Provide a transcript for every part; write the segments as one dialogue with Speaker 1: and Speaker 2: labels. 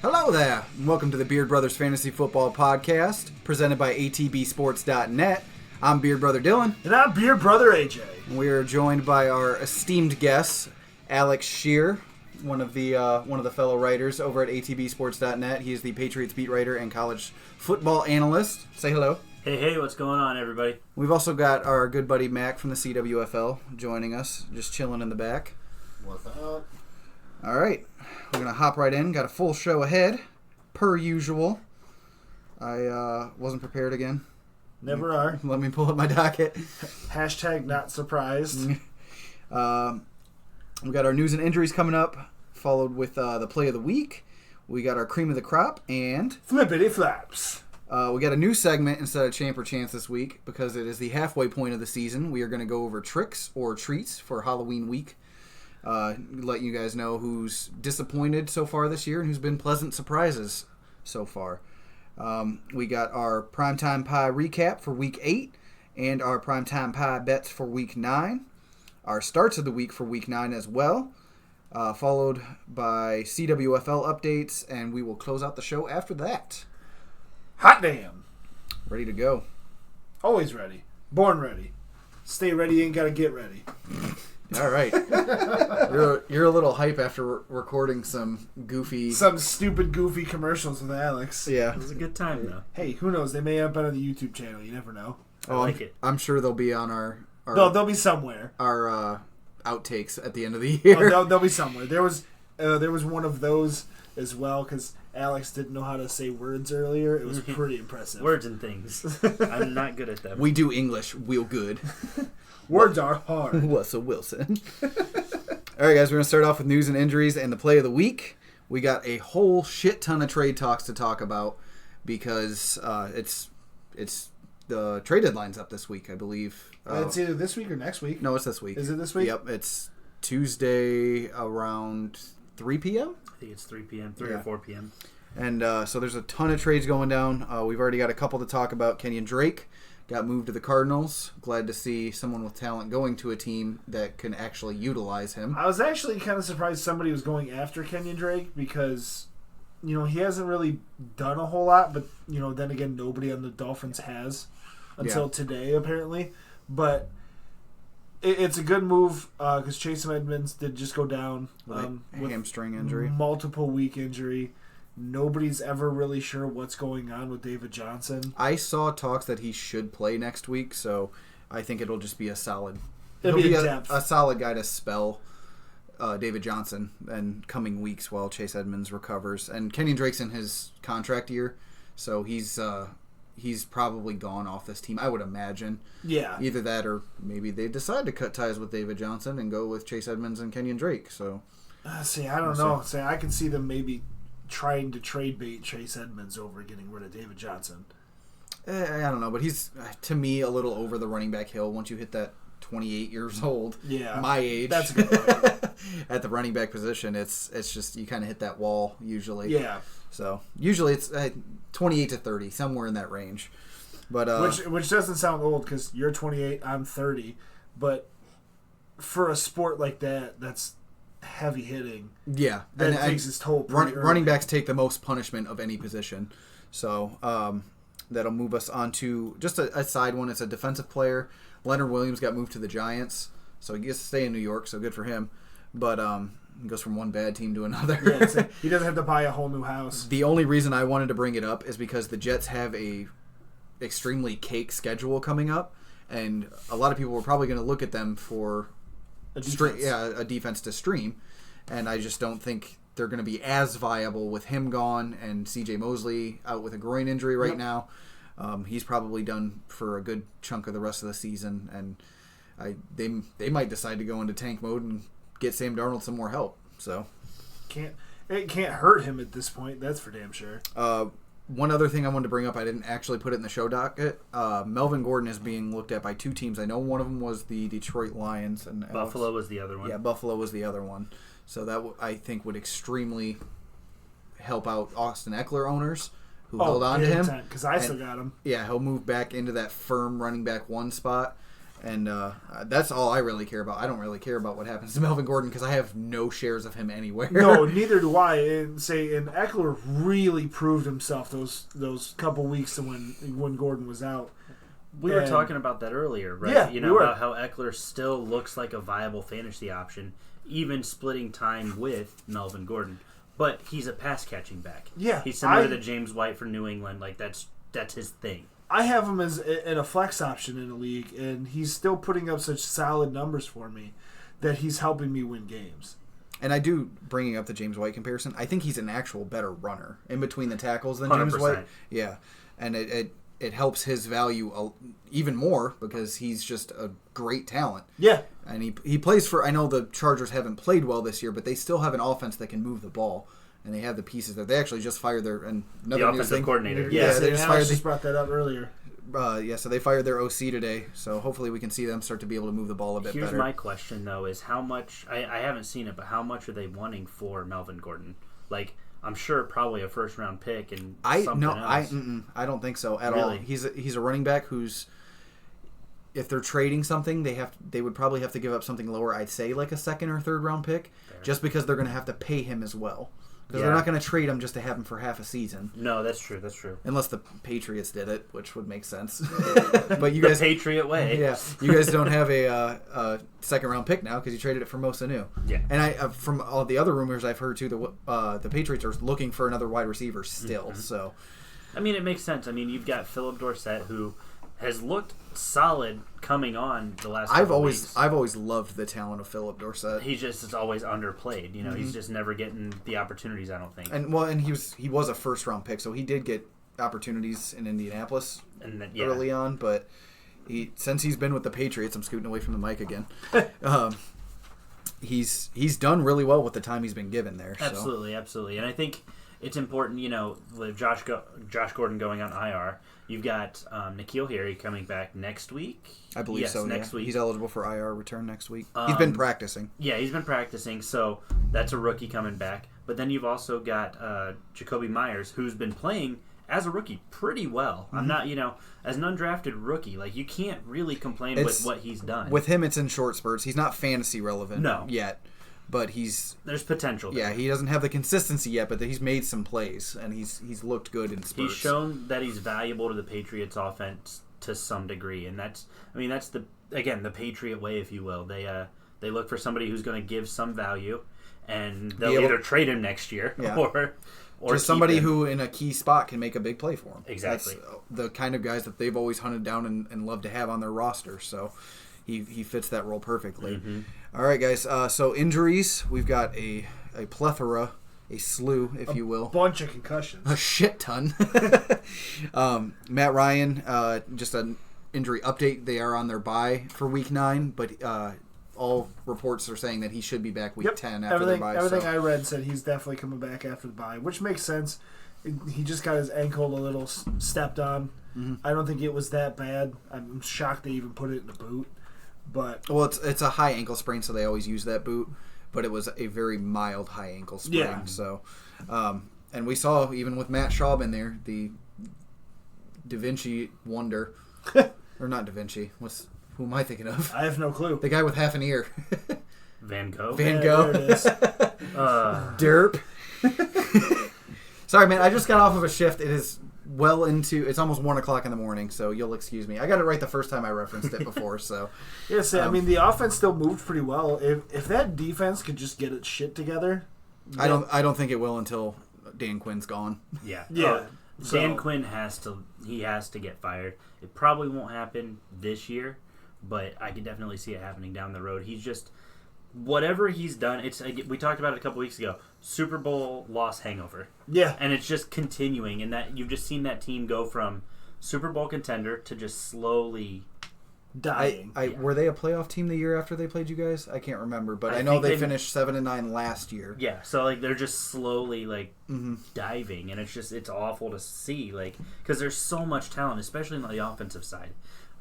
Speaker 1: Hello there, and welcome to the Beard Brothers Fantasy Football Podcast, presented by ATBSports.net. I'm Beard Brother Dylan.
Speaker 2: And I'm Beard Brother AJ.
Speaker 1: And we are joined by our esteemed guest, Alex Shear, one of the fellow writers over at ATBSports.net. He is the Patriots beat writer and college football analyst. Say hello.
Speaker 3: Hey, what's going on, everybody?
Speaker 1: We've also got our good buddy Mac from the CWFL joining us, just chilling in the back.
Speaker 4: What's up?
Speaker 1: All right, we're going to hop right in. Got a full show ahead, per usual. I wasn't prepared again.
Speaker 2: Never are.
Speaker 1: Let me pull up my docket.
Speaker 2: Hashtag not surprised.
Speaker 1: We got our news and injuries coming up, followed with the play of the week. We got our cream of the crop, and
Speaker 2: Flippity Flops.
Speaker 1: we got a new segment instead of Champ or Chance this week because it is the halfway point of the season. We are going to go over tricks or treats for Halloween week. Let you guys know who's disappointed so far this year and who's been pleasant surprises so far. We got our Primetime Pie recap for Week 8 and our Primetime Pie bets for Week 9. Our starts of the week for Week 9 as well, followed by CWFL updates, and we will close out the show after that.
Speaker 2: Hot damn.
Speaker 1: Ready to go.
Speaker 2: Always ready. Born ready. Stay ready, ain't gotta get ready.
Speaker 1: All right. You're a little hype after recording some
Speaker 2: stupid goofy commercials with Alex.
Speaker 1: Yeah.
Speaker 3: It was a good time, though.
Speaker 2: Hey, who knows? They may have been on the YouTube channel. You never know.
Speaker 3: I like it.
Speaker 1: I'm sure they'll be on our
Speaker 2: They'll be somewhere.
Speaker 1: Our outtakes at the end of the year.
Speaker 2: They'll be somewhere. There was one of those as well because Alex didn't know how to say words earlier. It was pretty impressive.
Speaker 3: Words and things. I'm not good at them.
Speaker 1: We do English real good.
Speaker 2: Words are hard.
Speaker 1: Russell Wilson. All right, guys, we're going to start off with news and injuries and the play of the week. We got a whole shit ton of trade talks to talk about because it's the trade deadline's up this week, I believe.
Speaker 2: It's either this week or next week.
Speaker 1: No, it's this week.
Speaker 2: Is it this week?
Speaker 1: Yep, it's Tuesday around 3 p.m.?
Speaker 3: I think it's 3 p.m., 3 or 4 p.m.
Speaker 1: And so there's a ton of trades going down. We've already got a couple to talk about. Kenyan Drake got moved to the Cardinals. Glad to see someone with talent going to a team that can actually utilize him.
Speaker 2: I was actually kind of surprised somebody was going after Kenyan Drake because, he hasn't really done a whole lot. But, then again, nobody on the Dolphins has until today, apparently. But it's a good move because Chase Edmonds did just go down
Speaker 1: with hamstring injury.
Speaker 2: Multiple week injury. Nobody's ever really sure what's going on with David Johnson.
Speaker 1: I saw talks that he should play next week, so I think it'll just be a solid.
Speaker 2: It'll be a
Speaker 1: solid guy to spell David Johnson in coming weeks while Chase Edmonds recovers. And Kenyan Drake's in his contract year, so he's probably gone off this team, I would imagine.
Speaker 2: Yeah.
Speaker 1: Either that or maybe they decide to cut ties with David Johnson and go with Chase Edmonds and Kenyan Drake. So,
Speaker 2: I don't know. I can see them maybe trying to trade bait Chase Edmonds over getting rid of David Johnson.
Speaker 1: I don't know, but he's, to me, a little over the running back hill once you hit that 28 years old.
Speaker 2: Yeah.
Speaker 1: My age.
Speaker 2: That's a good point.
Speaker 1: At the running back position, it's just you kind of hit that wall usually.
Speaker 2: Yeah.
Speaker 1: So, usually it's 28 to 30, somewhere in that range. But
Speaker 2: which doesn't sound old because you're 28, I'm 30. But for a sport like that, that's heavy hitting.
Speaker 1: Yeah.
Speaker 2: That takes its toll.
Speaker 1: Running backs take the most punishment of any position. So, that'll move us on to just a side one. It's a defensive player. Leonard Williams got moved to the Giants, so he gets to stay in New York, so good for him. But he goes from one bad team to another.
Speaker 2: Yeah, he doesn't have to buy a whole new house.
Speaker 1: The only reason I wanted to bring it up is because the Jets have a extremely cake schedule coming up, and a lot of people were probably going to look at them for a defense to stream, and I just don't think they're going to be as viable with him gone and C.J. Mosley out with a groin injury right now. He's probably done for a good chunk of the rest of the season, and they might decide to go into tank mode and get Sam Darnold some more help. So
Speaker 2: it can't hurt him at this point. That's for damn sure.
Speaker 1: One other thing I wanted to bring up, I didn't actually put it in the show docket. Melvin Gordon is being looked at by two teams. I know one of them was the Detroit Lions, and
Speaker 3: Buffalo was the other one.
Speaker 1: Yeah, Buffalo was the other one. So that I think would extremely help out Austin Eckler owners who held on to him.
Speaker 2: Because I still got him.
Speaker 1: Yeah, he'll move back into that firm running back one spot. And that's all I really care about. I don't really care about what happens to Melvin Gordon because I have no shares of him anywhere.
Speaker 2: No, neither do I. And Eckler really proved himself those couple weeks when Gordon was out.
Speaker 3: We were talking about that earlier, right?
Speaker 2: Yeah,
Speaker 3: about how Eckler still looks like a viable fantasy option, even splitting time with Melvin Gordon. But he's a pass catching back.
Speaker 2: Yeah,
Speaker 3: he's similar to James White for New England. Like that's his thing.
Speaker 2: I have him as in a flex option in the league, and he's still putting up such solid numbers for me that he's helping me win games.
Speaker 1: And I do, bringing up the James White comparison, I think he's an actual better runner in between the tackles than
Speaker 3: 100%.
Speaker 1: James White. Yeah, and it helps his value even more because he's just a great talent.
Speaker 2: Yeah.
Speaker 1: And he plays for, I know the Chargers haven't played well this year, but they still have an offense that can move the ball. And they have the pieces there. They actually just fired their
Speaker 3: offensive coordinator.
Speaker 2: Yeah,
Speaker 1: they
Speaker 2: just brought that up earlier.
Speaker 1: So they fired their OC today. So hopefully we can see them start to be able to move the ball a bit better.
Speaker 3: Here's my question though: is how much? I haven't seen it, but how much are they wanting for Melvin Gordon? Like I'm sure probably a first round pick and something else.
Speaker 1: I don't think so at all. He's a running back who's. If they're trading something, they would probably have to give up something lower. I'd say like a second or third round pick, just because they're going to have to pay him as well. Because they're not going to trade him just to have him for half a season.
Speaker 3: No, that's true.
Speaker 1: Unless the Patriots did it, which would make sense. But you guys,
Speaker 3: the Patriot way.
Speaker 1: Yeah, you guys don't have a second round pick now because you traded it for Mo Sanu.
Speaker 3: Yeah,
Speaker 1: and from all the other rumors I've heard too, the Patriots are looking for another wide receiver still. Mm-hmm. So,
Speaker 3: I mean, it makes sense. I mean, you've got Phillip Dorsett who has looked solid coming on the last couple weeks.
Speaker 1: I've always loved the talent of Phillip Dorsett.
Speaker 3: He just is always underplayed. He's just never getting the opportunities, I don't think.
Speaker 1: And he was a first round pick, so he did get opportunities in Indianapolis early on, but since he's been with the Patriots, I'm scooting away from the mic again. He's done really well with the time he's been given there.
Speaker 3: Absolutely. And I think it's important, with Josh Gordon going on IR. You've got N'Keal Harry coming back next week.
Speaker 1: I believe so.
Speaker 3: Next week.
Speaker 1: He's eligible for IR return next week. He's been practicing.
Speaker 3: Yeah, he's been practicing, so that's a rookie coming back. But then you've also got Jacoby Meyers, who's been playing as a rookie pretty well. Mm-hmm. I'm not, as an undrafted rookie, like you can't really complain with what he's done.
Speaker 1: With him, it's in short spurts. He's not fantasy relevant yet. But there's
Speaker 3: potential there.
Speaker 1: Yeah, he doesn't have the consistency yet, but he's made some plays, and he's looked good in spurts.
Speaker 3: He's shown that he's valuable to the Patriots offense to some degree, and that's the Patriot way, if you will. They look for somebody who's going to give some value, and they'll either trade him next year or
Speaker 1: just somebody who in a key spot can make a big play for him.
Speaker 3: Exactly.
Speaker 1: That's the kind of guys that they've always hunted down and love to have on their roster. So he fits that role perfectly. Mm-hmm. All right, guys. So injuries, we've got a plethora, a slew, if you will.
Speaker 2: A bunch of concussions.
Speaker 1: A shit ton. Matt Ryan, just an injury update. They are on their bye for Week 9, but all reports are saying that he should be back Week 10 after their bye.
Speaker 2: Everything I read said he's definitely coming back after the bye, which makes sense. He just got his ankle a little stepped on. Mm-hmm. I don't think it was that bad. I'm shocked they even put it in the boot. But
Speaker 1: it's a high ankle sprain, so they always use that boot. But it was a very mild high ankle sprain. Yeah. So, and we saw even with Matt Schaub in there, the Da Vinci wonder, or not Da Vinci. Who am I thinking of?
Speaker 2: I have no clue.
Speaker 1: The guy with half an ear.
Speaker 3: Van Gogh.
Speaker 1: Van Gogh.
Speaker 2: There it is.
Speaker 1: Derp. Sorry, man. I just got off of a shift. It is it's almost 1 o'clock in the morning, so you'll excuse me. I got it right the first time I referenced it before, so.
Speaker 2: Yes, I mean, the offense still moved pretty well. If that defense could just get its shit together.
Speaker 1: I don't think it will until Dan Quinn's gone.
Speaker 3: Yeah.
Speaker 2: Yeah.
Speaker 3: Dan Quinn has to get fired. It probably won't happen this year, but I can definitely see it happening down the road. He's just, whatever he's done, we talked about it a couple weeks ago, Super Bowl loss hangover.
Speaker 2: Yeah.
Speaker 3: And it's just continuing, and that you've just seen that team go from Super Bowl contender to just slowly
Speaker 2: dying.
Speaker 1: Were they a playoff team the year after they played you guys? I can't remember, but I know they finished 7-9 last year.
Speaker 3: Yeah, so they're just slowly diving, and it's awful to see, because there's so much talent, especially on the offensive side.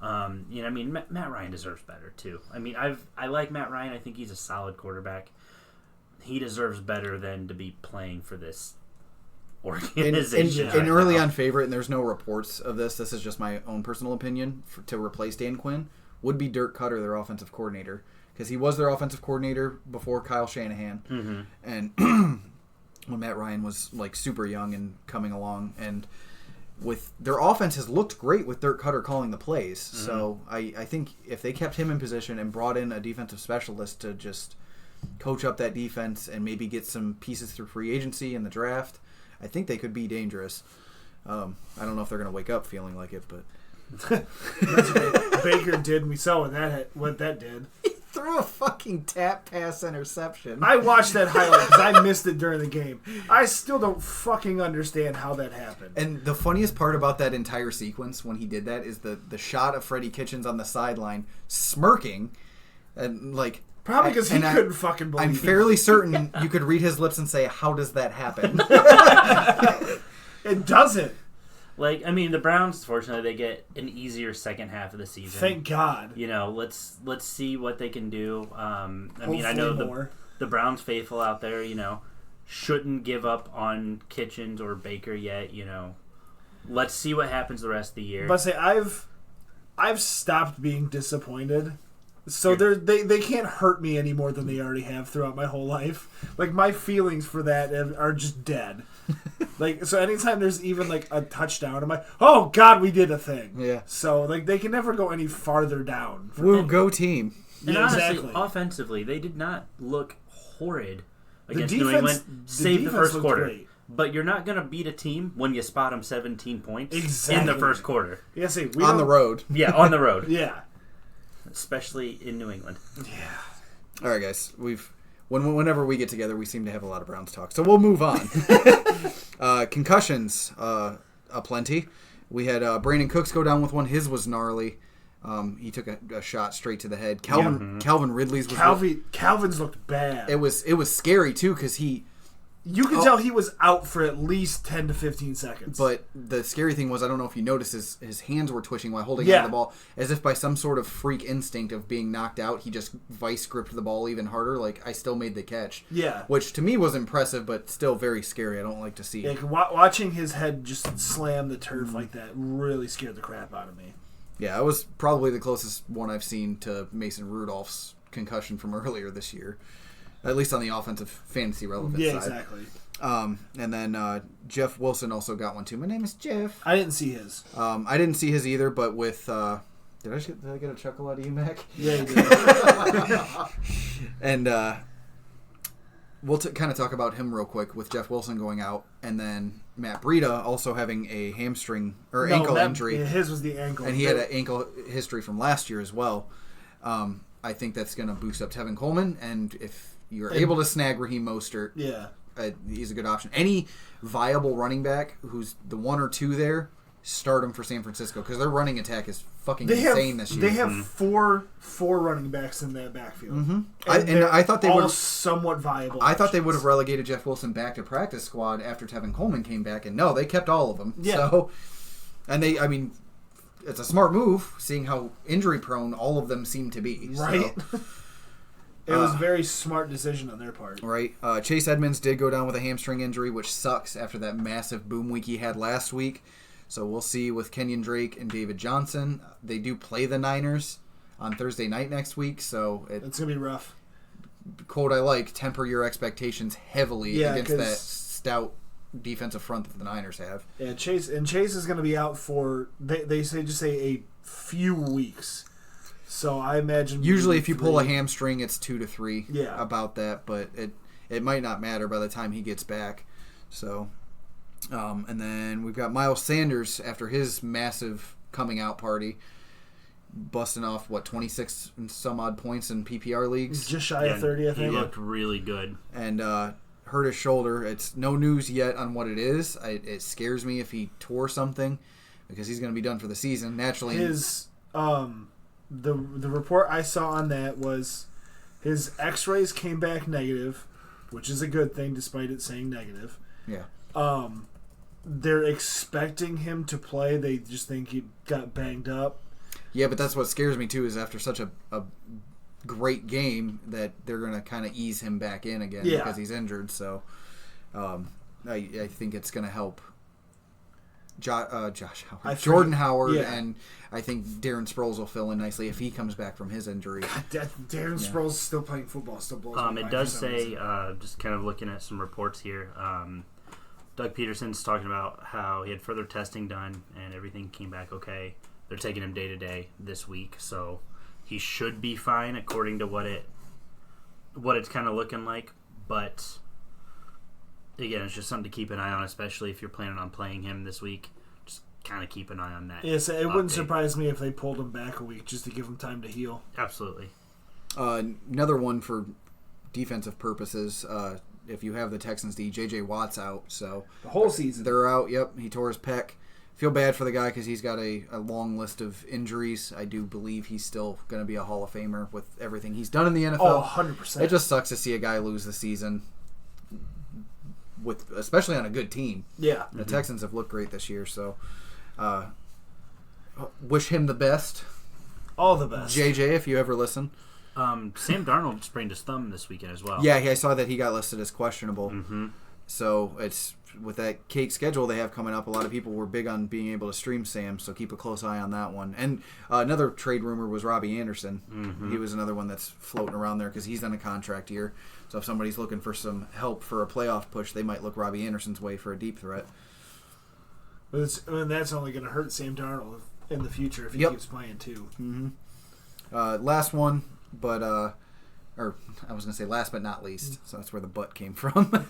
Speaker 3: Matt Ryan deserves better too. I mean, I like Matt Ryan. I think he's a solid quarterback. He deserves better than to be playing for this organization.
Speaker 1: An early on favorite, and there's no reports of this. This is just my own personal opinion to replace Dan Quinn would be Dirk Cutter, their offensive coordinator, because he was their offensive coordinator before Kyle Shanahan, and when Matt Ryan was like super young and coming along, and with their offense has looked great with Dirk Cutter calling the plays. So I think if they kept him in position and brought in a defensive specialist to just coach up that defense and maybe get some pieces through free agency and the draft, I think they could be dangerous. I don't know if they're going to wake up feeling like it, but
Speaker 2: That's what Baker did, and we saw what that did.
Speaker 1: he threw a fucking tap pass interception.
Speaker 2: I watched that highlight because I missed it during the game. I still don't fucking understand how that happened.
Speaker 1: And the funniest part about that entire sequence when he did that is the shot of Freddie Kitchens on the sideline smirking, and like
Speaker 2: probably because he couldn't fucking believe.
Speaker 1: I'm fairly certain you could read his lips and say, "How does that happen?"
Speaker 2: It doesn't.
Speaker 3: Like, I mean, the Browns, fortunately, they get an easier second half of the season.
Speaker 2: Thank God.
Speaker 3: You know, let's see what they can do. I mean, I know the Browns faithful out there, you know, shouldn't give up on Kitchens or Baker yet. You know, let's see what happens the rest of the year.
Speaker 2: But say I've stopped being disappointed. So they can't hurt me any more than they already have throughout my whole life. Like, my feelings for that are just dead. Like, so anytime there's even like a touchdown, I'm like, oh God, we did a thing.
Speaker 1: Yeah.
Speaker 2: So like they can never go any farther down.
Speaker 1: Woo, go team.
Speaker 3: And
Speaker 2: Yeah,
Speaker 3: honestly,
Speaker 2: exactly.
Speaker 3: offensively, they did not look horrid against
Speaker 2: The
Speaker 3: New
Speaker 2: defense-
Speaker 3: England,
Speaker 2: the
Speaker 3: save the
Speaker 2: defense
Speaker 3: first
Speaker 2: looked
Speaker 3: quarter.
Speaker 2: great.
Speaker 3: But you're not going to beat a team when you spot them 17 points in
Speaker 2: Exactly.
Speaker 3: the first quarter.
Speaker 2: Yeah, see,
Speaker 1: On the road.
Speaker 3: Yeah, on the road.
Speaker 2: Yeah.
Speaker 3: Especially in New England.
Speaker 2: Yeah.
Speaker 1: All right, guys. Whenever we get together, we seem to have a lot of Browns talk. So we'll move on. Concussions, aplenty. We had Brandon Cooks go down with one. His was gnarly. He took a shot straight to the head. Calvin Ridley's was.
Speaker 2: Calvin's looked bad.
Speaker 1: It was scary too because
Speaker 2: You could tell he was out for at least 10 to 15 seconds.
Speaker 1: But the scary thing was, I don't know if you noticed, his hands were twitching while holding onto the ball, as if by some sort of freak instinct of being knocked out, he just vice gripped the ball even harder. Like, I still made the catch.
Speaker 2: Yeah.
Speaker 1: Which to me was impressive, but still very scary. I don't like to see.
Speaker 2: Yeah, watching his head just slam the turf like that really scared the crap out of me.
Speaker 1: Yeah, it was probably the closest one I've seen to Mason Rudolph's concussion from earlier this year. At least on the offensive fantasy relevant side.
Speaker 2: Yeah, exactly.
Speaker 1: And then Jeff Wilson also got one too. My name is Jeff.
Speaker 2: I didn't see his.
Speaker 1: I didn't see his either, but with... Did I get a chuckle out of you, Mac?
Speaker 2: Yeah, you did.
Speaker 1: And we'll kind of talk about him real quick with Jeff Wilson going out, and then Matt Breida also having a hamstring or ankle injury.
Speaker 2: His was the ankle.
Speaker 1: And he had an ankle history from last year as well. I think that's going to boost up Tevin Coleman, and if you're able to snag Raheem Mostert, he's a good option. Any viable running back who's the one or two there, start him for San Francisco because their running attack is fucking insane this year.
Speaker 2: They have four running backs in that backfield.
Speaker 1: Mm-hmm. I thought they would
Speaker 2: somewhat viable.
Speaker 1: I thought they would have relegated Jeff Wilson back to practice squad after Tevin Coleman came back, and no, they kept all of them.
Speaker 2: Yeah.
Speaker 1: So, and it's a smart move, seeing how injury prone all of them seem to be.
Speaker 2: Right.
Speaker 1: So.
Speaker 2: It was a very smart decision on their part.
Speaker 1: Right. Chase Edmonds did go down with a hamstring injury, which sucks after that massive boom week he had last week. So we'll see with Kenyan Drake and David Johnson. They do play the Niners on Thursday night next week, so
Speaker 2: it's going to be rough.
Speaker 1: Quote I like, temper your expectations heavily against that stout defensive front that the Niners have.
Speaker 2: Yeah, Chase is going to be out for, they say a few weeks. So I imagine
Speaker 1: usually if you pull a hamstring, it's 2 to 3
Speaker 2: Yeah.
Speaker 1: about that, but it might not matter by the time he gets back. So, and then we've got Myles Sanders after his massive coming out party, busting off 26 and some odd points in PPR leagues,
Speaker 2: just shy of 30, I think.
Speaker 3: He looked really good,
Speaker 1: and hurt his shoulder. It's no news yet on what it is. It scares me if he tore something because he's going to be done for the season naturally.
Speaker 2: His the report I saw on that was his X-rays came back negative, which is a good thing despite it saying negative.
Speaker 1: Yeah.
Speaker 2: They're expecting him to play. They just think he got banged up.
Speaker 1: Yeah, but that's what scares me too. Is after such a great game that they're going to kind of ease him back in again because he's injured. So I think it's going to help Josh Howard, Jordan Howard, and I think Darren Sproles will fill in nicely if he comes back from his injury.
Speaker 2: Darren Sproles is still playing football. Still blows my mind.
Speaker 3: It does say, just kind of looking at some reports here, Doug Peterson's talking about how he had further testing done and everything came back okay. They're taking him day to day this week, so he should be fine according to what it's kind of looking like. But again, it's just something to keep an eye on, especially if you're planning on playing him this week. Just kind of keep an eye on that.
Speaker 2: Yes, it wouldn't surprise me if they pulled him back a week just to give him time to heal.
Speaker 3: Absolutely.
Speaker 1: Another one for defensive purposes. If you have the Texans D, J.J. Watt's out, so
Speaker 2: the whole season
Speaker 1: they're out. Yep, he tore his pec. Feel bad for the guy because he's got a long list of injuries. I do believe he's still going to be a Hall of Famer with everything he's done in the NFL.
Speaker 2: Oh, 100%.
Speaker 1: It just sucks to see a guy lose the season, especially on a good team.
Speaker 2: Yeah.
Speaker 1: The Texans have looked great this year, so wish him the best.
Speaker 2: All the best.
Speaker 1: JJ, if you ever listen.
Speaker 3: Sam Darnold sprained his thumb this weekend as well.
Speaker 1: Yeah, I saw that he got listed as questionable.
Speaker 3: Mm-hmm.
Speaker 1: So it's with that cake schedule they have coming up, a lot of people were big on being able to stream Sam, so keep a close eye on that one. And another trade rumor was Robby Anderson.
Speaker 3: Mm-hmm.
Speaker 1: He was another one that's floating around there because he's on a contract year. So if somebody's looking for some help for a playoff push, they might look Robby Anderson's way for a deep threat.
Speaker 2: But that's only going to hurt Sam Darnold in the future if he keeps playing too.
Speaker 1: Mm-hmm. Last one, but or I was going to say last but not least, so that's where the butt came from.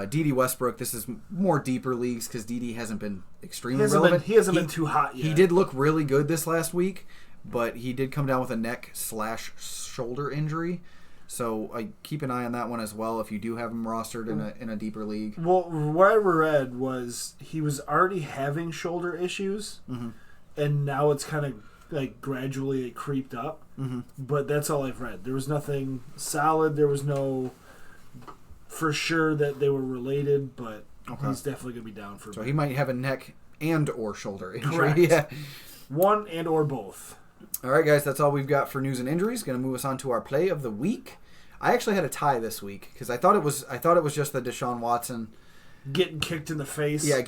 Speaker 1: Dede Westbrook, this is more deeper leagues because Dede hasn't been extremely relevant.
Speaker 2: He hasn't been too hot yet.
Speaker 1: He did look really good this last week, but he did come down with a neck/shoulder injury. So I keep an eye on that one as well if you do have him rostered in a deeper league.
Speaker 2: Well, what I read was he was already having shoulder issues, and now it's kind of like gradually it creeped up. But that's all I've read. There was nothing solid. There was no for sure that they were related, but he's definitely going to be down for.
Speaker 1: So he might have a neck and or shoulder injury.
Speaker 2: Correct.
Speaker 1: Yeah.
Speaker 2: One and or both.
Speaker 1: All right, guys, that's all we've got for news and injuries. Going to move us on to our play of the week. I actually had a tie this week because I thought it was just the Deshaun Watson
Speaker 2: getting kicked in the face.
Speaker 1: Yeah,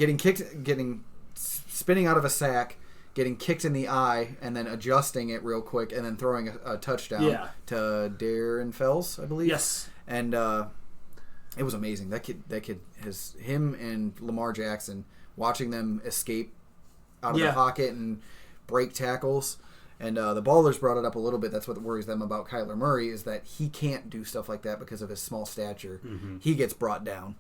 Speaker 1: spinning out of a sack, getting kicked in the eye, and then adjusting it real quick, and then throwing a touchdown to Darren Fells, I believe.
Speaker 2: Yes,
Speaker 1: and it was amazing. That kid has him and Lamar Jackson watching them escape out of the pocket and break tackles. And the Ballers brought it up a little bit. That's what worries them about Kyler Murray is that he can't do stuff like that because of his small stature. He gets brought down.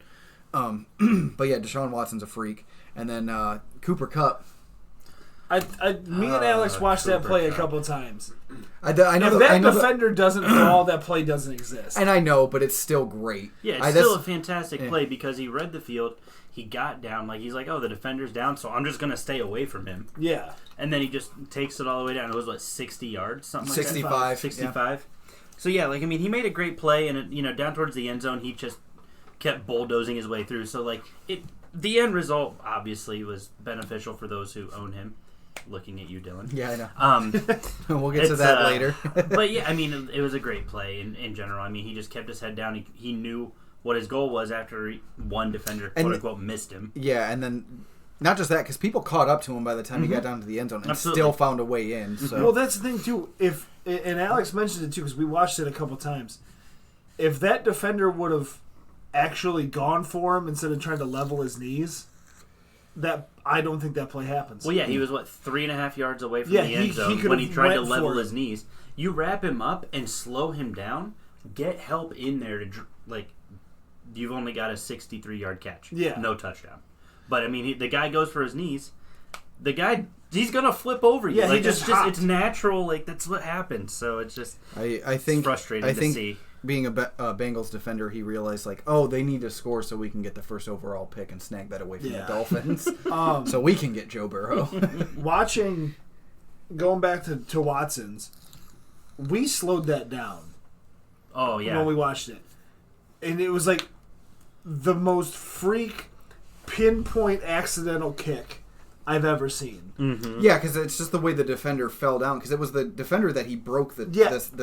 Speaker 1: But yeah, Deshaun Watson's a freak. And then Cooper Kupp.
Speaker 2: Me and Alex watched that play a couple of times.
Speaker 1: I know
Speaker 2: if that defender doesn't fall, that play doesn't exist.
Speaker 1: And I know, but it's still great.
Speaker 3: Yeah, it's still a fantastic play because he read the field. He got down, he's like, oh, the defender's down, so I'm just going to stay away from him.
Speaker 2: Yeah.
Speaker 3: And then he just takes it all the way down. It was, 60 yards? Something like
Speaker 1: 65.
Speaker 3: that? 65. Yeah. So, yeah, he made a great play, and, down towards the end zone, he just kept bulldozing his way through. So, the end result, obviously, was beneficial for those who own him. Looking at you, Dylan.
Speaker 1: Yeah, I know. We'll get to that later.
Speaker 3: But, yeah, it was a great play in general. He just kept his head down. He knew what his goal was after one defender, quote-unquote, missed him.
Speaker 1: Yeah, and then not just that, because people caught up to him by the time he got down to the end zone and still found a way in. So.
Speaker 2: Well, that's the thing, too. And Alex mentioned it, too, because we watched it a couple times. If that defender would have actually gone for him instead of trying to level his knees, I don't think that play happens.
Speaker 3: Well, yeah, he was, 3.5 yards away from the end zone when he tried to level his knees. You wrap him up and slow him down, get help in there to, you've only got a 63-yard catch.
Speaker 2: Yeah.
Speaker 3: No touchdown. But, the guy goes for his knees. The guy, he's going to flip over you.
Speaker 2: Yeah,
Speaker 3: it's natural. That's what happens. So it's just
Speaker 1: I think
Speaker 3: it's frustrating to see.
Speaker 1: Being a Bengals defender, he realized, they need to score so we can get the first overall pick and snag that away from the Dolphins. So we can get Joe Burrow.
Speaker 2: Going back to Watson's, we slowed that down.
Speaker 3: Oh, yeah.
Speaker 2: When we watched it. And it was the most freak pinpoint accidental kick I've ever seen.
Speaker 3: Mm-hmm.
Speaker 1: Yeah, because it's just the way the defender fell down. Because it was the defender that he broke the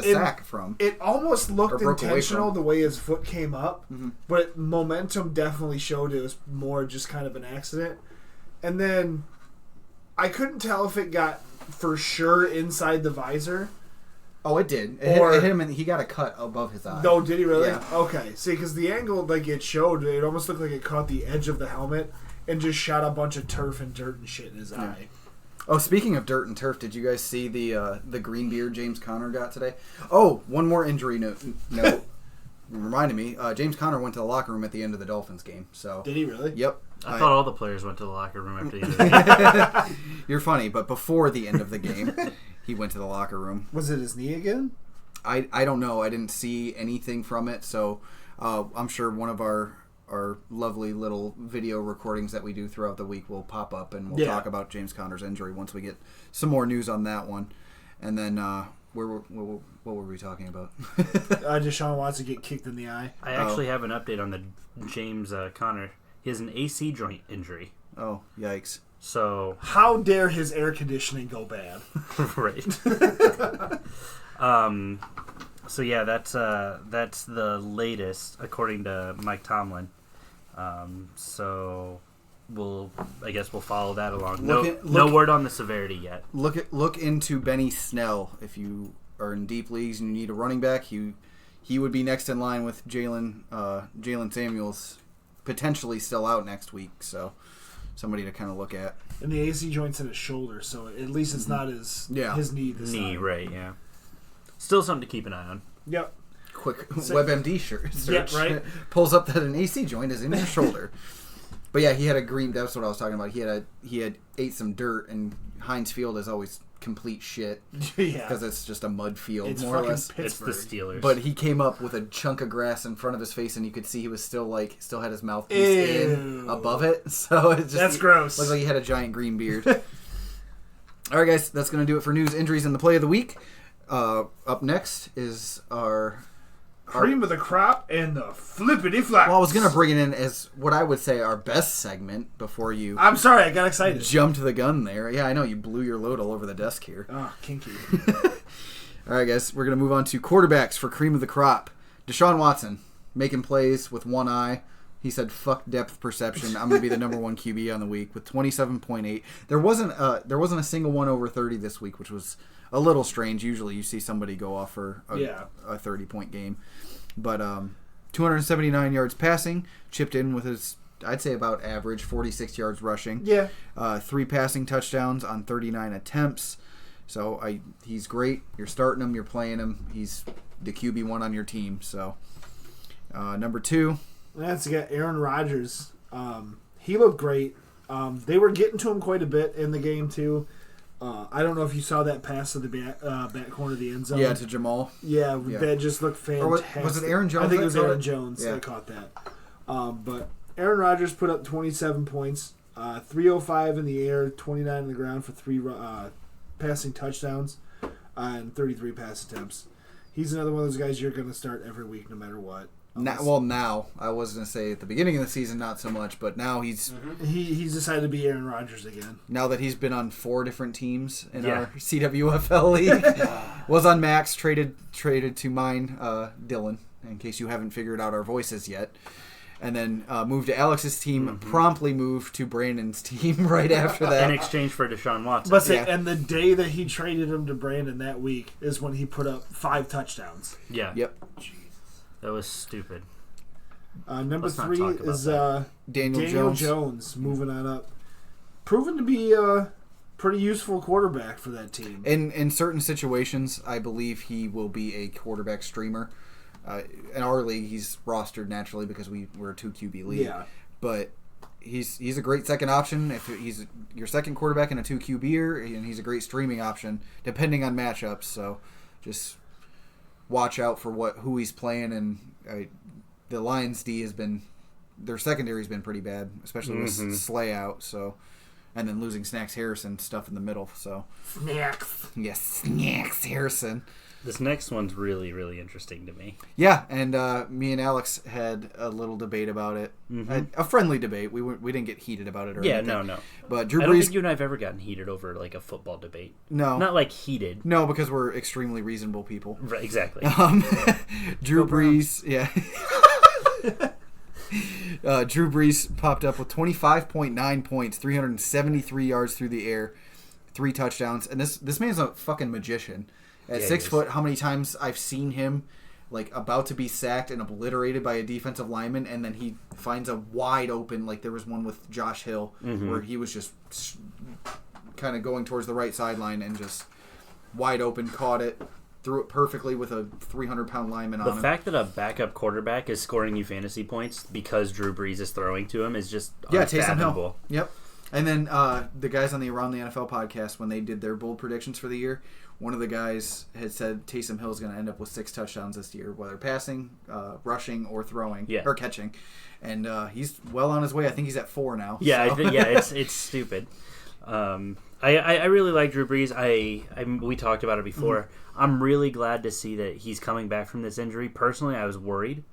Speaker 1: sack from.
Speaker 2: It almost looked intentional the way his foot came up, but momentum definitely showed it was more just kind of an accident. and then I couldn't tell if it got for sure inside the visor.
Speaker 1: Oh, it did. It hit him, and he got a cut above his eye.
Speaker 2: No, did he really?
Speaker 1: Yeah.
Speaker 2: Okay. See, because the angle, like it showed, it almost looked like it caught the edge of the helmet and just shot a bunch of turf and dirt and shit in his eye.
Speaker 1: Oh, speaking of dirt and turf, did you guys see the green beard James Conner got today? Oh, one more injury note. Reminded me, James Conner went to the locker room at the end of the Dolphins game. So
Speaker 2: did he really?
Speaker 1: Yep.
Speaker 3: I thought all the players went to the locker room after the end of the game.
Speaker 1: You're funny, but before the end of the game, he went to the locker room.
Speaker 2: Was it his knee again?
Speaker 1: I don't know. I didn't see anything from it, so I'm sure one of our lovely little video recordings that we do throughout the week will pop up, and we'll talk about James Conner's injury once we get some more news on that one. And then what were we talking about?
Speaker 2: Deshaun Watson get kicked in the eye.
Speaker 3: I actually have an update on the James Conner. He has an AC joint injury.
Speaker 1: Oh, yikes.
Speaker 3: So
Speaker 2: how dare his air conditioning go bad?
Speaker 3: Right. So yeah, that's the latest according to Mike Tomlin. So I guess we'll follow that along. No word on the severity yet.
Speaker 1: Look into Benny Snell if you are in deep leagues and you need a running back. He would be next in line with Jalen Samuels, potentially still out next week. So somebody to kind of look at.
Speaker 2: And the AC joint's in his shoulder, so at least it's not his knee this time.
Speaker 3: Right? Yeah. Still something to keep an eye on.
Speaker 2: Yep.
Speaker 1: Quick WebMD search.
Speaker 2: Yep, right.
Speaker 1: Pulls up that an AC joint is in your shoulder. But yeah, he had a green. That's what I was talking about. He had ate some dirt, and Heinz Field is always complete shit.
Speaker 2: Yeah,
Speaker 1: because it's just a mud field,
Speaker 2: it's
Speaker 1: more or less.
Speaker 2: Pittsburgh.
Speaker 3: It's the Steelers.
Speaker 1: But he came up with a chunk of grass in front of his face, and you could see he was still had his mouthpiece in above it. So it's just
Speaker 2: that's gross.
Speaker 1: Looked like he had a giant green beard. All right, guys, that's going to do it for news, injuries, and the play of the week. Up next is our
Speaker 2: cream of the crop and the flippity flops.
Speaker 1: Well, I was going to bring it in as what I would say our best segment before you.
Speaker 2: I'm sorry, I got excited.
Speaker 1: Jumped the gun there. Yeah, I know you blew your load all over the desk here.
Speaker 2: Oh, kinky.
Speaker 1: All right, guys, we're going to move on to quarterbacks for cream of the crop. Deshaun Watson making plays with one eye. He said, "Fuck depth perception. I'm going to be the number one QB on the week with 27.8." There wasn't a single one over 30 this week, which was a little strange. Usually you see somebody go off for a 30-point game. But 279 yards passing, chipped in with his, I'd say about average, 46 yards rushing.
Speaker 2: Yeah.
Speaker 1: 3 passing touchdowns on 39 attempts. So he's great. You're starting him. You're playing him. He's the QB1 on your team. So number 2.
Speaker 2: That's got Aaron Rodgers. He looked great. They were getting to him quite a bit in the game, too. I don't know if you saw that pass to the back corner of the end zone.
Speaker 1: Yeah, to Jamal.
Speaker 2: Yeah, that just looked fantastic.
Speaker 1: Was it Aaron Jones?
Speaker 2: I think it was Aaron Jones that caught that. But Aaron Rodgers put up 27 points, 305 in the air, 29 on the ground for 3 passing touchdowns, and 33 pass attempts. He's another one of those guys you're going to start every week no matter what.
Speaker 1: Now I was going to say at the beginning of the season not so much, but now he's
Speaker 2: decided to be Aaron Rodgers again.
Speaker 1: Now that he's been on 4 different teams in our CWFL league, was on Max, traded to mine, Dylan, in case you haven't figured out our voices yet, and then moved to Alex's team. Promptly moved to Brandon's team right after that
Speaker 3: in exchange for Deshaun Watson.
Speaker 2: But and the day that he traded him to Brandon that week is when he put up 5 touchdowns.
Speaker 3: Yeah.
Speaker 1: Yep.
Speaker 3: That was stupid.
Speaker 2: Number 3 is
Speaker 1: Daniel
Speaker 2: Jones moving on up. Proven to be a pretty useful quarterback for that team.
Speaker 1: In certain situations, I believe he will be a quarterback streamer. In our league, he's rostered naturally because we're a 2 QB league.
Speaker 2: Yeah.
Speaker 1: But he's a great second option. If he's your second quarterback in a 2 QB'er, and he's a great streaming option depending on matchups. So just watch out for who he's playing, and the Lions D their secondary's been pretty bad, especially with Slay out. So, and then losing Snacks Harrison stuff in the middle. So
Speaker 2: Snacks,
Speaker 1: yes, Snacks Harrison.
Speaker 3: This next one's really, really interesting to me.
Speaker 1: Yeah, and me and Alex had a little debate about it. A friendly debate. We didn't get heated about it or anything.
Speaker 3: No.
Speaker 1: But Drew
Speaker 3: I don't
Speaker 1: Brees,
Speaker 3: think you and I have ever gotten heated over like a football debate.
Speaker 1: No.
Speaker 3: Not like heated.
Speaker 1: No, because we're extremely reasonable people.
Speaker 3: Right, exactly.
Speaker 1: Drew Brees, yeah. Drew Brees popped up with 25.9 points, 373 yards through the air, 3 touchdowns. And this man's a fucking magician. At 6 foot, how many times I've seen him like about to be sacked and obliterated by a defensive lineman, and then he finds a wide open, like there was one with Josh Hill, where he was just kind of going towards the right sideline and just wide open, caught it, threw it perfectly with a 300-pound lineman on him.
Speaker 3: The fact that a backup quarterback is scoring you fantasy points because Drew Brees is throwing to him is just unfathomable.
Speaker 1: Yep. And then the guys on the Around the NFL podcast, when they did their bold predictions for the year, one of the guys had said Taysom Hill is going to end up with 6 touchdowns this year, whether passing, rushing, or throwing, or catching. And he's well on his way. I think he's at 4 now.
Speaker 3: Yeah, so. It's stupid. I really like Drew Brees. We talked about it before. I'm really glad to see that he's coming back from this injury. Personally, I was worried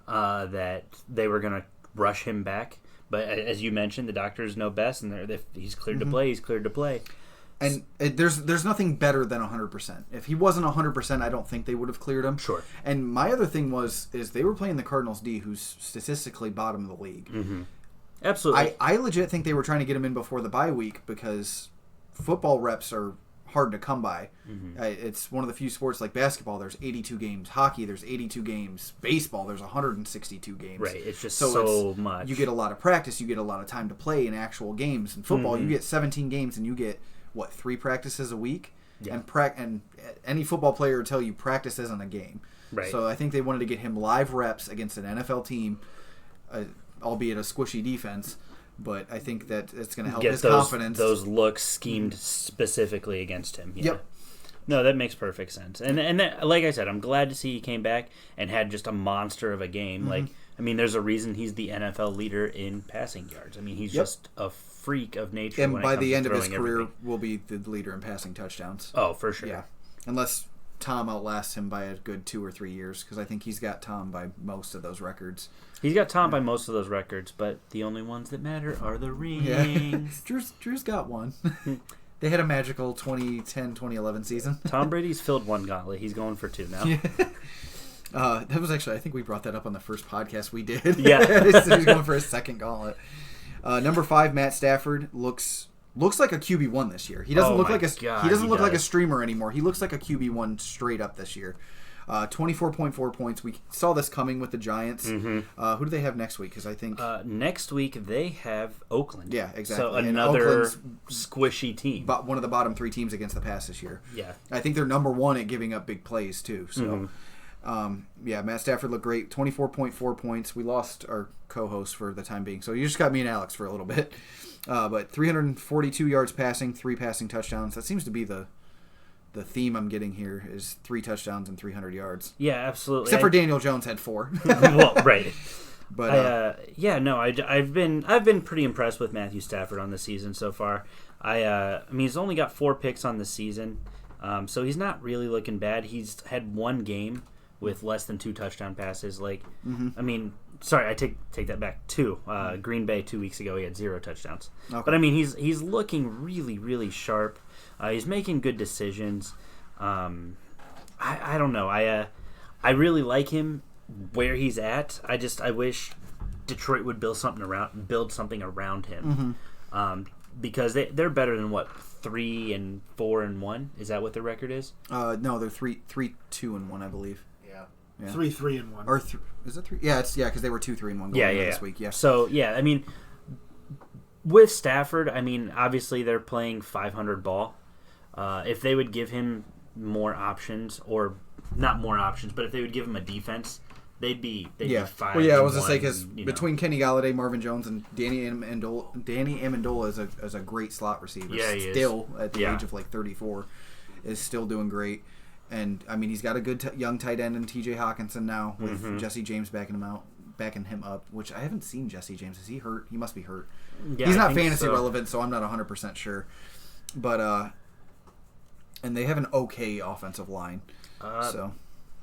Speaker 3: that they were going to rush him back. But as you mentioned, the doctors know best, and if he's cleared to play, he's cleared to play.
Speaker 1: And there's nothing better than 100%. If he wasn't 100%, I don't think they would have cleared him.
Speaker 3: Sure.
Speaker 1: And my other thing is they were playing the Cardinals D, who's statistically bottom of the league.
Speaker 3: Absolutely.
Speaker 1: I legit think they were trying to get him in before the bye week because football reps are hard to come by. It's one of the few sports like basketball. There's 82 games. Hockey, there's 82 games. Baseball, there's 162 games.
Speaker 3: Right. It's just so much.
Speaker 1: You get a lot of practice. You get a lot of time to play in actual games. In football, you get 17 games and you get 3 practices a week?
Speaker 3: Yeah.
Speaker 1: And any football player will tell you practice isn't a game.
Speaker 3: Right.
Speaker 1: So I think they wanted to get him live reps against an NFL team, albeit a squishy defense. But I think that it's going to help his confidence.
Speaker 3: Those looks schemed specifically against him. Yeah.
Speaker 1: Yep.
Speaker 3: No, that makes perfect sense. And that, like I said, I'm glad to see he came back and had just a monster of a game. Like, I mean, there's a reason he's the NFL leader in passing yards. I mean, he's just a freak of nature.
Speaker 1: And
Speaker 3: when
Speaker 1: by
Speaker 3: it comes
Speaker 1: the
Speaker 3: to
Speaker 1: end of his
Speaker 3: throwing
Speaker 1: career,
Speaker 3: everything.
Speaker 1: will be the leader in passing touchdowns.
Speaker 3: Oh, for sure.
Speaker 1: Yeah. Unless Tom outlasts him by a good 2 or 3 years, because I think he's got Tom by most of those records.
Speaker 3: He's got Tom by most of those records, but the only ones that matter are the rings.
Speaker 1: Yeah. Drew's got one. They had a magical 2010-2011 season.
Speaker 3: Tom Brady's filled one gauntlet. He's going for 2 now.
Speaker 1: Yeah. That was actually, I think we brought that up on the first podcast we did.
Speaker 3: Yeah.
Speaker 1: So he's going for his second gauntlet. Number 5, Matt Stafford looks like a QB1 this year. He doesn't look like a streamer anymore. He looks like a QB1 straight up this year. 24.4 points. We saw this coming with the Giants. Who do they have next week? Because I think
Speaker 3: next week they have Oakland.
Speaker 1: Yeah, exactly.
Speaker 3: So another squishy team.
Speaker 1: But one of the bottom 3 teams against the pass this year.
Speaker 3: Yeah,
Speaker 1: I think they're number 1 at giving up big plays too. So, Matt Stafford looked great. 24.4 points. We lost our co-host for the time being, so you just got me and Alex for a little bit. But 342 yards passing, 3 passing touchdowns. That seems to be the theme I'm getting here is 3 touchdowns and 300 yards.
Speaker 3: Yeah, absolutely.
Speaker 1: Except for Daniel Jones had 4.
Speaker 3: Well, right.
Speaker 1: But
Speaker 3: I've been pretty impressed with Matthew Stafford on the season so far. I mean, he's only got 4 picks on the season, so he's not really looking bad. He's had 1 game with less than 2 touchdown passes. Like, I mean, sorry, I take that back. 2. Green Bay 2 weeks ago, he had 0 touchdowns. Okay. But I mean, he's looking really, really sharp. He's making good decisions. I don't know. I really like him where he's at. I wish Detroit would build something around him. Because they're better than 3-4-1. Is that what their record is?
Speaker 1: No, they're 3-2-1, I believe.
Speaker 2: Yeah. 3-3-1.
Speaker 1: Or is it 3? Yeah, because they were 2-3-1 going this week. Yeah.
Speaker 3: So I mean, with Stafford, I mean, obviously they're playing 500 ball. If they would give him more options, or not more options, but if they would give him a defense, they'd be 5.
Speaker 1: Well, yeah, I was gonna say because between Kenny Galladay, Marvin Jones, and Danny Amendola is a great slot receiver.
Speaker 3: Yeah, he
Speaker 1: still
Speaker 3: is.
Speaker 1: At the age of 34, is still doing great. And I mean, he's got a good young tight end in T.J. Hawkinson now with Jesse James backing him up. Which I haven't seen Jesse James. Is he hurt? He must be hurt.
Speaker 3: Yeah,
Speaker 1: he's not fantasy relevant, so I'm not 100% sure. But and they have an okay offensive line.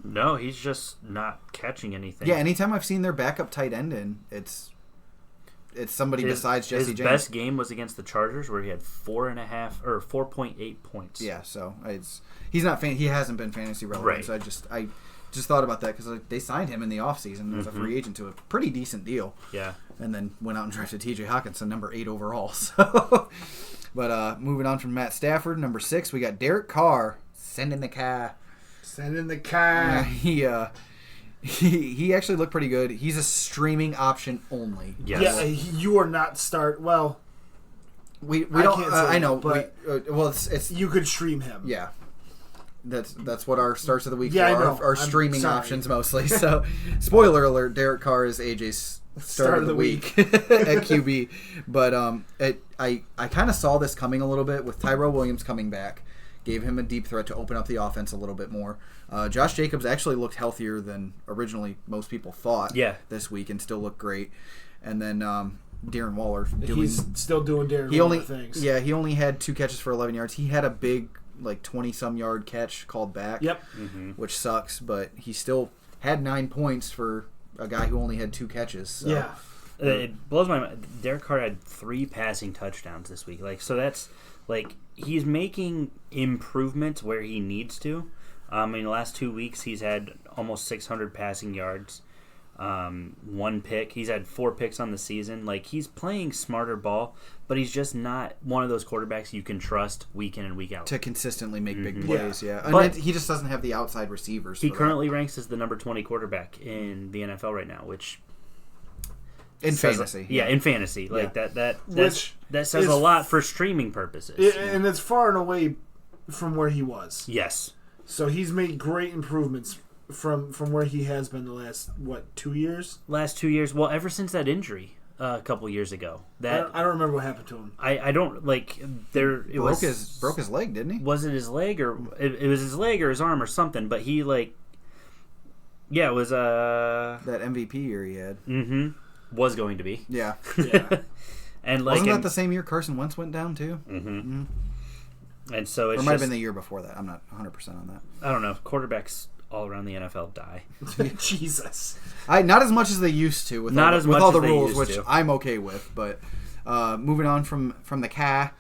Speaker 3: No, he's just not catching anything.
Speaker 1: Yeah, anytime I've seen their backup tight end in, it's somebody besides Jesse James.
Speaker 3: His best game was against the Chargers, where he had 4.8 points.
Speaker 1: Yeah, so he hasn't been fantasy relevant.
Speaker 3: Right.
Speaker 1: So just thought about that because they signed him in the offseason as a free agent to a pretty decent deal.
Speaker 3: Yeah.
Speaker 1: And then went out and drafted T.J. Hockenson, number 8 overall. So, but moving on from Matt Stafford, number 6, we got Derek Carr. Send in the car.
Speaker 2: Send in the car.
Speaker 1: He actually looked pretty good. He's a streaming option only.
Speaker 3: Yes.
Speaker 2: Yeah, you are not start. Well,
Speaker 1: we don't.
Speaker 2: Can't say
Speaker 1: I know,
Speaker 2: that, but
Speaker 1: well, it's
Speaker 2: you could stream him.
Speaker 1: yeah. That's what our starts of the week
Speaker 2: Yeah, I
Speaker 1: are.
Speaker 2: know.
Speaker 1: Our
Speaker 2: I'm
Speaker 1: streaming
Speaker 2: sorry.
Speaker 1: options mostly. So, spoiler alert: Derek Carr is AJ's start of the week at QB. But I kind of saw this coming a little bit with Tyrell Williams coming back. Gave him a deep threat to open up the offense a little bit more. Josh Jacobs actually looked healthier than originally most people thought this week and still looked great. And then Darren Lawler.
Speaker 2: He's still doing Darren Lawler things.
Speaker 1: Yeah, he only had 2 catches for 11 yards. He had a big, 20-some yard catch called back, which sucks, but he still had 9 points for a guy who only had 2 catches. So.
Speaker 2: Yeah.
Speaker 3: It blows my mind. Derek Carr had 3 passing touchdowns this week. So that's, he's making improvements where he needs to. In the last 2 weeks, he's had almost 600 passing yards, 1 pick. He's had 4 picks on the season. He's playing smarter ball, but he's just not one of those quarterbacks you can trust week in and week out.
Speaker 1: To consistently make big plays, yeah.
Speaker 3: But
Speaker 1: he just doesn't have the outside receivers.
Speaker 3: He currently ranks as the number 20 quarterback in the NFL right now, which...
Speaker 1: In fantasy.
Speaker 3: Yeah, in fantasy. That says a lot for streaming purposes.
Speaker 2: And it's far and away from where he was.
Speaker 3: Yes.
Speaker 2: So he's made great improvements from where he has been the last, 2 years?
Speaker 3: Last 2 years. Well, ever since that injury a couple years ago.
Speaker 2: I don't remember what happened to him.
Speaker 3: I don't,
Speaker 1: broke his leg, didn't he?
Speaker 3: Was it his leg or... It was his leg or his arm or something, but he, Yeah, it was...
Speaker 1: That MVP year he had.
Speaker 3: Mm-hmm. Was going to be.
Speaker 1: Yeah.
Speaker 3: And
Speaker 1: wasn't that the same year Carson Wentz went down too?
Speaker 3: Mm-hmm. And so it's
Speaker 1: might have been the year before that. I'm not 100% on that.
Speaker 3: I don't know. Quarterbacks all around the NFL die.
Speaker 2: Jesus.
Speaker 1: Not as much as they used to with all the rules, which I'm okay with. But moving on from the Ca,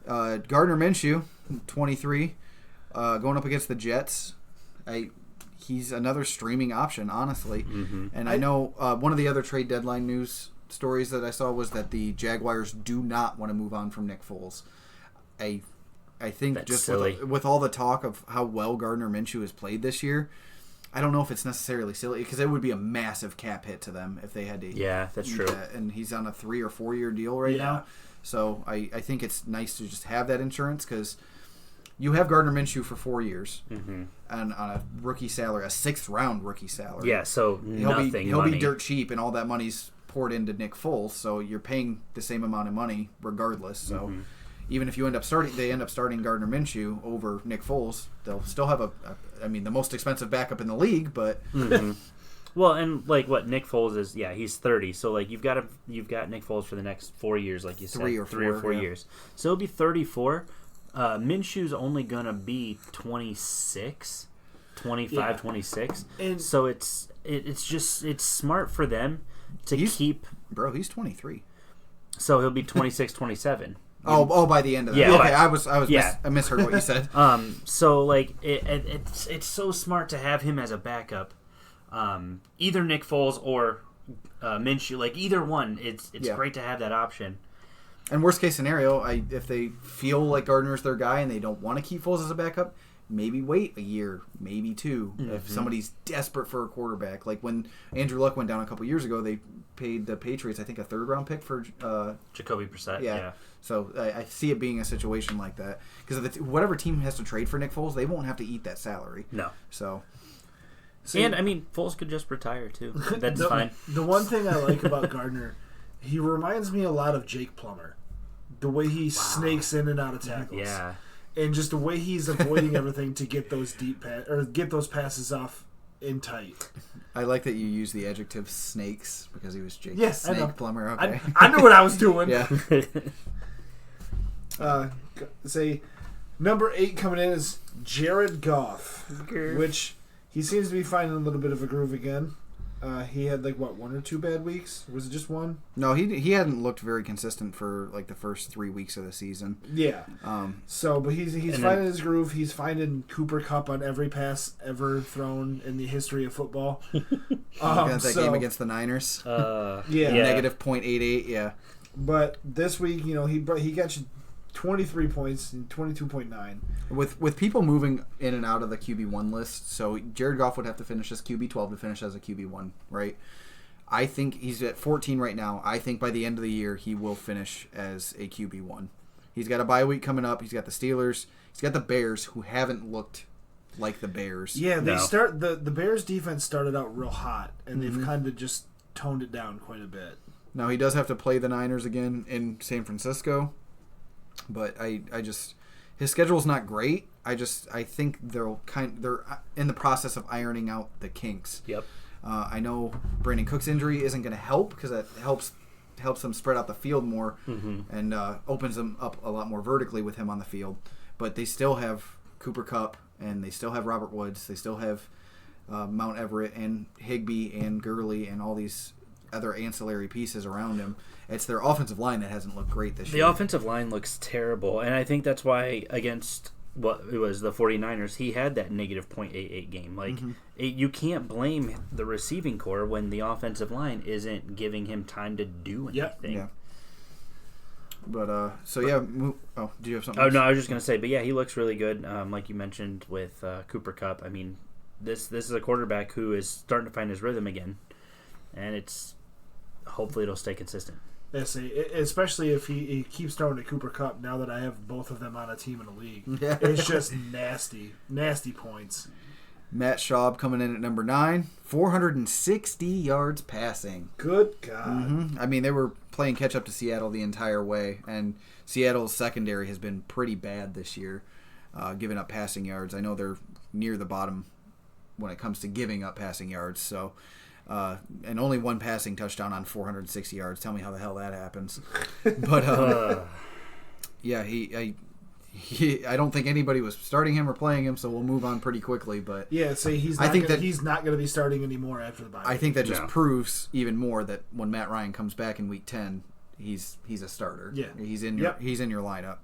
Speaker 1: Gardner Minshew, 23, going up against the Jets. He's another streaming option, honestly. Mm-hmm. And I know one of the other trade deadline news stories that I saw was that the Jaguars do not want to move on from Nick Foles. I think
Speaker 3: that's
Speaker 1: just
Speaker 3: silly.
Speaker 1: with all the talk of how well Gardner Minshew has played this year, I don't know if it's necessarily silly because it would be a massive cap hit to them if they had to.
Speaker 3: Yeah, that's true.
Speaker 1: And he's on a 3 or 4 year deal right now, so I think it's nice to just have that insurance because. You have Gardner Minshew for 4 years, and on a rookie salary, a 6th round rookie salary.
Speaker 3: Yeah, so
Speaker 1: he'll be dirt cheap, and all that money's poured into Nick Foles, so you're paying the same amount of money regardless. So even if they end up starting Gardner Minshew over Nick Foles, they'll still have the most expensive backup in the league, but.
Speaker 3: Well, and Nick Foles is, he's 30, so you've got Nick Foles for the next 4 years, like you said, 3 or 4 years. So it'll be 34. Minshew's only going to be 26, 25, 26. And so it's smart for them to keep...
Speaker 1: Bro, he's 23.
Speaker 3: So he'll be 26, 27.
Speaker 1: Oh, by the end of that.
Speaker 3: Yeah,
Speaker 1: okay, I misheard what you said.
Speaker 3: So it's so smart to have him as a backup. Either Nick Foles or Minshew, either one. It's great to have that option.
Speaker 1: And worst case scenario, if they feel like Gardner's their guy and they don't want to keep Foles as a backup, maybe wait a year, maybe 2, if somebody's desperate for a quarterback. Like when Andrew Luck went down a couple years ago, they paid the Patriots, I think, a 3rd round pick for
Speaker 3: Jacoby Brissett. Yeah.
Speaker 1: So I see it being a situation like that because whatever team has to trade for Nick Foles, they won't have to eat that salary.
Speaker 3: No.
Speaker 1: So.
Speaker 3: And Foles could just retire too. That's fine.
Speaker 2: The one thing I like about Gardner. He reminds me a lot of Jake Plummer. The way he snakes in and out of tackles.
Speaker 3: Yeah.
Speaker 2: And just the way he's avoiding everything to get those get those passes off in tight.
Speaker 1: I like that you use the adjective snakes because he was Jake Snake Plummer. Okay.
Speaker 2: I knew what I was doing.
Speaker 1: Yeah.
Speaker 2: Say number 8 coming in is Jared Goff, which he seems to be finding a little bit of a groove again. he had like what, 1 or 2 bad weeks? Was it just one?
Speaker 1: No, he hadn't looked very consistent for like the first 3 weeks of the season.
Speaker 2: Yeah. But he's finding his groove. He's finding Cooper Kupp on every pass ever thrown in the history of football.
Speaker 1: That game against the Niners. Negative .88. Yeah.
Speaker 2: But this week, he got you 23 points and 22.9.
Speaker 1: With people moving in and out of the QB1 list, so Jared Goff would have to finish as QB12 to finish as a QB1, right? I think he's at 14 right now. I think by the end of the year, he will finish as a QB1. He's got a bye week coming up. He's got the Steelers. He's got the Bears, who haven't looked like the Bears.
Speaker 2: Yeah, the Bears defense started out real hot, and they've kind of just toned it down quite a bit.
Speaker 1: Now, he does have to play the Niners again in San Francisco. But his schedule's not great. I think they're in the process of ironing out the kinks.
Speaker 3: Yep.
Speaker 1: I know Brandon Cook's injury isn't going to help because that helps them spread out the field more and opens them up a lot more vertically with him on the field. But they still have Cooper Kupp and they still have Robert Woods. They still have Mount Everett and Higbee and Gurley and all these other ancillary pieces around him. It's their offensive line that hasn't looked great this year.
Speaker 3: The offensive line looks terrible, and I think that's why against what it was the 49ers, he had that negative .88 game. Like you can't blame the receiving core when the offensive line isn't giving him time to do anything.
Speaker 1: Yeah. But do you have something?
Speaker 3: Oh no, I was just gonna say, but yeah, he looks really good. Like you mentioned with Cooper Kupp. I mean, this is a quarterback who is starting to find his rhythm again, and hopefully it'll stay consistent.
Speaker 2: Yes, especially if he keeps throwing to Cooper Kupp now that I have both of them on a team in a league. It's just nasty points.
Speaker 1: Matt Schaub coming in at number 9, 460 yards passing.
Speaker 2: Good God.
Speaker 1: I mean, they were playing catch up to Seattle the entire way, and Seattle's secondary has been pretty bad this year, giving up passing yards. I know they're near the bottom when it comes to giving up passing yards, so... and only one passing touchdown on 460 yards. Tell me how the hell that happens. But yeah, I don't think anybody was starting him or playing him, so we'll move on pretty quickly. But
Speaker 2: yeah, he's not going to be starting anymore after the bye.
Speaker 1: I think that just proves even more that when Matt Ryan comes back in Week 10, he's a starter.
Speaker 2: Yeah,
Speaker 1: he's in your lineup.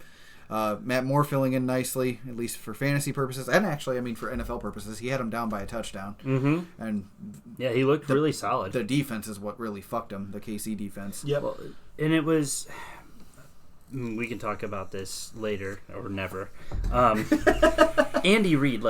Speaker 1: Matt Moore filling in nicely, at least for fantasy purposes, and actually, I mean, for NFL purposes, he had him down by a touchdown. And
Speaker 3: yeah, he looked really solid.
Speaker 1: The defense is what really fucked him, the KC defense.
Speaker 2: Yep.
Speaker 3: Well, and it was... We can talk about this later, or never. Andy Reid,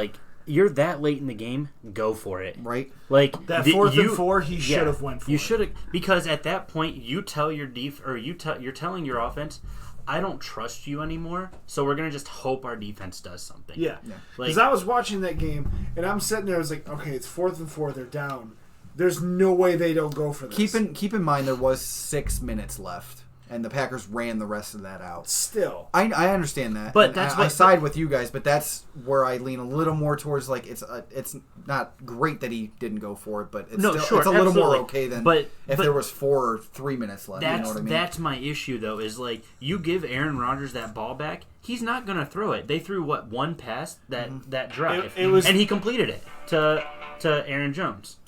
Speaker 3: you're that late in the game, go for it.
Speaker 1: Right.
Speaker 2: That 4th and 4, he should have went for it.
Speaker 3: You should have, because at that point, you tell your you're telling your offense, I don't trust you anymore, so we're going to just hope our defense does something.
Speaker 2: Yeah. Because I was watching that game, and I'm sitting there, I was like, okay, it's 4th and 4, they're down. There's no way they don't go for this.
Speaker 1: Keep in mind there was 6 minutes left, and the Packers ran the rest of that out.
Speaker 2: Still.
Speaker 1: I understand that.
Speaker 3: But
Speaker 1: I side with you guys, but that's where I lean a little more towards, it's not great that he didn't go for it, but it's it's a little more okay than if there was 4 or 3 minutes left. You know what I mean?
Speaker 3: That's my issue, though, is you give Aaron Rodgers that ball back, he's not going to throw it. They threw, one pass that drive, and he completed it to Aaron Jones.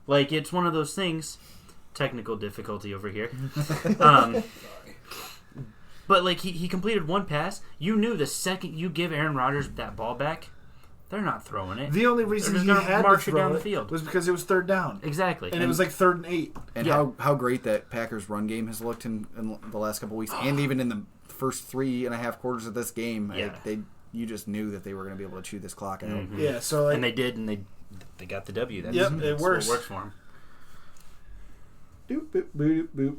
Speaker 3: It's one of those things... Technical difficulty over here. But he completed one pass. You knew the second you give Aaron Rodgers that ball back, they're not throwing it.
Speaker 2: The only reason he had to throw down the field was because it was 3rd down.
Speaker 3: Exactly.
Speaker 2: And it was 3rd and 8.
Speaker 1: And how great that Packers run game has looked in the last couple weeks, and even in the first 3.5 quarters of this game. You just knew that they were going to be able to chew this clock out.
Speaker 3: Mm-hmm.
Speaker 2: Yeah. So
Speaker 3: and they did, and they got the W.
Speaker 2: It works.
Speaker 3: It works for them.
Speaker 2: Boop, boop, boop, boop.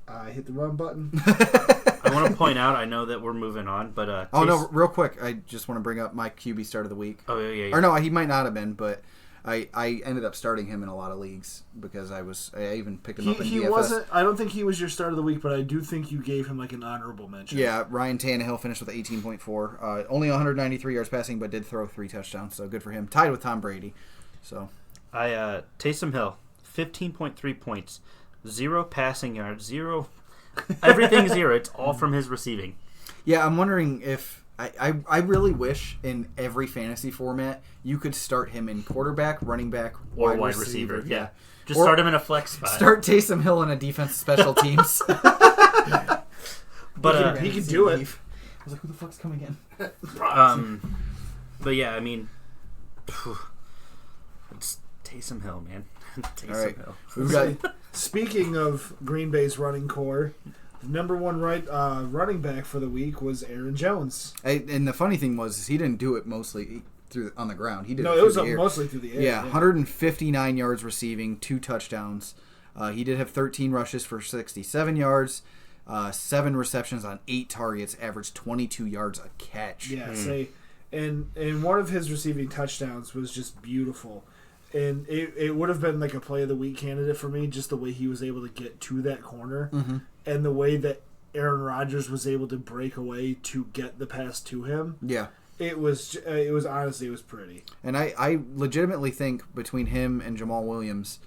Speaker 2: I hit the wrong button.
Speaker 3: I want to point out, I know that we're moving on, but...
Speaker 1: no, real quick, I just want to bring up my QB start of the week.
Speaker 3: Oh, yeah.
Speaker 1: Or no, he might not have been, but I ended up starting him in a lot of leagues because I even picked him up in DFS.
Speaker 2: I don't think he was your start of the week, but I do think you gave him an honorable mention.
Speaker 1: Yeah, Ryan Tannehill finished with 18.4. Only 193 yards passing, but did throw 3 touchdowns, so good for him. Tied with Tom Brady. So
Speaker 3: Taysom Hill, 15.3 points. 0 passing yards, 0. Everything 0. It's all from his receiving.
Speaker 1: Yeah, I'm wondering if I really wish in every fantasy format you could start him in quarterback, running back,
Speaker 3: or wide receiver. Yeah. Just start him in a flex spot.
Speaker 1: Start Taysom Hill in a defense special teams.
Speaker 3: But
Speaker 2: he can do it.
Speaker 1: I was like, who the fuck's coming in?
Speaker 3: But yeah, I mean, it's Taysom Hill, man. Taysom Hill.
Speaker 1: We've got.
Speaker 2: Speaking of Green Bay's running core, the number one running back for the week was Aaron Jones.
Speaker 1: And the funny thing was, he didn't do it mostly on the ground. He did.
Speaker 2: No, it was mostly through the air.
Speaker 1: Yeah, 159 yards receiving, 2 touchdowns. He did have 13 rushes for 67 yards. 7 receptions on 8 targets, averaged 22 yards a catch.
Speaker 2: Yeah, and one of his receiving touchdowns was just beautiful. And it would have been like a play of the week candidate for me, just the way he was able to get to that corner and the way that Aaron Rodgers was able to break away to get the pass to him.
Speaker 1: Yeah.
Speaker 2: It was honestly, it was pretty.
Speaker 1: And I legitimately think between him and Jamal Williams,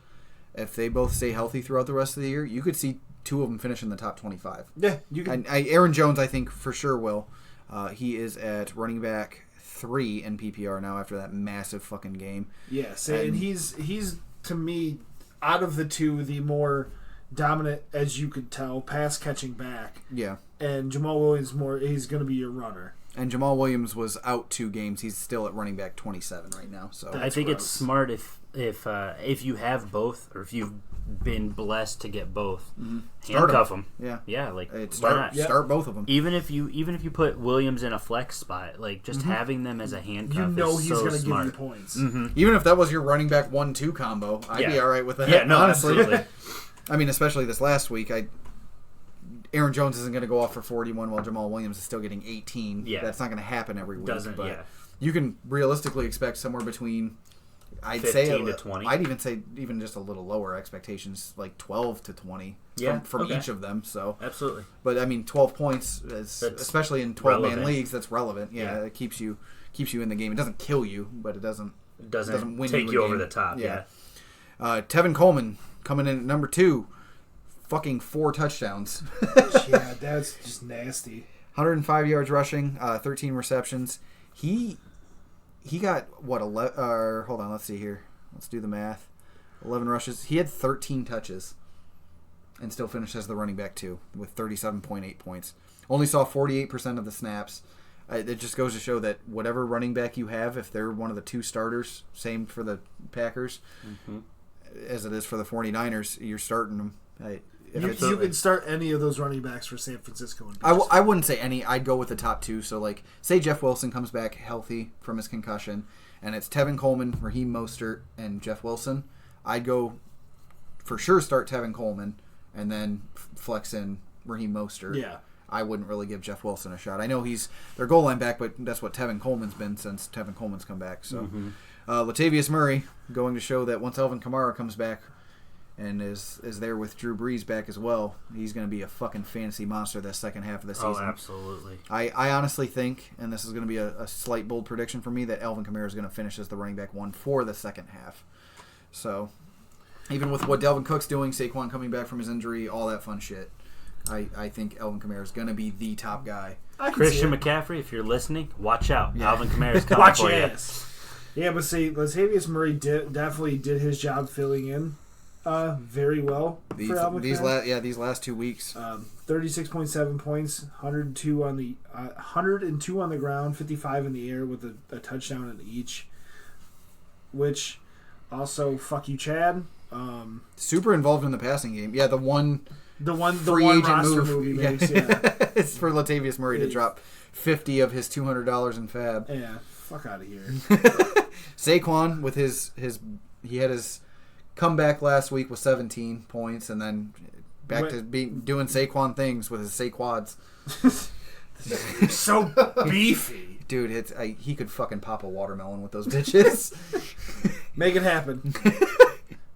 Speaker 1: if they both stay healthy throughout the rest of the year, you could see 2 of them finish in the top 25.
Speaker 2: Yeah, you can.
Speaker 1: Aaron Jones, I think for sure will. He is at running back 3 in PPR now after that massive fucking game.
Speaker 2: Yes, and he's to me, out of the 2, the more dominant, as you could tell, pass catching back.
Speaker 1: Yeah. And
Speaker 2: Jamal Williams he's going to be your runner.
Speaker 1: And Jamal Williams was out 2 games. He's still at running back 27 right now. So
Speaker 3: I think it's smart if you have both, or if you've been blessed to get both, handcuff them.
Speaker 1: Yeah,
Speaker 3: like
Speaker 1: start both of them.
Speaker 3: Even if you put Williams in a flex spot, like just having them as a handcuff,
Speaker 2: he's going to give you points.
Speaker 1: Even if that was your running back 1-2 combo, I'd be all right with that.
Speaker 3: Yeah, no,
Speaker 1: honestly.
Speaker 3: Absolutely.
Speaker 1: I mean, especially this last week, Aaron Jones isn't going to go off for 41 while Jamal Williams is still getting 18.
Speaker 3: Yeah.
Speaker 1: That's not going to happen every week.
Speaker 3: But
Speaker 1: you can realistically expect somewhere between, I'd
Speaker 3: 15
Speaker 1: say
Speaker 3: to 20.
Speaker 1: I'd even say even just a little lower expectations, like 12 to 20 from each of them. So
Speaker 3: absolutely.
Speaker 1: But I mean, 12 points, especially in 12-man leagues, that's relevant. Yeah, it keeps you in the game. It doesn't kill you, but it doesn't win
Speaker 3: take you over the top.
Speaker 1: Yeah. Tevin Coleman coming in at number 2. Fucking 4 touchdowns.
Speaker 2: Yeah, that's just nasty.
Speaker 1: 105 yards rushing, 13 receptions. He got what 11? Hold on, let's see here. Let's do the math. 11 rushes. He had 13 touches, and still finished as the running back 2 with 37.8 points. Only saw 48% of the snaps. It just goes to show that whatever running back you have, if they're one of the 2 starters, same for the Packers, as it is for the 49ers, you're starting them.
Speaker 2: You can start any of those running backs for San Francisco.
Speaker 1: I wouldn't say any. I'd go with the top 2. So, like, say Jeff Wilson comes back healthy from his concussion, and it's Tevin Coleman, Raheem Mostert, and Jeff Wilson. I'd go for sure start Tevin Coleman, and then flex in Raheem Mostert.
Speaker 2: Yeah.
Speaker 1: I wouldn't really give Jeff Wilson a shot. I know he's their goal line back, but that's what Tevin Coleman's been since Tevin Coleman's come back. So, Latavius Murray going to show that once Alvin Kamara comes back, and is there with Drew Brees back as well, he's going to be a fucking fantasy monster this second half of the season.
Speaker 3: Oh, absolutely.
Speaker 1: I honestly think, and this is going to be a slight bold prediction for me, that Alvin Kamara is going to finish as the running back 1 for the second half. So, even with what Dalvin Cook's doing, Saquon coming back from his injury, all that fun shit, I think Alvin Kamara is going to be the top guy.
Speaker 3: Christian McCaffrey, if you're listening, watch out. Yeah. Alvin Kamara is coming for you.
Speaker 2: Yeah, but see, Latavius Murray definitely did his job filling in very well for Alvin Kamara.
Speaker 1: These last 2 weeks.
Speaker 2: 36.7 points, 102 on the ground, 55 in the air with a touchdown in each. Which also, fuck you, Chad.
Speaker 1: Super involved in the passing game. Yeah, the one
Speaker 2: free agent
Speaker 1: roster
Speaker 2: move he makes. Yeah.
Speaker 1: It's for Latavius Murray to drop $50 of his $200 in fab.
Speaker 2: Yeah, fuck out of here.
Speaker 1: Saquon with he had his comeback last week with 17 points, and then back to doing Saquon things with his Saquads.
Speaker 2: So beefy,
Speaker 1: dude. He could fucking pop a watermelon with those bitches.
Speaker 2: Make it happen.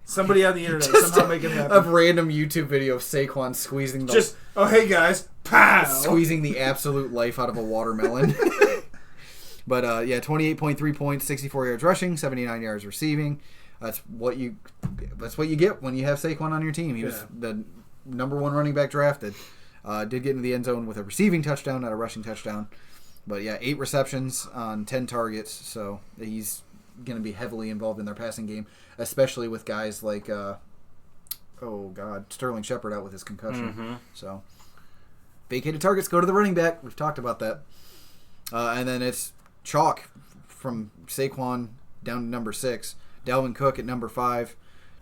Speaker 2: Somebody on the internet somehow make it happen.
Speaker 1: A random YouTube video of Saquon squeezing
Speaker 2: oh hey guys, pow!
Speaker 1: Squeezing the absolute life out of a watermelon. But 28.3 points, 64 yards rushing, 79 yards receiving. That's what you get when you have Saquon on your team. He was the number 1 running back drafted. Did get into the end zone with a receiving touchdown, not a rushing touchdown. But 8 receptions on 10 targets, so he's going to be heavily involved in their passing game, especially with guys like Sterling Shepard out with his concussion. So vacated targets go to the running back. We've talked about that. And then it's chalk from Saquon down to number 6. Dalvin Cook at number 5,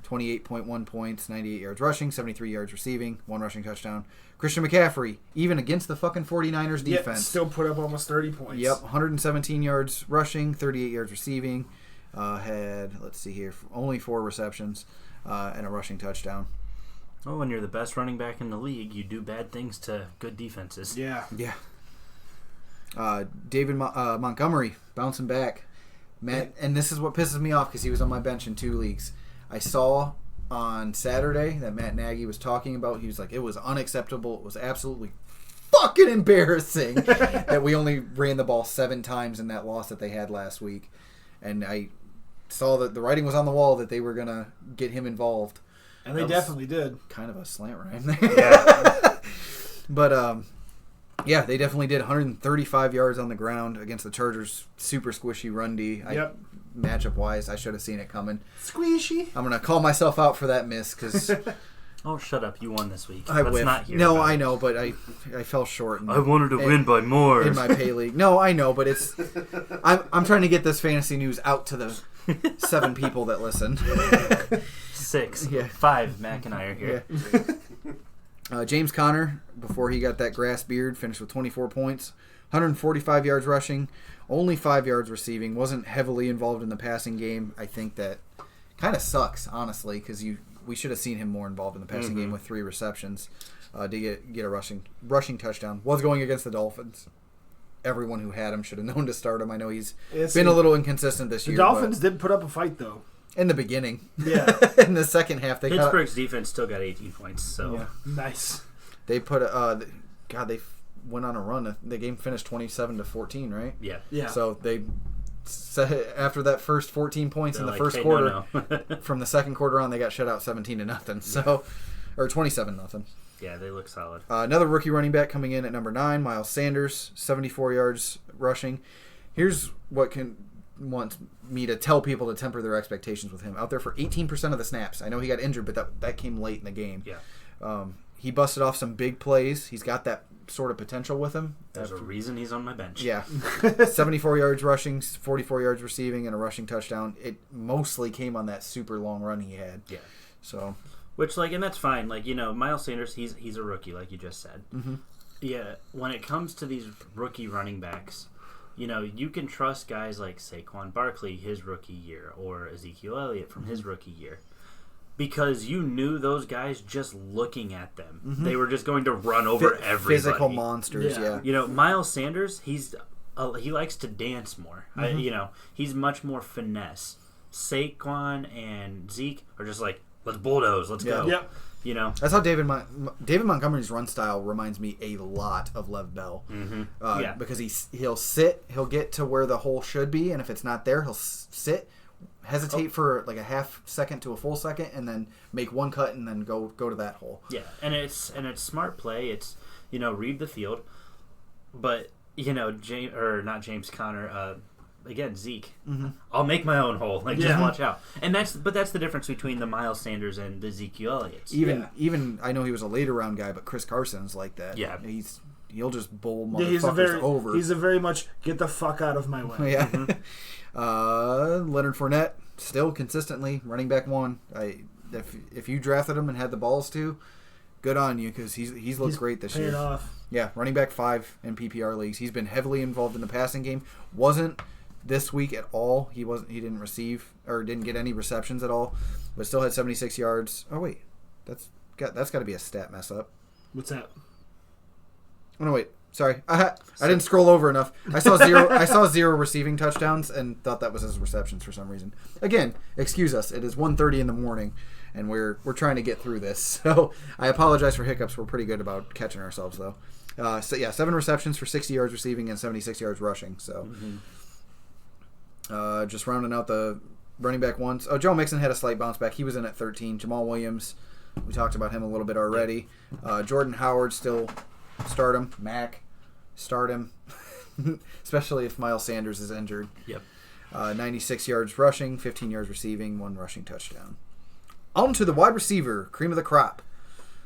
Speaker 1: 28.1 points, 98 yards rushing, 73 yards receiving, 1 rushing touchdown. Christian McCaffrey, even against the fucking 49ers defense.
Speaker 2: Still put up almost 30 points.
Speaker 1: Yep, 117 yards rushing, 38 yards receiving. Had, let's see here, only 4 receptions and a rushing touchdown.
Speaker 3: Oh, when you're the best running back in the league, you do bad things to good defenses.
Speaker 2: Yeah.
Speaker 1: Yeah. David Montgomery bouncing back. Matt, and this is what pisses me off because he was on my bench in 2 leagues. I saw on Saturday that Matt Nagy was talking about. He was like, it was unacceptable. It was absolutely fucking embarrassing that we only ran the ball 7 times in that loss that they had last week. And I saw that the writing was on the wall that they were going to get him involved.
Speaker 2: And they definitely did.
Speaker 1: Kind of a slant rhyme there.
Speaker 3: Yeah.
Speaker 1: But, yeah, they definitely did. 135 yards on the ground against the Chargers' super squishy run D.
Speaker 2: Yep.
Speaker 1: Matchup-wise, I should have seen it coming.
Speaker 2: Squishy.
Speaker 1: I'm going to call myself out for that miss because...
Speaker 3: Oh, shut up. You won this week.
Speaker 1: I
Speaker 3: Let's
Speaker 1: whiffed.
Speaker 3: not hear
Speaker 1: No,
Speaker 3: about
Speaker 1: I
Speaker 3: it.
Speaker 1: know, but I fell short.
Speaker 3: I wanted to win by more.
Speaker 1: In my pay league. No, I know, but it's... I'm trying to get this fantasy news out to the 7 people that listen.
Speaker 3: 6.
Speaker 1: Yeah.
Speaker 3: 5. Mac and I are here.
Speaker 1: Yeah. James Conner, before he got that grass beard, finished with 24 points, 145 yards rushing, only 5 yards receiving, wasn't heavily involved in the passing game. I think that kind of sucks, honestly, because we should have seen him more involved in the passing game with 3 receptions to get a rushing touchdown. Was going against the Dolphins. Everyone who had him should have known to start him. I know he's been a little inconsistent this year.
Speaker 2: The Dolphins did put up a fight, though.
Speaker 1: In the beginning.
Speaker 2: Yeah.
Speaker 1: In the second half.
Speaker 3: Pittsburgh's defense still got 18 points, so...
Speaker 1: Yeah.
Speaker 2: Nice.
Speaker 1: They put they went on a run. The game finished 27-14, right?
Speaker 3: Yeah.
Speaker 2: Yeah.
Speaker 1: So they after that first 14 points in the first
Speaker 3: hey,
Speaker 1: quarter,
Speaker 3: no.
Speaker 1: from the second quarter on, they got shut out 17-0. So, or 27-0.
Speaker 3: Yeah, they look solid.
Speaker 1: Another rookie running back coming in at number 9, Myles Sanders, 74 yards rushing. Here's what wants me to tell people to temper their expectations with him. Out there for 18% of the snaps. I know he got injured, but that came late in the game.
Speaker 3: Yeah.
Speaker 1: He busted off some big plays. He's got that sort of potential with him.
Speaker 3: There's a reason he's on my bench.
Speaker 1: Yeah. 74 yards rushing, 44 yards receiving, and a rushing touchdown. It mostly came on that super long run he had.
Speaker 3: Yeah.
Speaker 1: So,
Speaker 3: which, and that's fine. Myles Sanders, he's a rookie, like you just said.
Speaker 1: Mm-hmm.
Speaker 3: Yeah, when it comes to these rookie running backs, you can trust guys like Saquon Barkley, his rookie year, or Ezekiel Elliott from his rookie year. Because you knew those guys just looking at them. Mm-hmm. They were just going to run over everybody.
Speaker 1: Physical monsters, yeah.
Speaker 3: Myles Sanders, he likes to dance more.
Speaker 1: Mm-hmm.
Speaker 3: He's much more finesse. Saquon and Zeke are just like, let's bulldoze, let's go.
Speaker 2: Yep.
Speaker 1: That's how David Montgomery's run style reminds me a lot of Lev Bell.
Speaker 3: Mm-hmm.
Speaker 1: Because he'll sit, he'll get to where the hole should be, and if it's not there, he'll sit, hesitate for like a half second to a full second, and then make one cut and then go to that hole.
Speaker 3: Yeah, and it's smart play. It's read the field, but James Conner. Again, Zeke.
Speaker 1: Mm-hmm.
Speaker 3: I'll make my own hole. Just watch out. And that's the difference between the Myles Sanders and the Ezekiel Elliott's.
Speaker 1: Even I know he was a later round guy, but Chris Carson's like that.
Speaker 3: Yeah,
Speaker 1: he'll just bowl motherfuckers over.
Speaker 2: He's a very much get the fuck out of my way.
Speaker 1: Yeah.
Speaker 3: Mm-hmm.
Speaker 1: Leonard Fournette still consistently running back 1. If you drafted him and had the balls to, good on you because he's looked great this year.
Speaker 2: Off.
Speaker 1: Yeah, running back 5 in PPR leagues. He's been heavily involved in the passing game. Wasn't this week at all. He didn't receive or didn't get any receptions at all, but still had 76 yards. Oh wait, that's got to be a stat mess up.
Speaker 2: What's that?
Speaker 1: Oh no, wait. Sorry, I didn't scroll over enough. I saw 0. I saw 0 receiving touchdowns and thought that was his receptions for some reason. Again, excuse us. It is 1:30 in the morning, and we're trying to get through this. So I apologize for hiccups. We're pretty good about catching ourselves though. 7 receptions for 60 yards receiving and 76 yards rushing. So. Mm-hmm. Just rounding out the running back ones. Oh, Joe Mixon had a slight bounce back. He was in at 13. Jamal Williams, we talked about him a little bit already. Jordan Howard still start him. Mac, start him. Especially if Myles Sanders is injured.
Speaker 3: Yep.
Speaker 1: 96 yards rushing, 15 yards receiving, 1 rushing touchdown. On to the wide receiver, cream of the crop.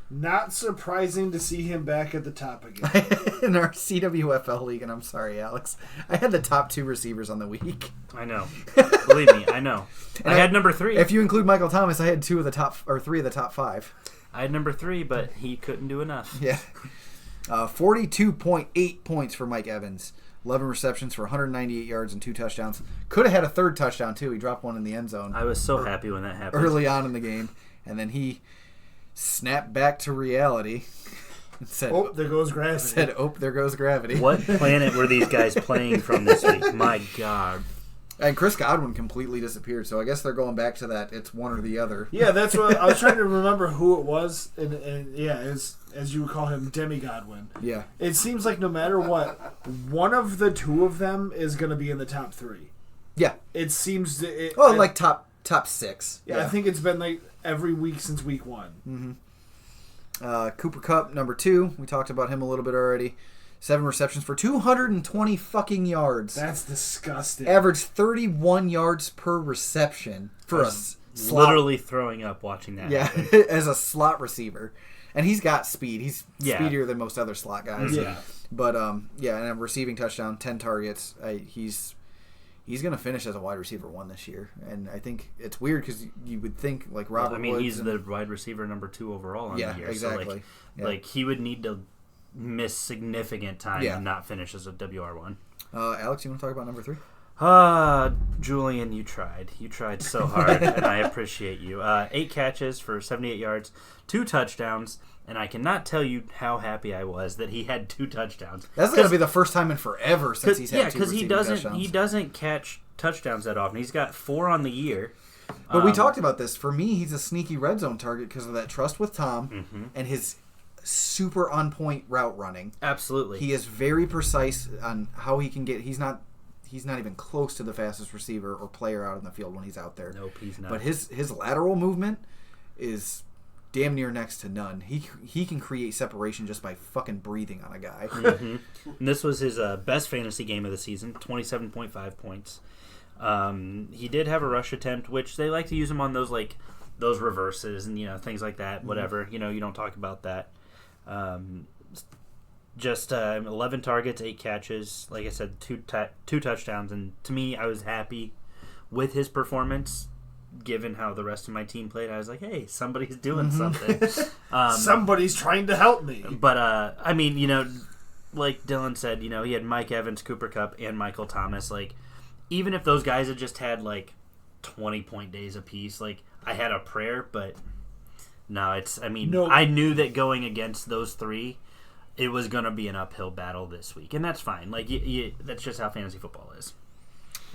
Speaker 2: Not surprising to see him back at the top again.
Speaker 1: In our CWFL league, and I'm sorry, Alex, I had the top 2 receivers on the week.
Speaker 3: I know. Believe me, I know. I had number 3.
Speaker 1: If you include Michael Thomas, I had 3 of the top 5.
Speaker 3: I had number 3, but he couldn't do enough.
Speaker 1: Yeah. 42.8 points for Mike Evans. 11 receptions for 198 yards and 2 touchdowns. Could have had a 3rd touchdown, too. He dropped one in the end zone.
Speaker 3: I was so happy when that happened.
Speaker 1: Early on in the game. And then he snapped back to reality and said,
Speaker 2: "Oh, there goes gravity."
Speaker 1: There goes gravity.
Speaker 3: What planet were these guys playing from this week? My God.
Speaker 1: And Chris Godwin completely disappeared, so I guess they're going back to that. It's one or the other.
Speaker 2: Yeah, that's what I was trying to remember who it was, and yeah, as you would call him, Demi Godwin.
Speaker 1: Yeah.
Speaker 2: It seems like no matter what, one of the 2 of them is going to be in the top 3.
Speaker 1: Yeah.
Speaker 2: It seems to.
Speaker 1: Like top 6.
Speaker 2: Yeah, I think it's been like every week since week 1.
Speaker 1: Mm-hmm. Cooper Kupp, number 2. We talked about him a little bit already. 7 receptions for 220 fucking yards.
Speaker 2: That's disgusting.
Speaker 1: Averaged 31 yards per reception for a slot.
Speaker 3: Literally throwing up watching that.
Speaker 1: Yeah, as a slot receiver. And he's got speed. He's speedier than most other slot guys.
Speaker 2: Yeah.
Speaker 1: But, and a receiving touchdown, 10 targets. He's going to finish as a wide receiver 1 this year. And I think it's weird because you would think like Robert Woods.
Speaker 3: He's the wide receiver number 2 overall on the year.
Speaker 1: Exactly.
Speaker 3: So like he would need to miss significant time and not finish as a WR1.
Speaker 1: Alex, you want to talk about number 3?
Speaker 3: Julian, you tried. You tried so hard, and I appreciate you. 8 catches for 78 yards, 2 touchdowns, and I cannot tell you how happy I was that he had 2 touchdowns.
Speaker 1: That's going to be the first time in forever since he's had 2 receiving touchdowns.
Speaker 3: He doesn't catch touchdowns that often. He's got 4 on the year.
Speaker 1: But we talked about this. For me, he's a sneaky red zone target because of that trust with Tom and his super on point route running.
Speaker 3: Absolutely.
Speaker 1: He is very precise on how he can get. He's not even close to the fastest receiver or player out in the field when he's out there.
Speaker 3: Nope, he's not.
Speaker 1: But his lateral movement is damn near next to none. He can create separation just by fucking breathing on a guy.
Speaker 3: And this was his best fantasy game of the season, 27.5 points. He did have a rush attempt, which they like to use him on those reverses and things like that. Whatever, you don't talk about that. Just 11 targets, 8 catches. Like I said, 2 touchdowns. And to me, I was happy with his performance, given how the rest of my team played. I was like, hey, somebody's doing something.
Speaker 2: Somebody's trying to help me.
Speaker 3: But, like Dylan said, he had Mike Evans, Cooper Kupp, and Michael Thomas. Like, even if those guys had just had, 20-point days apiece, I had a prayer, but... No, I knew that going against those 3, it was going to be an uphill battle this week, and that's fine. That's just how fantasy football is.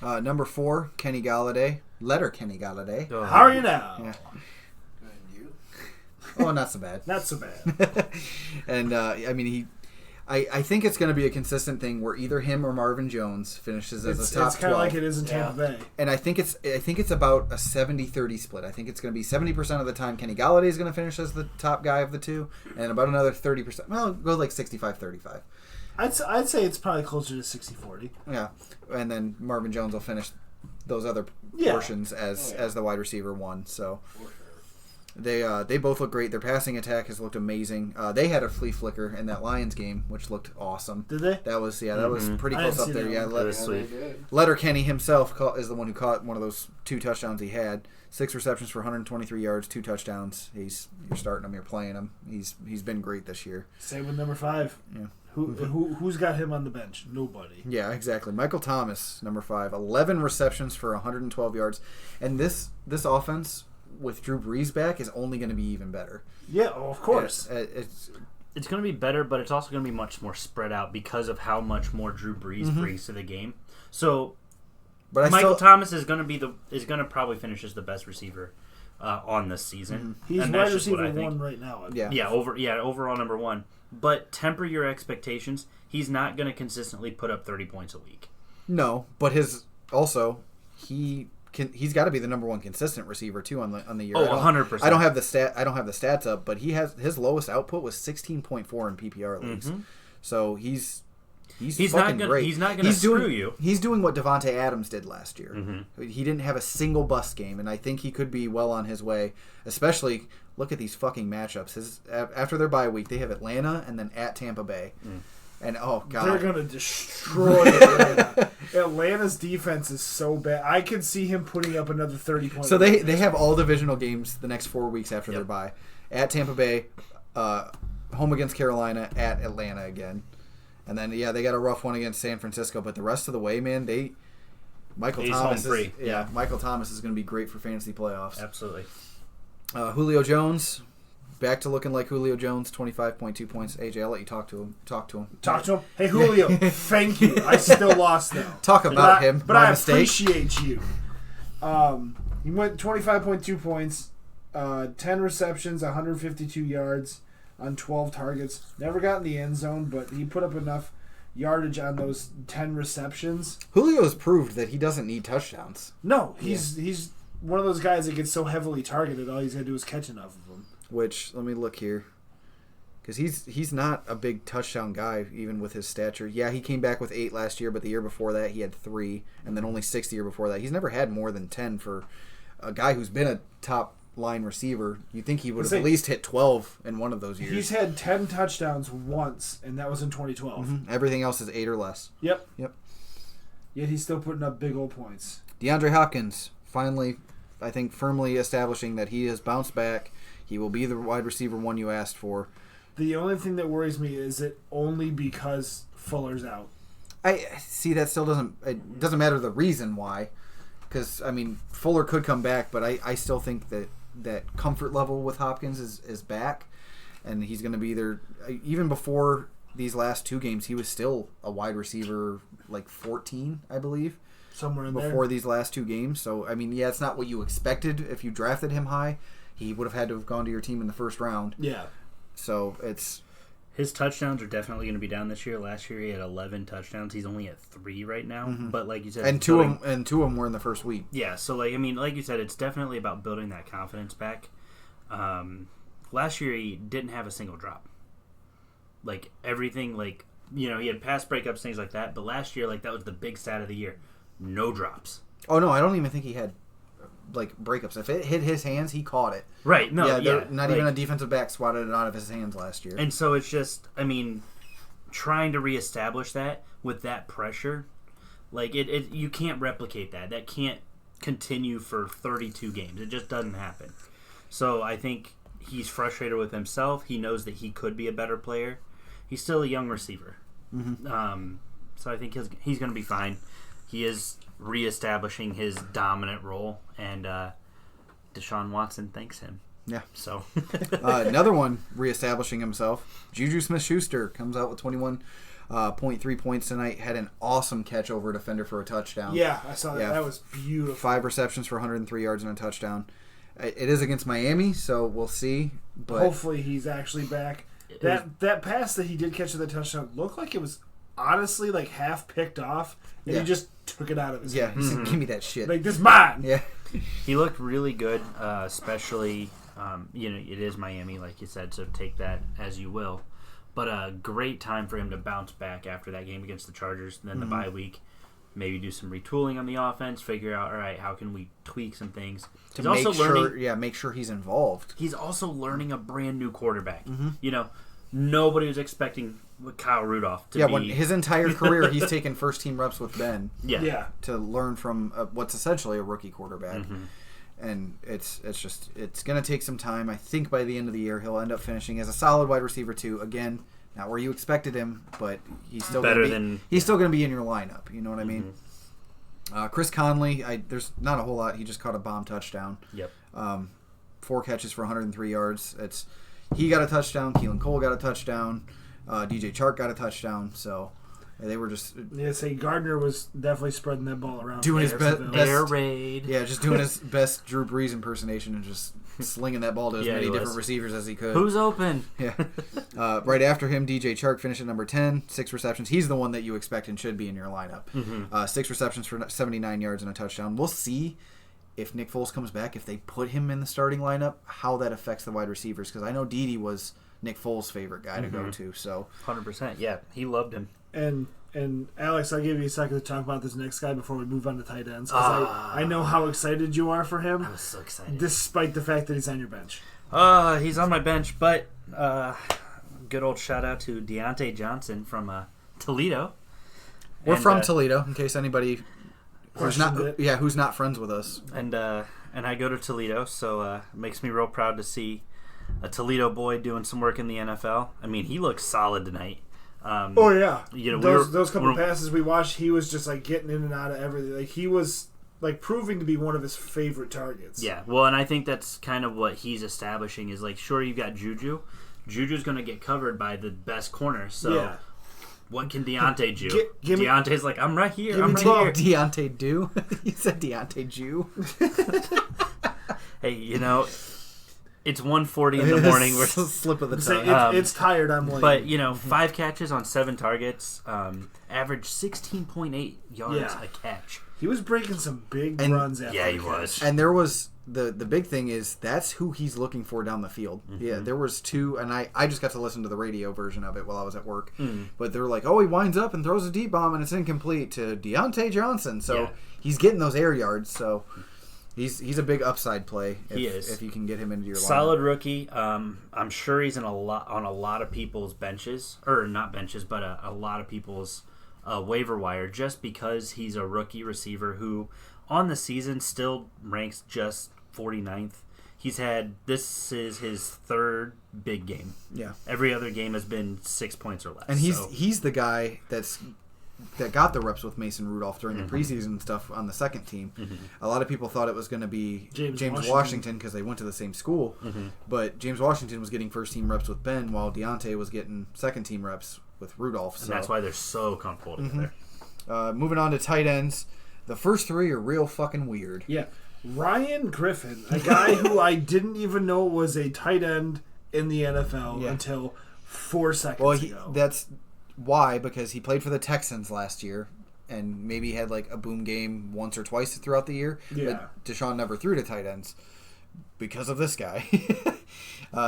Speaker 1: Number 4, Kenny Galladay. Letter Kenny Galladay.
Speaker 2: Oh. How are you now?
Speaker 1: Yeah.
Speaker 4: And you?
Speaker 1: Oh, not so bad.
Speaker 2: Not so bad.
Speaker 1: And I think it's going to be a consistent thing where either him or Marvin Jones finishes as a top 12.
Speaker 2: It's kind of like it is in Tampa Bay.
Speaker 1: And I think it's about a 70-30 split. I think it's going to be 70% of the time Kenny Galladay is going to finish as the top guy of the 2, and about another 30%. Well, go 65-35.
Speaker 2: I'd say it's probably closer to 60-40.
Speaker 1: Yeah, and then Marvin Jones will finish those other portions as the wide receiver 1. So. They both look great. Their passing attack has looked amazing. They had a flea flicker in that Lions game, which looked awesome.
Speaker 2: Did they?
Speaker 1: That was pretty close up there. Yeah,
Speaker 3: sweet.
Speaker 1: Letter Kenny himself is the one who caught one of those 2 touchdowns he had. 6 receptions for 123 yards, 2 touchdowns. You're starting him. You're playing him. He's been great this year.
Speaker 2: Same with number 5.
Speaker 1: Yeah.
Speaker 2: Who's got him on the bench? Nobody.
Speaker 1: Yeah, exactly. Michael Thomas, number 5, 11 receptions for 112 yards, and this offense with Drew Brees back is only going to be even better.
Speaker 2: Yeah, of course.
Speaker 3: It's going to be better, but it's also going to be much more spread out because of how much more Drew Brees brings to the game. So, Michael Thomas is going to probably finish as the best receiver on this season.
Speaker 2: He's wide receiver 1 right now.
Speaker 3: Overall number 1. But temper your expectations. He's not going to consistently put up 30 points a week.
Speaker 1: No, but he's got to be the number 1 consistent receiver too on the year.
Speaker 3: 100%.
Speaker 1: I don't have the stats up, but his lowest output was 16.4 in PPR leagues. So he's He's fucking great.
Speaker 3: He's not gonna screw you.
Speaker 1: He's doing what Devontae Adams did last year. Mm-hmm. He didn't have a single bust game, and I think he could be well on his way. Especially, look at these fucking matchups. After their bye week, they have Atlanta and then at Tampa Bay. And oh god,
Speaker 2: they're gonna destroy Atlanta. Atlanta's defense is so bad. I could see him putting up another 30 points.
Speaker 1: So they have all divisional games the next 4 weeks after their bye. At Tampa Bay, home against Carolina, at Atlanta again. And then, they got a rough one against San Francisco. But the rest of the way, man, Michael Thomas is going to be great for fantasy playoffs.
Speaker 3: Absolutely.
Speaker 1: Julio Jones, back to looking like Julio Jones, 25.2 points. AJ, I'll let you talk to him. Talk to him. Hey, Julio,
Speaker 2: thank you. I still lost, though.
Speaker 1: Talk about him.
Speaker 2: But I appreciate you. He went 25.2 points, 10 receptions, 152 yards. On 12 targets. Never got in the end zone, but he put up enough yardage on those 10 receptions.
Speaker 1: Julio has proved that he doesn't need touchdowns.
Speaker 2: No, he's one of those guys that gets so heavily targeted, all he's got to do is catch enough of them.
Speaker 1: Which, let me look here. Because he's not a big touchdown guy, even with his stature. Yeah, he came back with 8 last year, but the year before that he had 3, and then only 6 the year before that. He's never had more than 10 for a guy who's been a top line receiver. You think he would have at least hit 12 in one of those years.
Speaker 2: He's had 10 touchdowns once, and that was in 2012.
Speaker 1: Mm-hmm. Everything else is 8 or less.
Speaker 2: Yep. Yet he's still putting up big old points.
Speaker 1: DeAndre Hopkins, finally, I think, firmly establishing that he has bounced back. He will be the wide receiver one you asked for.
Speaker 2: The only thing that worries me is it only because Fuller's out.
Speaker 1: I see that still doesn't matter the reason why. Because, I mean, Fuller could come back, but I still think that comfort level with Hopkins is back, and he's going to be there. Even before these last 2 games, he was still a wide receiver, like 14, I believe.
Speaker 2: Somewhere in there.
Speaker 1: Before these last 2 games. So, I mean, it's not what you expected if you drafted him high. He would have had to have gone to your team in the first round.
Speaker 2: Yeah.
Speaker 1: So, it's...
Speaker 3: His touchdowns are definitely going to be down this year. Last year he had 11 touchdowns. He's only at 3 right now. Mm-hmm. But like you said,
Speaker 1: and two of them were in the first week.
Speaker 3: Yeah. So like you said, it's definitely about building that confidence back. Last year he didn't have a single drop. Like everything, he had pass breakups, things like that. But last year, that was the big stat of the year. No drops.
Speaker 1: Oh no, I don't even think he had breakups. If it hit his hands, he caught it.
Speaker 3: Right. No. Yeah.
Speaker 1: Not even a defensive back swatted it out of his hands last year.
Speaker 3: And so it's just, trying to reestablish that with that pressure, you can't replicate that. That can't continue for 32 games. It just doesn't happen. So I think he's frustrated with himself. He knows that he could be a better player. He's still a young receiver. Mm-hmm. So I think he's going to be fine. He is reestablishing his dominant role, and Deshaun Watson thanks him.
Speaker 1: Yeah.
Speaker 3: So
Speaker 1: another one reestablishing himself. Juju Smith-Schuster comes out with 21.3 points tonight. Had an awesome catch over a defender for a touchdown.
Speaker 2: Yeah, I saw that. Yeah. That was beautiful.
Speaker 1: 5 receptions for 103 yards and a touchdown. It is against Miami, so we'll see. But
Speaker 2: hopefully he's actually back. That pass that he did catch at the touchdown looked like it was honestly half picked off, and he just took it out of his hand.
Speaker 1: He said, give me that shit.
Speaker 2: This mine.
Speaker 1: Yeah.
Speaker 3: He looked really good, especially, it is Miami, like you said, so take that as you will. But a great time for him to bounce back after that game against the Chargers, and then the bye week. Maybe do some retooling on the offense, figure out, all right, how can we tweak some things.
Speaker 1: He's also learning, make sure he's involved.
Speaker 3: He's also learning a brand new quarterback. Mm-hmm. Nobody was expecting Kyle Rudolph to be...
Speaker 1: when his entire career he's taken first-team reps with Ben to learn from what's essentially a rookie quarterback. Mm-hmm. And it's going to take some time. I think by the end of the year he'll end up finishing as a solid wide receiver too. Again, not where you expected him, but he's still going to be in your lineup. You know what I mean? Chris Conley, there's not a whole lot. He just caught a bomb touchdown.
Speaker 3: Yep.
Speaker 1: 4 catches for 103 yards. He got a touchdown. Keelan Cole got a touchdown. DJ Chark got a touchdown. So they were just...
Speaker 2: Gardner was definitely spreading that ball around.
Speaker 1: Doing his best
Speaker 3: air raid.
Speaker 1: Yeah, just doing his best Drew Brees impersonation and just slinging that ball to as many different receivers as he could.
Speaker 3: Who's open?
Speaker 1: Yeah. Right after him, DJ Chark finished at number 10, 6 receptions. He's the one that you expect and should be in your lineup. Mm-hmm. 6 receptions for 79 yards and a touchdown. We'll see if Nick Foles comes back, if they put him in the starting lineup, how that affects the wide receivers. Because I know Dede was Nick Foles' favorite guy to go to. So
Speaker 3: 100%. Yeah, he loved him.
Speaker 2: And Alex, I'll give you a second to talk about this next guy before we move on to tight ends. Because I know how excited you are for him.
Speaker 3: I was so excited.
Speaker 2: Despite the fact that he's on your bench.
Speaker 3: He's on my bench, but good old shout out to Deante Johnson from Toledo.
Speaker 1: We're from Toledo, in case anybody who's not friends with us.
Speaker 3: And I go to Toledo, so it makes me real proud to see a Toledo boy doing some work in the NFL. I mean, he looks solid tonight.
Speaker 2: Those couple passes we watched, he was just like getting in and out of everything. Like he was like proving to be one of his favorite targets.
Speaker 3: Yeah, well, and I think that's kind of what he's establishing is like, sure, you've got Juju. Juju's going to get covered by the best corner, so what can Deante do? Deante's like, I'm right here. I'm right here.
Speaker 1: Deante do? You said Deante Jew.
Speaker 3: Hey, it's 1:40 in the morning. We're
Speaker 1: slip of the tongue.
Speaker 2: It's tired. I'm late.
Speaker 3: But 5 catches on 7 targets, average 16.8 yards a catch.
Speaker 2: He was breaking some big runs after.
Speaker 3: Yeah, he was.
Speaker 1: And there was the big thing is that's who he's looking for down the field. Mm-hmm. Yeah, there was 2, and I just got to listen to the radio version of it while I was at work. Mm. But they were like, he winds up and throws a deep bomb and it's incomplete to Deante Johnson. So he's getting those air yards. So. He's a big upside play. If you can get him into your lineup.
Speaker 3: Solid rookie. I'm sure he's on a lot of people's benches, or not benches, but a lot of people's waiver wire, just because he's a rookie receiver who, on the season, still ranks just 49th. This is his 3rd big game. Yeah. Every other game has been 6 points or less.
Speaker 1: And he's the guy that got the reps with Mason Rudolph during the preseason stuff on the second team. Mm-hmm. A lot of people thought it was going to be James Washington because they went to the same school, but James Washington was getting first-team reps with Ben while Deante was getting second-team reps with Rudolph.
Speaker 3: And that's why they're so comfortable together.
Speaker 1: Moving on to tight ends, the first 3 are real fucking weird.
Speaker 2: Yeah. Ryan Griffin, a guy who I didn't even know was a tight end in the NFL until 4 seconds ago.
Speaker 1: That's... Why? Because he played for the Texans last year and maybe had like a boom game once or twice throughout the year. Yeah. But Deshaun never threw to tight ends because of this guy.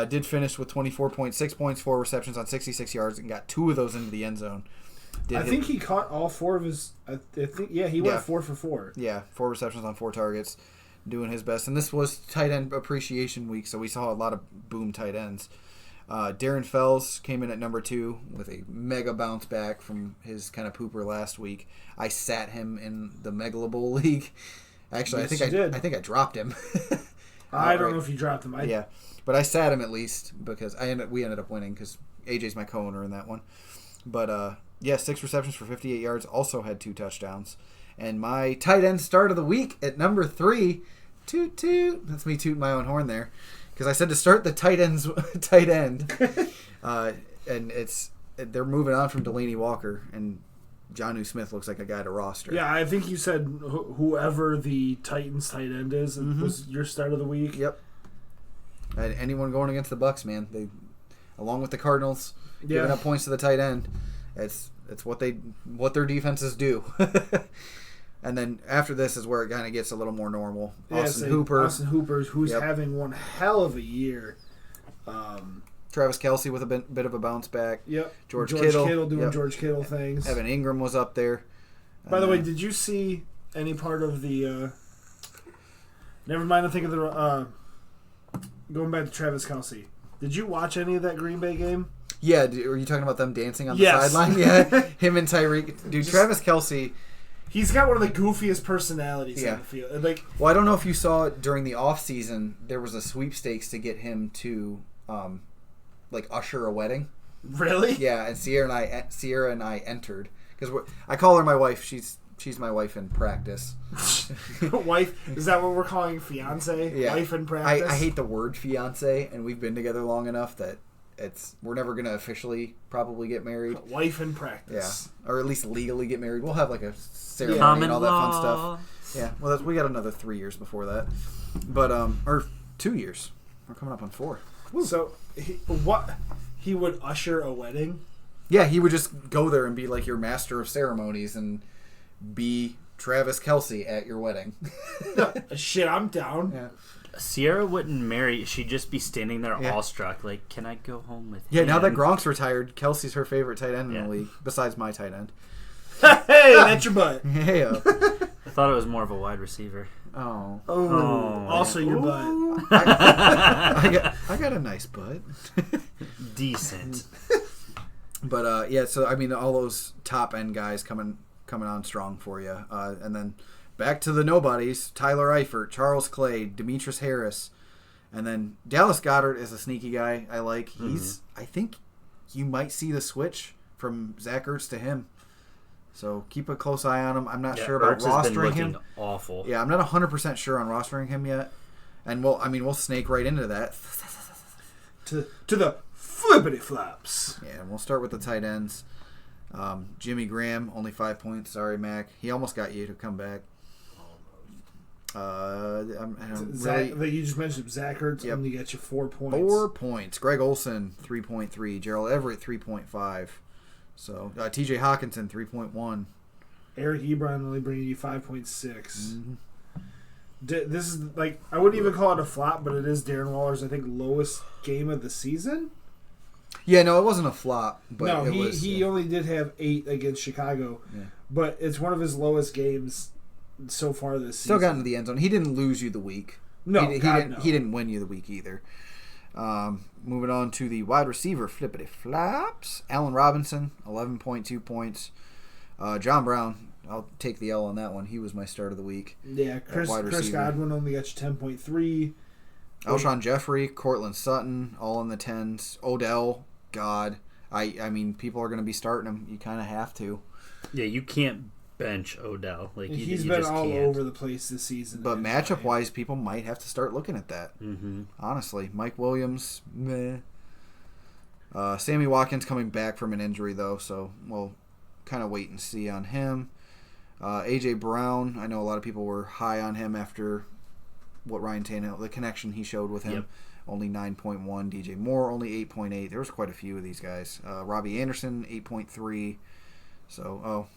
Speaker 1: Did finish with 24.6 points, 4 receptions on 66 yards, and got 2 of those into the end zone.
Speaker 2: I think he caught all 4 of his... he went 4 for 4.
Speaker 1: Yeah, 4 receptions on 4 targets, doing his best. And this was tight end appreciation week, so we saw a lot of boom tight ends. Darren Fells came in at number 2 with a mega bounce back from his kind of pooper last week. I sat him in the Megalo Bowl League. Actually,
Speaker 2: yes,
Speaker 1: I think I dropped him.
Speaker 2: I don't know if you dropped him.
Speaker 1: But I sat him at least because we ended up winning because AJ's my co-owner in that one. But 6 receptions for 58 yards. Also had 2 touchdowns. And my tight end start of the week at number 3. Toot toot. That's me tooting my own horn there. Because I said to start the tight end, and they're moving on from Delaney Walker, and Jonnu Smith looks like a guy to roster.
Speaker 2: Yeah, I think you said whoever the Titans tight end is was your start of the week.
Speaker 1: Yep. And anyone going against the Bucs, man, they, along with the Cardinals, giving up points to the tight end. It's what their defenses do. And then after this is where it kind of gets a little more normal. Austin Hooper,
Speaker 2: who's having one hell of a year.
Speaker 1: Travis Kelce with a bit of a bounce back.
Speaker 2: Yep.
Speaker 1: George Kittle
Speaker 2: doing George Kittle things.
Speaker 1: Evan Ingram was up there.
Speaker 2: By the way, did you see any part of the? Never mind. I think of the going back to Travis Kelce. Did you watch any of that Green Bay game?
Speaker 1: Yeah. Are you talking about them dancing on the sideline? Yeah. Him and Tyreek. Dude, Travis Kelce.
Speaker 2: He's got one of the goofiest personalities on the field.
Speaker 1: Well, I don't know if you saw it during the offseason, there was a sweepstakes to get him to usher a wedding.
Speaker 2: Really?
Speaker 1: Yeah, and Sierra and I entered because I call her my wife. She's my wife in practice.
Speaker 2: Wife? Is that what we're calling fiance?
Speaker 1: Yeah.
Speaker 2: Wife in practice?
Speaker 1: I hate the word fiance, and we've been together long enough that we're never going to officially probably get married.
Speaker 2: Wife in practice.
Speaker 1: Yeah. Or at least legally get married. We'll have like a ceremony and all that fun stuff. Yeah. Well, we got another 3 years before that. But, or 2 years. We're coming up on 4.
Speaker 2: Woo. So, he would usher a wedding?
Speaker 1: Yeah, he would just go there and be like your master of ceremonies and be Travis Kelce at your wedding.
Speaker 2: Shit, I'm down.
Speaker 1: Yeah.
Speaker 3: Sierra wouldn't marry. She'd just be standing there awestruck, like, can I go home with him?
Speaker 1: Yeah, now that Gronk's retired, Kelsey's her favorite tight end in the league, besides my tight end.
Speaker 2: Hey, that's your butt.
Speaker 1: Hey,
Speaker 3: I thought it was more of a wide receiver.
Speaker 1: Oh.
Speaker 2: Also your butt.
Speaker 1: I got a nice butt.
Speaker 3: Decent.
Speaker 1: But, so, I mean, all those top-end guys coming on strong for you. And then back to the nobodies, Tyler Eifert, Charles Clay, Demetrius Harris. And then Dallas Goedert is a sneaky guy I like. I think you might see the switch from Zach Ertz to him. So keep a close eye on him. I'm not sure about rostering him.
Speaker 3: Awful.
Speaker 1: Yeah, I'm not 100% sure on rostering him yet. And we'll snake right into that.
Speaker 2: To the flippity flops.
Speaker 1: Yeah, and we'll start with the tight ends. Jimmy Graham, only 5 points. Sorry, Mac. He almost got you to come back.
Speaker 2: You just mentioned Zach Ertz, only got you 4 points.
Speaker 1: 4 points. Greg Olsen, 3.3. Gerald Everett, 3.5. So, TJ Hawkinson, 3.1.
Speaker 2: Eric Ebron only bringing you 5.6. Mm-hmm. This is, I wouldn't even call it a flop, but it is Darren Lawler's, I think, lowest game of the season.
Speaker 1: Yeah, no, it wasn't a flop. But
Speaker 2: no, he only did have 8 against Chicago, but it's one of his lowest games so far this season.
Speaker 1: Still got into the end zone. He didn't lose you the week.
Speaker 2: No,
Speaker 1: he didn't win you the week either. Moving on to the wide receiver flippity flops. Allen Robinson, 11.2 points. John Brown, I'll take the L on that one. He was my start of the week.
Speaker 2: Yeah, Chris Godwin only got you 10.3.
Speaker 1: Alshon Jeffrey, Courtland Sutton, all in the 10s. Odell, God. I mean, people are going to be starting him. You kind of have to.
Speaker 3: Yeah, you can't bench Odell.
Speaker 2: He's been all over the place this season.
Speaker 1: But matchup-wise, people might have to start looking at that. Mm-hmm. Honestly. Mike Williams, meh. Sammy Watkins coming back from an injury, though, so we'll kind of wait and see on him. A.J. Brown, I know a lot of people were high on him after what Ryan Tannehill, the connection he showed with him. Yep. Only 9.1. DJ Moore, only 8.8. There was quite a few of these guys. Robby Anderson, 8.3. So,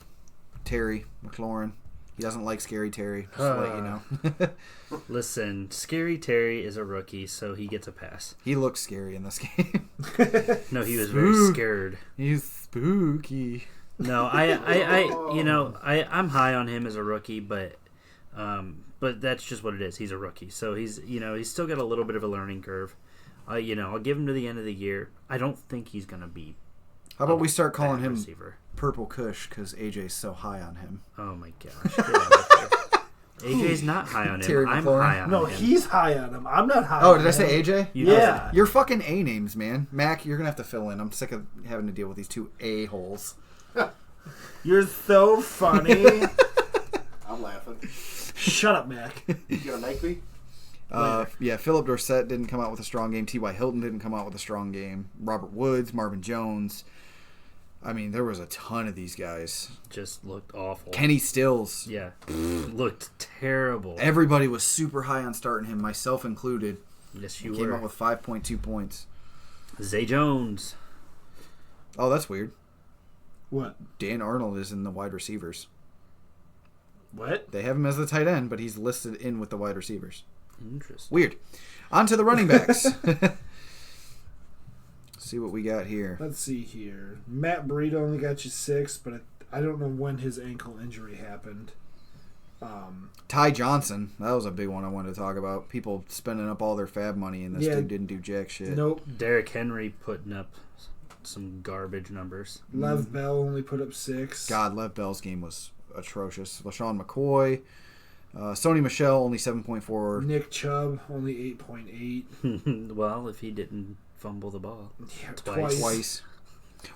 Speaker 1: Terry McLaurin. He doesn't like Scary Terry, just to let you know.
Speaker 3: Listen, Scary Terry is a rookie, so he gets a pass.
Speaker 1: He looks scary in this game.
Speaker 3: No, he was very scared.
Speaker 1: He's spooky.
Speaker 3: No, I'm high on him as a rookie, but that's just what it is. He's a rookie, so he's still got a little bit of a learning curve. I'll give him to the end of the year. I don't think he's gonna be.
Speaker 1: How about we start calling him
Speaker 3: receiver.
Speaker 1: Purple Kush because AJ's so high on him?
Speaker 3: Oh my gosh! Get out of here. AJ's not high on him.
Speaker 1: Terry
Speaker 3: I'm
Speaker 1: McLaurin.
Speaker 3: high on him.
Speaker 2: No, he's high on him. I'm not high.
Speaker 1: Oh,
Speaker 2: on
Speaker 1: did
Speaker 2: him.
Speaker 1: I say AJ?
Speaker 2: Yeah.
Speaker 1: You're fucking A names, man. Mac, you're gonna have to fill in. I'm sick of having to deal with these two A holes.
Speaker 2: You're so funny.
Speaker 4: I'm laughing.
Speaker 2: Shut up, Mac.
Speaker 4: You gonna make me?
Speaker 1: Phillip Dorsett didn't come out with a strong game. T.Y. Hilton didn't come out with a strong game. Robert Woods, Marvin Jones. I mean, there was a ton of these guys.
Speaker 3: Just looked awful.
Speaker 1: Kenny Stills.
Speaker 3: Yeah. Looked terrible.
Speaker 1: Everybody was super high on starting him, myself included.
Speaker 3: Yes, you
Speaker 1: Came out with 5.2 points.
Speaker 3: Zay Jones.
Speaker 1: Oh, that's weird.
Speaker 2: What?
Speaker 1: Dan Arnold is in the wide receivers.
Speaker 2: What?
Speaker 1: They have him as the tight end, but he's listed in with the wide receivers.
Speaker 3: Interesting.
Speaker 1: Weird. On to the running backs. See what we got here.
Speaker 2: Let's see here. Matt Breida only got you 6, but I don't know when his ankle injury happened.
Speaker 1: Ty Johnson. That was a big one I wanted to talk about. People spending up all their fab money, and this dude didn't do jack shit.
Speaker 2: Nope.
Speaker 3: Derrick Henry putting up some garbage numbers.
Speaker 2: Lev Bell only put up 6.
Speaker 1: God, Lev Bell's game was atrocious. LaShawn McCoy. Sony Michel, only 7.4.
Speaker 2: Nick Chubb, only 8.8.
Speaker 3: Well, if he didn't fumble the ball.
Speaker 2: Yeah,
Speaker 1: Twice.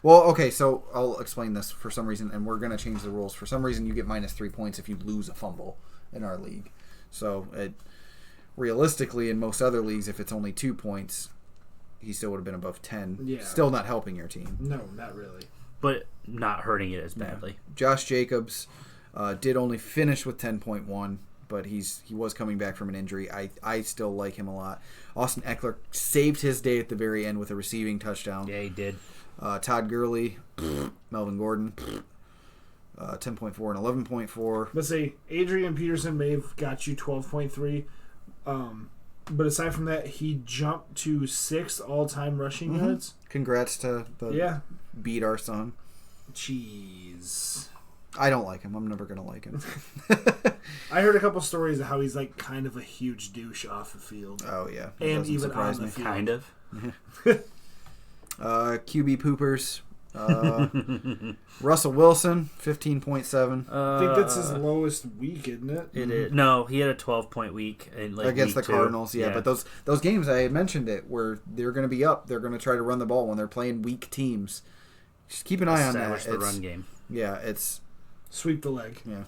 Speaker 1: Well, okay, so I'll explain this for some reason, and we're going to change the rules. For some reason, you get minus 3 points if you lose a fumble in our league. So, realistically, in most other leagues, if it's only 2 points, he still would have been above 10. Yeah. Still not helping your team.
Speaker 2: No, not really.
Speaker 3: But not hurting it as badly.
Speaker 1: Yeah. Josh Jacobs did only finish with 10.1, but he was coming back from an injury. I still like him a lot. Austin Eckler saved his day at the very end with a receiving touchdown.
Speaker 3: Yeah, he did.
Speaker 1: Todd Gurley, Melvin Gordon, 10.4 and 11.4.
Speaker 2: Let's say Adrian Peterson may have got you 12.3. But aside from that, he jumped to 6th all-time rushing yards.
Speaker 1: Congrats to the beat our son.
Speaker 2: Jeez.
Speaker 1: I don't like him. I'm never going to like him.
Speaker 2: I heard a couple stories of how he's like kind of a huge douche off the field.
Speaker 1: Oh, yeah.
Speaker 2: And even on the field.
Speaker 3: Kind of.
Speaker 1: QB poopers. Russell Wilson, 15.7.
Speaker 2: I think that's his lowest week, isn't it?
Speaker 3: It is. No, he had a 12-point week
Speaker 1: against the Cardinals. Yeah, but those games I mentioned it where they're going to be up. They're going to try to run the ball when they're playing weak teams. Just keep an eye on that.
Speaker 3: Establish the run game.
Speaker 1: Yeah, it's
Speaker 2: sweep the leg.
Speaker 1: Yeah.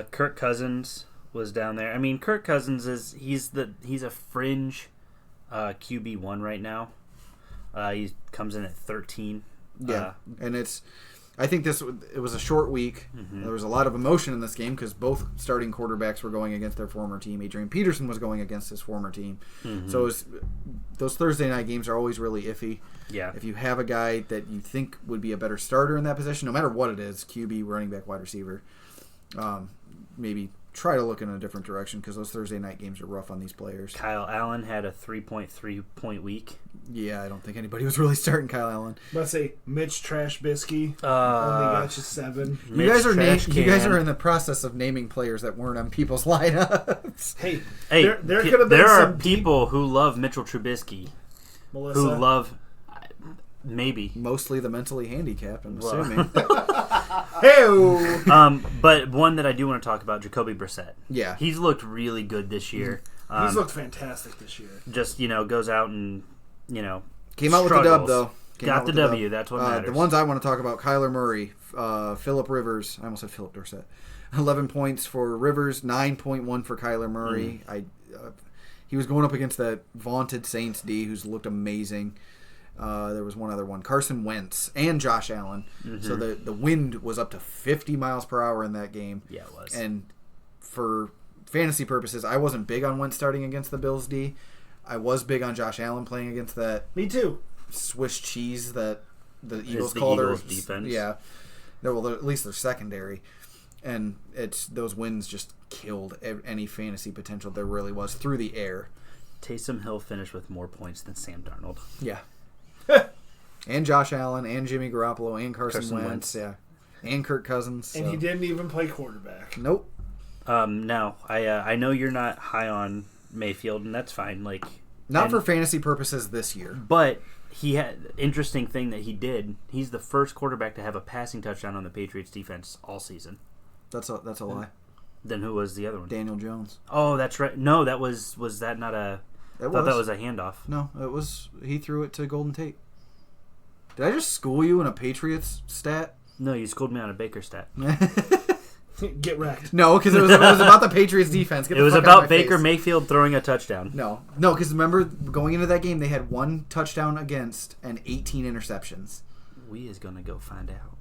Speaker 3: Kirk Cousins was down there. I mean, Kirk Cousins he's a fringe QB1 right now. He comes in at 13.
Speaker 1: Yeah, and I think it was a short week. Mm-hmm. There was a lot of emotion in this game because both starting quarterbacks were going against their former team. Adrian Peterson was going against his former team. Mm-hmm. So those Thursday night games are always really iffy.
Speaker 3: Yeah.
Speaker 1: If you have a guy that you think would be a better starter in that position, no matter what it is, QB, running back, wide receiver, maybe try to look in a different direction because those Thursday night games are rough on these players.
Speaker 3: Kyle Allen had a 3.3-point week.
Speaker 1: Yeah, I don't think anybody was really starting Kyle Allen.
Speaker 2: Let's say Mitch Trashbisky only got you 7.
Speaker 1: You guys are in the process of naming players that weren't on people's lineups.
Speaker 2: Hey,
Speaker 3: there are people who love Mitchell Trubisky,
Speaker 2: Melissa,
Speaker 3: who love maybe
Speaker 1: mostly the mentally handicapped. I'm assuming.
Speaker 3: But one that I do want to talk about, Jacoby Brissett.
Speaker 1: Yeah,
Speaker 3: he's looked really good this year.
Speaker 2: He's looked fantastic this year.
Speaker 3: Just goes out and
Speaker 1: came out with the dub though.
Speaker 3: Got the W. That's what matters.
Speaker 1: The ones I want to talk about: Kyler Murray, Phillip Rivers. I almost said Phillip Dorsett. 11 points for Rivers, 9.1 for Kyler Murray. He was going up against that vaunted Saints D, who's looked amazing. There was one other one, Carson Wentz and Josh Allen. Mm-hmm. So the wind was up to 50 miles per hour in that game.
Speaker 3: Yeah, it was.
Speaker 1: And for fantasy purposes, I wasn't big on Wentz starting against the Bills D. I was big on Josh Allen playing against that.
Speaker 2: Me too.
Speaker 1: Swiss cheese that the Eagles called their
Speaker 3: defense.
Speaker 1: Yeah, well, at least their secondary, and those wins just killed any fantasy potential there really was through the air.
Speaker 3: Taysom Hill finished with more points than Sam Darnold.
Speaker 1: Yeah. And Josh Allen, and Jimmy Garoppolo, and Carson Wentz, yeah, and Kirk Cousins. So.
Speaker 2: And he didn't even play quarterback.
Speaker 1: Nope.
Speaker 3: No, I know you're not high on Mayfield, and that's fine.
Speaker 1: Not for fantasy purposes this year.
Speaker 3: But he had interesting thing that he did. He's the first quarterback to have a passing touchdown on the Patriots defense all season.
Speaker 1: That's a lie.
Speaker 3: Then who was the other one?
Speaker 1: Daniel Jones.
Speaker 3: Oh, that's right. No, that was that not a? I thought that was a handoff.
Speaker 1: No, it was. He threw it to Golden Tate. Did I just school you in a Patriots stat?
Speaker 3: No, you schooled me on a Baker stat.
Speaker 2: Get wrecked.
Speaker 1: No, because it was about the Patriots defense.
Speaker 3: It was about Baker Mayfield throwing a touchdown.
Speaker 1: No, because remember going into that game they had 1 touchdown against and 18 interceptions.
Speaker 3: We is gonna go find out.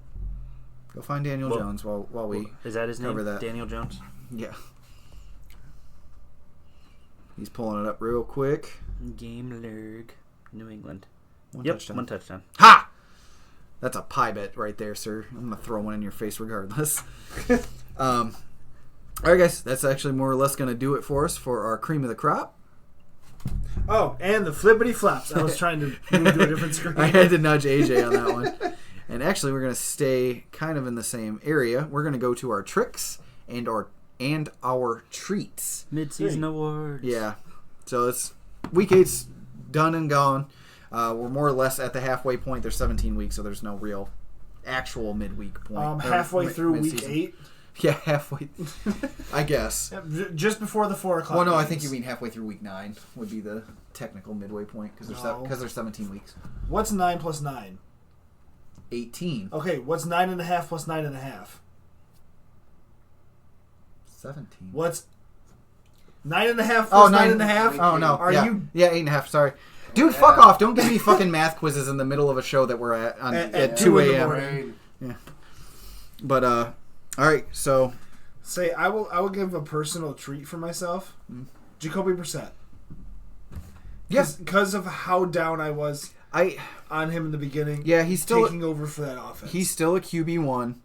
Speaker 1: Go find Daniel Jones while we
Speaker 3: is that his name?
Speaker 1: That.
Speaker 3: Daniel Jones.
Speaker 1: Yeah. He's pulling it up real quick.
Speaker 3: Game lurg, New England.
Speaker 1: 1 touchdown.
Speaker 3: 1 touchdown.
Speaker 1: Ha! That's a pie bet right there, sir. I'm going to throw one in your face regardless. All right, guys. That's actually more or less going to do it for us for our cream of the crop.
Speaker 2: Oh, and the Flippity Flops. I was trying to move to a different screen.
Speaker 1: I had to nudge AJ on that one. And actually, we're going to stay kind of in the same area. We're going to go to our tricks and our treats.
Speaker 3: Mid-season awards.
Speaker 1: Yeah. So it's week 8's done and gone. We're more or less at the halfway point. There's 17 weeks, so there's no real actual midweek point.
Speaker 2: Halfway through week 8?
Speaker 1: Yeah, halfway. I guess.
Speaker 2: Just before the 4 o'clock.
Speaker 1: Well, no,
Speaker 2: games.
Speaker 1: I think you mean halfway through week 9 would be the technical midway point because there's 17 weeks.
Speaker 2: What's 9 plus 9?
Speaker 1: 18.
Speaker 2: Okay, what's 9.5 plus 9.5?
Speaker 1: 17.
Speaker 2: What's 9.5 plus 9.5?
Speaker 1: Oh, no.
Speaker 2: Are you?
Speaker 1: Yeah, 8.5, sorry. Dude, fuck off. Don't give me fucking math quizzes in the middle of a show that we're at 2 a.m. Yeah. But, all right, so.
Speaker 2: Say, I will give a personal treat for myself. Jacoby Brissett.
Speaker 1: Yes.
Speaker 2: Because of how down I was on him in the beginning.
Speaker 1: Yeah, he's still
Speaker 2: taking over for that offense.
Speaker 1: He's still a QB1.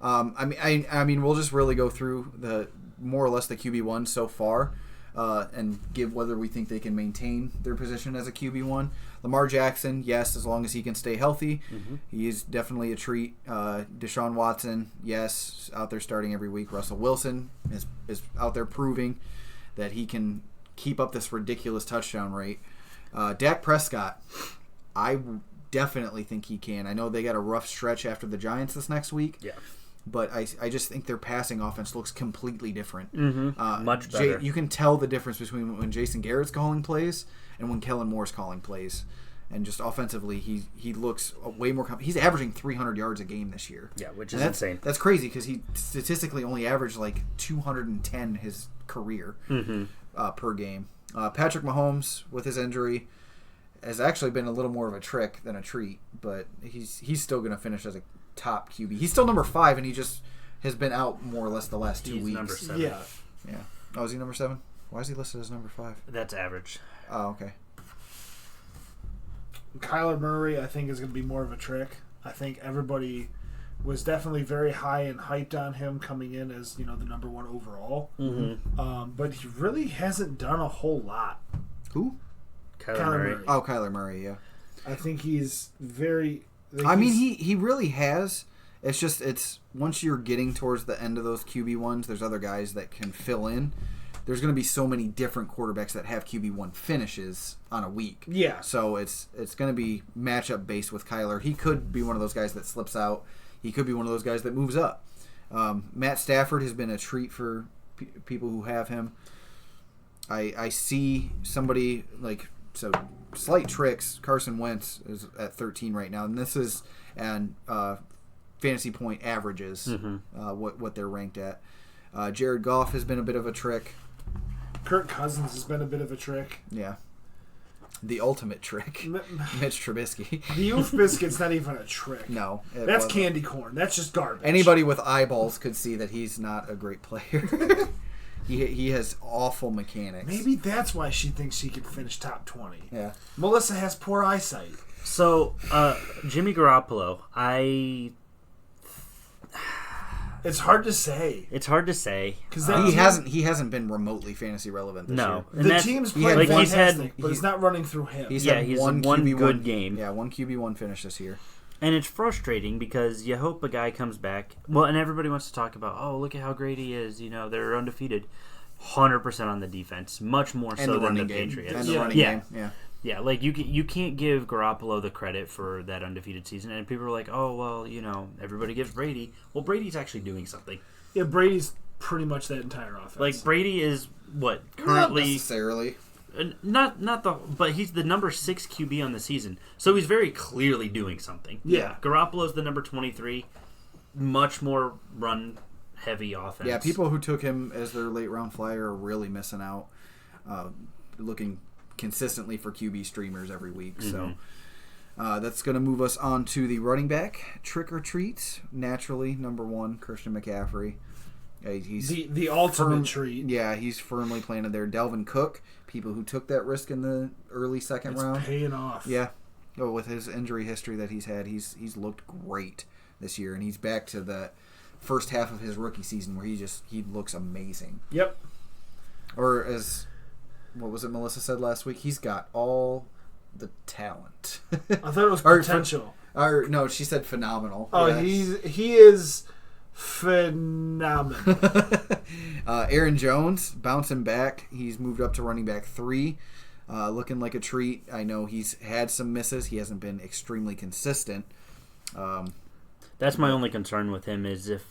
Speaker 1: I mean, we'll just really go through the more or less the QB1 so far. and give whether we think they can maintain their position as a QB1. Lamar Jackson, yes, as long as he can stay healthy. Mm-hmm. He is definitely a treat. Deshaun Watson, yes, out there starting every week. Russell Wilson is out there proving that he can keep up this ridiculous touchdown rate. Dak Prescott, I definitely think he can. I know they got a rough stretch after the Giants this next week.
Speaker 3: Yeah.
Speaker 1: But I just think their passing offense looks completely different.
Speaker 3: Mm-hmm. Much better.
Speaker 1: You can tell the difference between when Jason Garrett's calling plays and when Kellen Moore's calling plays. And just offensively, he looks way more. He's averaging 300 yards a game this year.
Speaker 3: Yeah, which is insane.
Speaker 1: That's crazy because he statistically only averaged like 210 his career per game. Patrick Mahomes with his injury has actually been a little more of a trick than a treat, but he's still going to finish as a top QB. He's still number 5, and he just has been out more or less the last 2 weeks.
Speaker 3: Number 7.
Speaker 2: Yeah.
Speaker 1: Oh, is he number 7? Why is he listed as number 5?
Speaker 3: That's average.
Speaker 1: Oh, okay.
Speaker 2: Kyler Murray, I think, is going to be more of a trick. I think everybody was definitely very high and hyped on him coming in as, the number 1 overall.
Speaker 3: Mm-hmm.
Speaker 2: But he really hasn't done a whole lot.
Speaker 1: Who?
Speaker 3: Kyler Murray.
Speaker 1: Oh, Kyler Murray, yeah.
Speaker 2: I think he's very...
Speaker 1: he really has. It's once you're getting towards the end of those QB1s, there's other guys that can fill in. There's going to be so many different quarterbacks that have QB1 finishes on a week.
Speaker 2: Yeah.
Speaker 1: So it's going to be matchup based with Kyler. He could be one of those guys that slips out. He could be one of those guys that moves up. Matt Stafford has been a treat for people who have him. I see somebody like slight tricks. Carson Wentz is at 13 right now, and this is fantasy point averages. What they're ranked at. Jared Goff has been a bit of a trick.
Speaker 2: Kirk Cousins has been a bit of a trick.
Speaker 1: Yeah. The ultimate trick. Mitch Trubisky.
Speaker 2: The Oof Biscuit's not even a trick.
Speaker 1: No.
Speaker 2: That's candy corn. That's just garbage.
Speaker 1: Anybody with eyeballs could see that he's not a great player. He has awful mechanics.
Speaker 2: Maybe that's why she thinks she could finish top 20.
Speaker 1: Yeah.
Speaker 2: Melissa has poor eyesight.
Speaker 3: So, Jimmy Garoppolo,
Speaker 2: It's hard to say.
Speaker 3: Because
Speaker 1: he hasn't been remotely fantasy relevant this year.
Speaker 3: No.
Speaker 2: The team's playing fantastic, but it's not running through him.
Speaker 1: He's had one
Speaker 3: good game.
Speaker 1: Yeah, one QB1 finish this year.
Speaker 3: And it's frustrating because you hope a guy comes back. Well, and everybody wants to talk about, oh, look at how great he is. They're undefeated. 100% on the defense. Much more so than the Patriots.
Speaker 1: And the running game. Yeah.
Speaker 3: Yeah, like you can't give Garoppolo the credit for that undefeated season. And people are like, oh, well, everybody gives Brady. Well, Brady's actually doing something.
Speaker 2: Yeah, Brady's pretty much that entire offense.
Speaker 3: Like, Brady is, currently...
Speaker 1: Not necessarily.
Speaker 3: But he's the number 6 QB on the season. So he's very clearly doing something.
Speaker 2: Yeah.
Speaker 3: Garoppolo's the number 23. Much more run-heavy offense.
Speaker 1: Yeah, people who took him as their late-round flyer are really missing out. Looking consistently for QB streamers every week. So that's going to move us on to the running back trick or treats. Naturally, number 1, Kirsten McCaffrey. He's
Speaker 2: the ultimate treat.
Speaker 1: Yeah, he's firmly planted there. Delvin Cook, people who took that risk in the early second round.
Speaker 2: It's paying off.
Speaker 1: Yeah. Oh, with his injury history that he's had, he's looked great this year, and he's back to the first half of his rookie season where he looks amazing.
Speaker 2: Yep.
Speaker 1: Or as what was it Melissa said last week? He's got all the talent.
Speaker 2: I thought it was potential.
Speaker 1: No, she said phenomenal.
Speaker 2: Oh,
Speaker 1: yes.
Speaker 2: he is phenomenal.
Speaker 1: Aaron Jones bouncing back. He's moved up to running back 3, looking like a treat. I know he's had some misses. He hasn't been extremely consistent.
Speaker 3: That's my only concern with him is if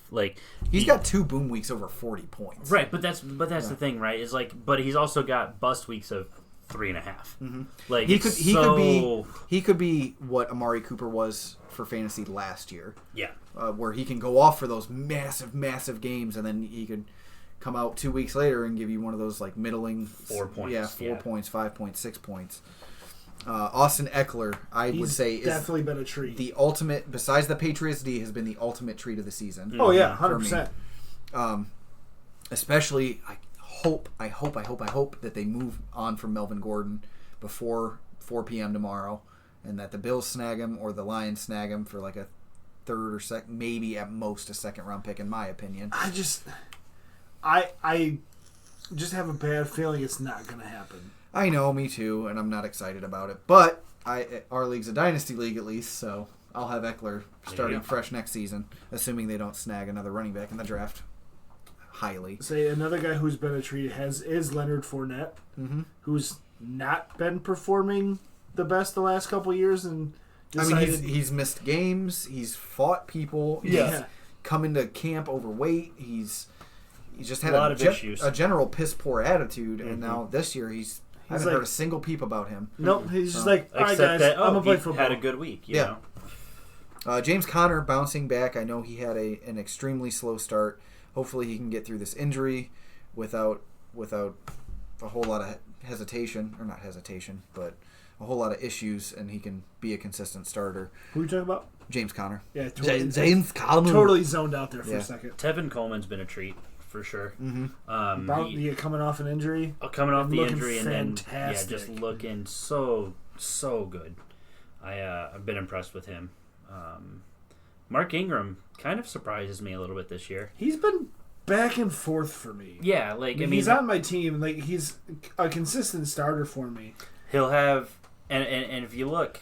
Speaker 1: he's got 2 boom weeks over 40 points.
Speaker 3: Right, but that's the thing, right? Is but he's also got bust weeks of 3.5.
Speaker 1: Mm-hmm.
Speaker 3: Like
Speaker 1: he could be what Amari Cooper was for fantasy last year.
Speaker 3: Yeah,
Speaker 1: where he can go off for those massive games, and then he could come out 2 weeks later and give you one of those middling
Speaker 3: 4 points.
Speaker 1: Yeah, 4 points, 5 points, 6 points. Austin Eckler, would say, is
Speaker 2: definitely been a treat.
Speaker 1: The ultimate, besides the Patriots D, has been the ultimate treat of the season.
Speaker 2: Oh yeah, 100%.
Speaker 1: Especially, I hope that they move on from Melvin Gordon before 4 p.m. tomorrow, and that the Bills snag him or the Lions snag him for a third or second, maybe at most a second round pick, in my opinion.
Speaker 2: I just have a bad feeling it's not going to happen.
Speaker 1: I know, me too, and I'm not excited about it. But our league's a dynasty league at least, so I'll have Eckler starting fresh next season, assuming they don't snag another running back in the draft. Highly.
Speaker 2: Say another guy who's been a treat is Leonard Fournette, who's not been performing the best the last couple years, and decided,
Speaker 1: he's missed games. He's fought people. He's come into camp overweight. He's just had
Speaker 3: a lot of issues.
Speaker 1: A general piss poor attitude, and now this year I haven't heard a single peep about him.
Speaker 2: Nope, he's just like, all right, guys, I'm gonna play football.
Speaker 3: Had a good week, you know.
Speaker 1: James Conner bouncing back. I know he had an extremely slow start. Hopefully he can get through this injury without a whole lot of hesitation, or not hesitation, but a whole lot of issues, and he can be a consistent starter.
Speaker 2: Who are you talking about?
Speaker 1: James Conner.
Speaker 2: Yeah, totally,
Speaker 1: James Conner.
Speaker 2: Totally zoned out there for a second.
Speaker 3: Tevin Coleman's been a treat for sure.
Speaker 2: Coming off an injury.
Speaker 3: Coming off the injury,
Speaker 2: fantastic.
Speaker 3: and then just looking so good. I've been impressed with him. Mark Ingram kind of surprises me a little bit this year.
Speaker 2: He's been back and forth for me.
Speaker 3: Yeah,
Speaker 2: he's on my team. Like, he's a consistent starter for me.
Speaker 3: He'll have, and if you look,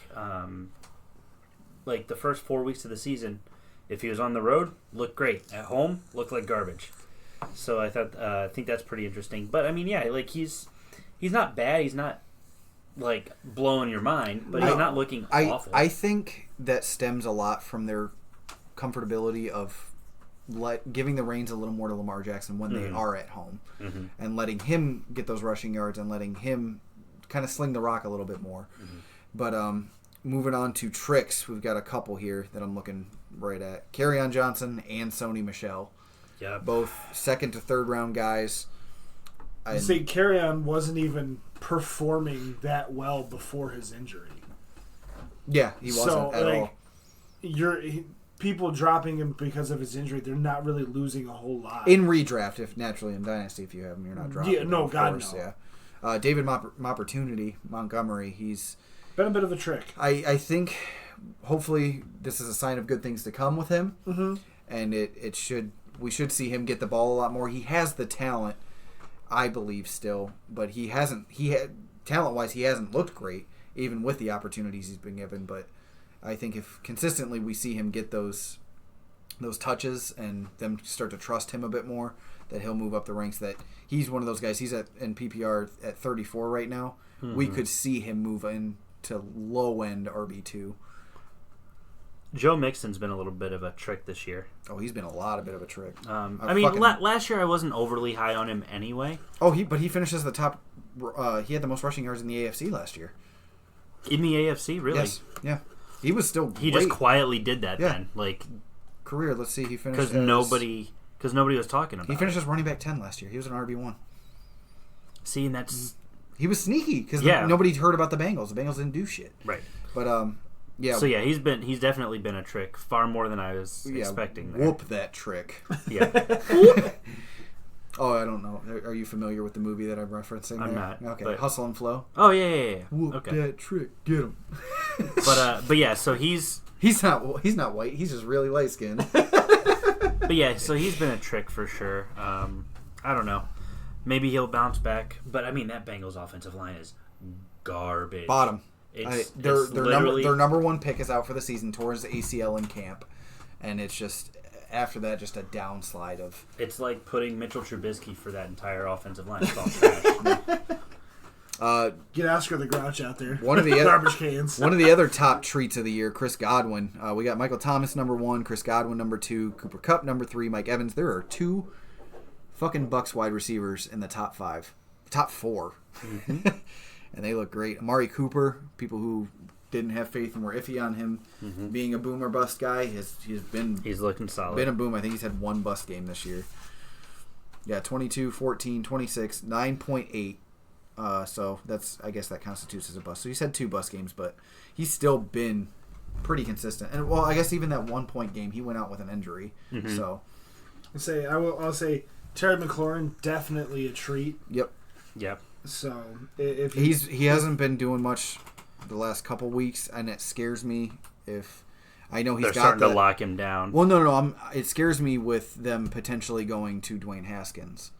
Speaker 3: like the first 4 weeks of the season, if he was on the road, looked great. At home, looked like garbage. So I think that's pretty interesting. But I mean, yeah, like he's not bad. He's not like blowing your mind, but he's not looking awful.
Speaker 1: I think that stems a lot from their comfortability of giving the reins a little more to Lamar Jackson when they are at home, and letting him get those rushing yards and letting him kind of sling the rock a little bit more. But moving on to tricks, we've got a couple here that I'm looking right at. Kerryon Johnson and Sony Michel. Yeah, both second to third round guys.
Speaker 2: I say Kerryon wasn't even performing that well before his injury.
Speaker 1: Yeah, he wasn't at all.
Speaker 2: People dropping him because of his injury, they're not really losing a whole lot.
Speaker 1: In redraft, if naturally in Dynasty, if you have him, you're not dropping him.
Speaker 2: No, God,
Speaker 1: course,
Speaker 2: no.
Speaker 1: Yeah. David Opportunity, Montgomery, he's
Speaker 2: been a bit of a trick.
Speaker 1: I think, hopefully, this is a sign of good things to come with him, and we should see him get the ball a lot more. He has the talent, I believe, still, but talent-wise, he hasn't looked great, even with the opportunities he's been given, but I think if consistently we see him get those touches and them start to trust him a bit more, that he'll move up the ranks. That he's one of those guys. He's in PPR at 34 right now. We could see him move into low end RB2.
Speaker 3: Joe Mixon's been a little bit of a trick this year.
Speaker 1: Oh, he's been a bit of a trick.
Speaker 3: Last year I wasn't overly high on him anyway.
Speaker 1: Oh, but he finishes the top. He had the most rushing yards in the AFC last year.
Speaker 3: In the AFC, really?
Speaker 1: Yes. Yeah. He was still great.
Speaker 3: He just quietly did that then. Like
Speaker 1: career, let's see, he finished
Speaker 3: because nobody was talking about.
Speaker 1: He finished as running back 10 last year. He was an RB1.
Speaker 3: See, and that's
Speaker 1: he was sneaky because nobody heard about the Bengals. The Bengals didn't do shit.
Speaker 3: Right.
Speaker 1: But yeah.
Speaker 3: So yeah, he's definitely been a trick, far more than I was expecting. There.
Speaker 1: Whoop that trick.
Speaker 3: Yeah.
Speaker 1: Oh, I don't know. Are you familiar with the movie that I'm referencing?
Speaker 3: I'm not.
Speaker 1: Okay, Hustle and Flow.
Speaker 3: Oh yeah.
Speaker 1: Whoop that trick. Get him.
Speaker 3: But yeah, so he's
Speaker 1: not white. He's just really light skinned.
Speaker 3: But yeah, so he's been a trick for sure. I don't know. Maybe he'll bounce back, but I mean that Bengals offensive line is garbage.
Speaker 1: Bottom. Their number one pick is out for the season towards the ACL in camp, and it's just after that just a downslide of.
Speaker 3: It's like putting Mitchell Trubisky for that entire offensive line. It's all trash.
Speaker 2: Get Oscar the Grouch out there.
Speaker 1: One of the
Speaker 2: garbage cans.
Speaker 1: One of the other top treats of the year, Chris Godwin. We got Michael Thomas number 1, Chris Godwin number 2, Cooper Kupp number 3, Mike Evans. There are 2 fucking Bucs wide receivers in the top 4, and they look great. Amari Cooper, people who didn't have faith and were iffy on him being a boom or bust guy, he's looking solid. Been a boom. I think he's had 1 bust game this year. Yeah, 22, 14, 26, 9.8. So I guess that constitutes as a bust. So he's had 2 bust games, but he's still been pretty consistent. And well, I guess even that 1 point game, he went out with an injury. So
Speaker 2: I'll say Terry McLaurin, definitely a treat.
Speaker 1: Yep.
Speaker 2: So if
Speaker 1: he hasn't been doing much the last couple weeks, and it scares me. If I know
Speaker 3: they're starting to lock him down.
Speaker 1: Well, no. It scares me with them potentially going to Dwayne Haskins.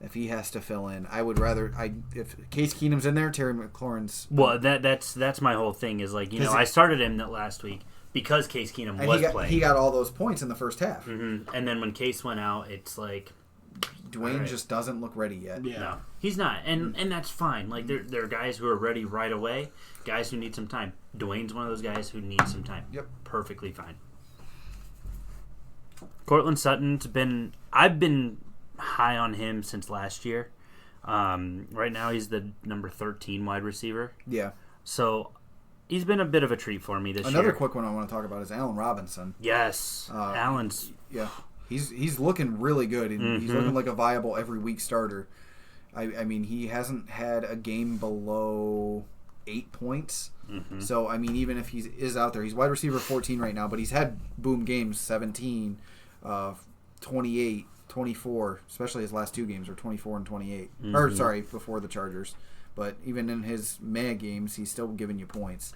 Speaker 1: if he has to fill in. I would rather if Case Keenum's in there, Terry McLaurin's.
Speaker 3: Well, that's my whole thing is like, I started him that last week because Case Keenum was playing.
Speaker 1: He got all those points in the first half.
Speaker 3: Mm-hmm. And then when Case went out, it's like
Speaker 1: Dwayne just doesn't look ready yet.
Speaker 2: Yeah.
Speaker 3: No, he's not, and that's fine. Like there are guys who are ready right away, guys who need some time. Dwayne's one of those guys who needs some time.
Speaker 1: Yep,
Speaker 3: perfectly fine. Courtland Sutton's I've been high on him since last year. Right now he's the number 13 wide receiver.
Speaker 1: Yeah.
Speaker 3: So he's been a bit of a treat for me this year.
Speaker 1: Another quick one I want to talk about is Allen Robinson.
Speaker 3: Yes. Allen's...
Speaker 1: Yeah. He's looking really good. And He's looking like a viable every week starter. I mean, he hasn't had a game below 8 points. Mm-hmm. So, I mean, even if he is out there, he's wide receiver 14 right now, but he's had boom games, 17, 28, 24, especially his last two games are 24 and 28. Mm-hmm. Or, sorry, before the Chargers. But even in his mega games, he's still giving you points.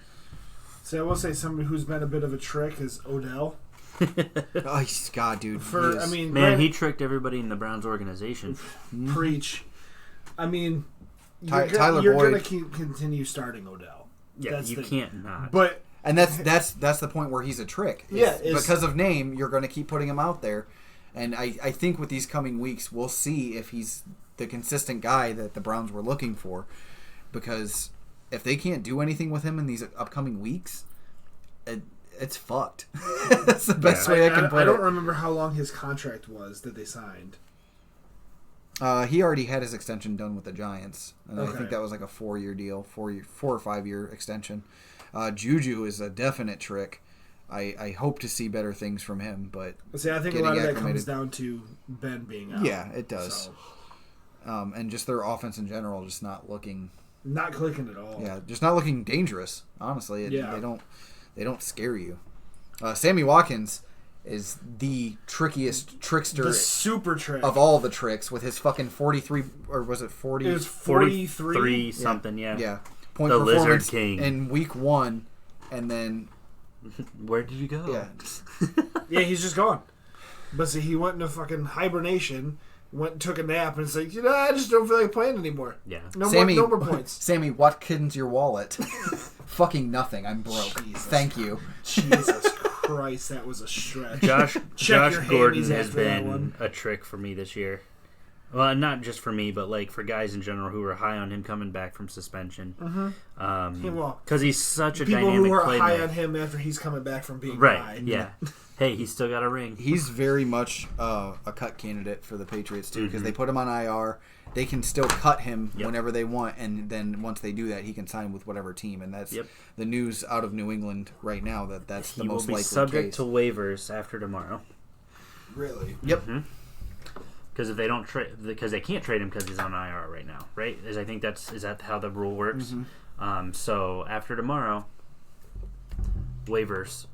Speaker 2: So I will say somebody who's been a bit of a trick is Odell.
Speaker 1: Oh, God, dude.
Speaker 3: He tricked everybody in the Browns organization.
Speaker 2: Preach. I mean,
Speaker 1: Tyler
Speaker 2: you're
Speaker 1: Boyd.
Speaker 2: going to continue starting Odell.
Speaker 3: Yeah, you can't not.
Speaker 2: But
Speaker 1: and that's the point where he's a trick. Because of name, you're going to keep putting him out there. And I think with these coming weeks, we'll see if he's the consistent guy that the Browns were looking for. Because if they can't do anything with him in these upcoming weeks, it's fucked. That's the best way I can put it.
Speaker 2: I don't remember how long his contract was that they signed.
Speaker 1: He already had his extension done with the Giants. And I think that was like a 4-year deal, 4 or 5 year extension. Juju is a definite trick. I hope to see better things from him, but
Speaker 2: see, I think a lot of that comes down to Ben being out.
Speaker 1: Yeah, it does. So. And just their offense in general, just not looking,
Speaker 2: not clicking at all.
Speaker 1: Yeah, just not looking dangerous. Honestly, they don't scare you. Sammy Watkins is the trickiest trickster,
Speaker 2: the super trick
Speaker 1: of all the tricks with his fucking 43, or was it 40?
Speaker 2: It was 43
Speaker 3: something. Yeah.
Speaker 1: Point
Speaker 3: the
Speaker 1: performance
Speaker 3: Lizard King
Speaker 1: in week 1, and then.
Speaker 3: Where did you go?
Speaker 2: Yeah, he's just gone. But see, he went into fucking hibernation, went and took a nap, and it's like, I just don't feel like playing anymore.
Speaker 3: Yeah.
Speaker 2: No more points.
Speaker 1: Sammy, Watkins, your wallet. Fucking nothing. I'm broke.
Speaker 2: Jesus.
Speaker 1: Thank you.
Speaker 2: Jesus Christ, that was a stretch.
Speaker 3: Josh Gordon has been a trick for me this year. Well, not just for me, but like for guys in general who were high on him coming back from suspension. Because he's such a dynamic playmaker.
Speaker 2: People who are high on him after he's coming back from being high.
Speaker 3: Yeah. Hey, he's still got a ring.
Speaker 1: He's very much a cut candidate for the Patriots too, because they put him on IR. They can still cut him whenever they want, and then once they do that, he can sign with whatever team. And that's the news out of New England right now. That's the most likely case.
Speaker 3: He will be subject to waivers after tomorrow.
Speaker 2: Really?
Speaker 1: Yep.
Speaker 3: Mm-hmm. Because if they don't because they can't trade him because he's on IR right now, right? Is that how the rule works? Mm-hmm. So after tomorrow, waivers,